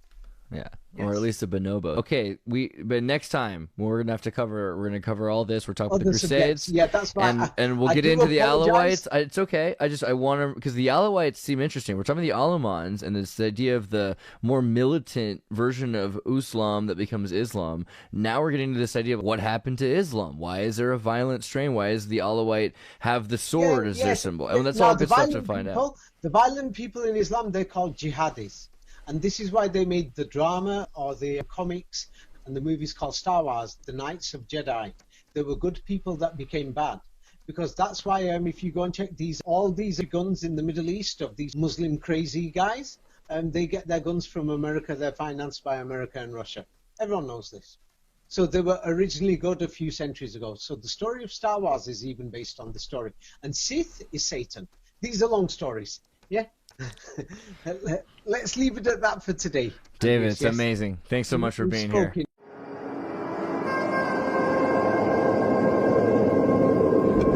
Yeah, yes. Or at least a bonobo. Okay, but next time we're gonna cover all this. We're talking about the Crusades. Subjects. Yeah, that's right. And we'll get into the Alawites. It's okay. I want to, because the Alawites seem interesting. We're talking about the Alawans and this idea of the more militant version of Islam that becomes Islam. Now we're getting to this idea of what happened to Islam. Why is there a violent strain? Why does the Alawite have the sword as their symbol? And that's all good stuff to find out. The violent people in Islam, they're called jihadis. And this is why they made the drama or the comics and the movies called Star Wars, The Knights of Jedi. They were good people that became bad. Because that's why if you go and check all these guns in the Middle East of these Muslim crazy guys, they get their guns from America. They're financed by America and Russia. Everyone knows this. So they were originally good a few centuries ago. So the story of Star Wars is even based on the story. And Sith is Satan. These are long stories. Yeah. Let's leave it at that for today. David, it's amazing. Thanks so much for being here.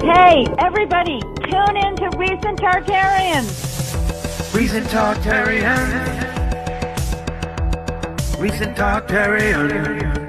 Hey, everybody, tune in to Recent Tartarians. Recent Tartarians. Recent Tartarians.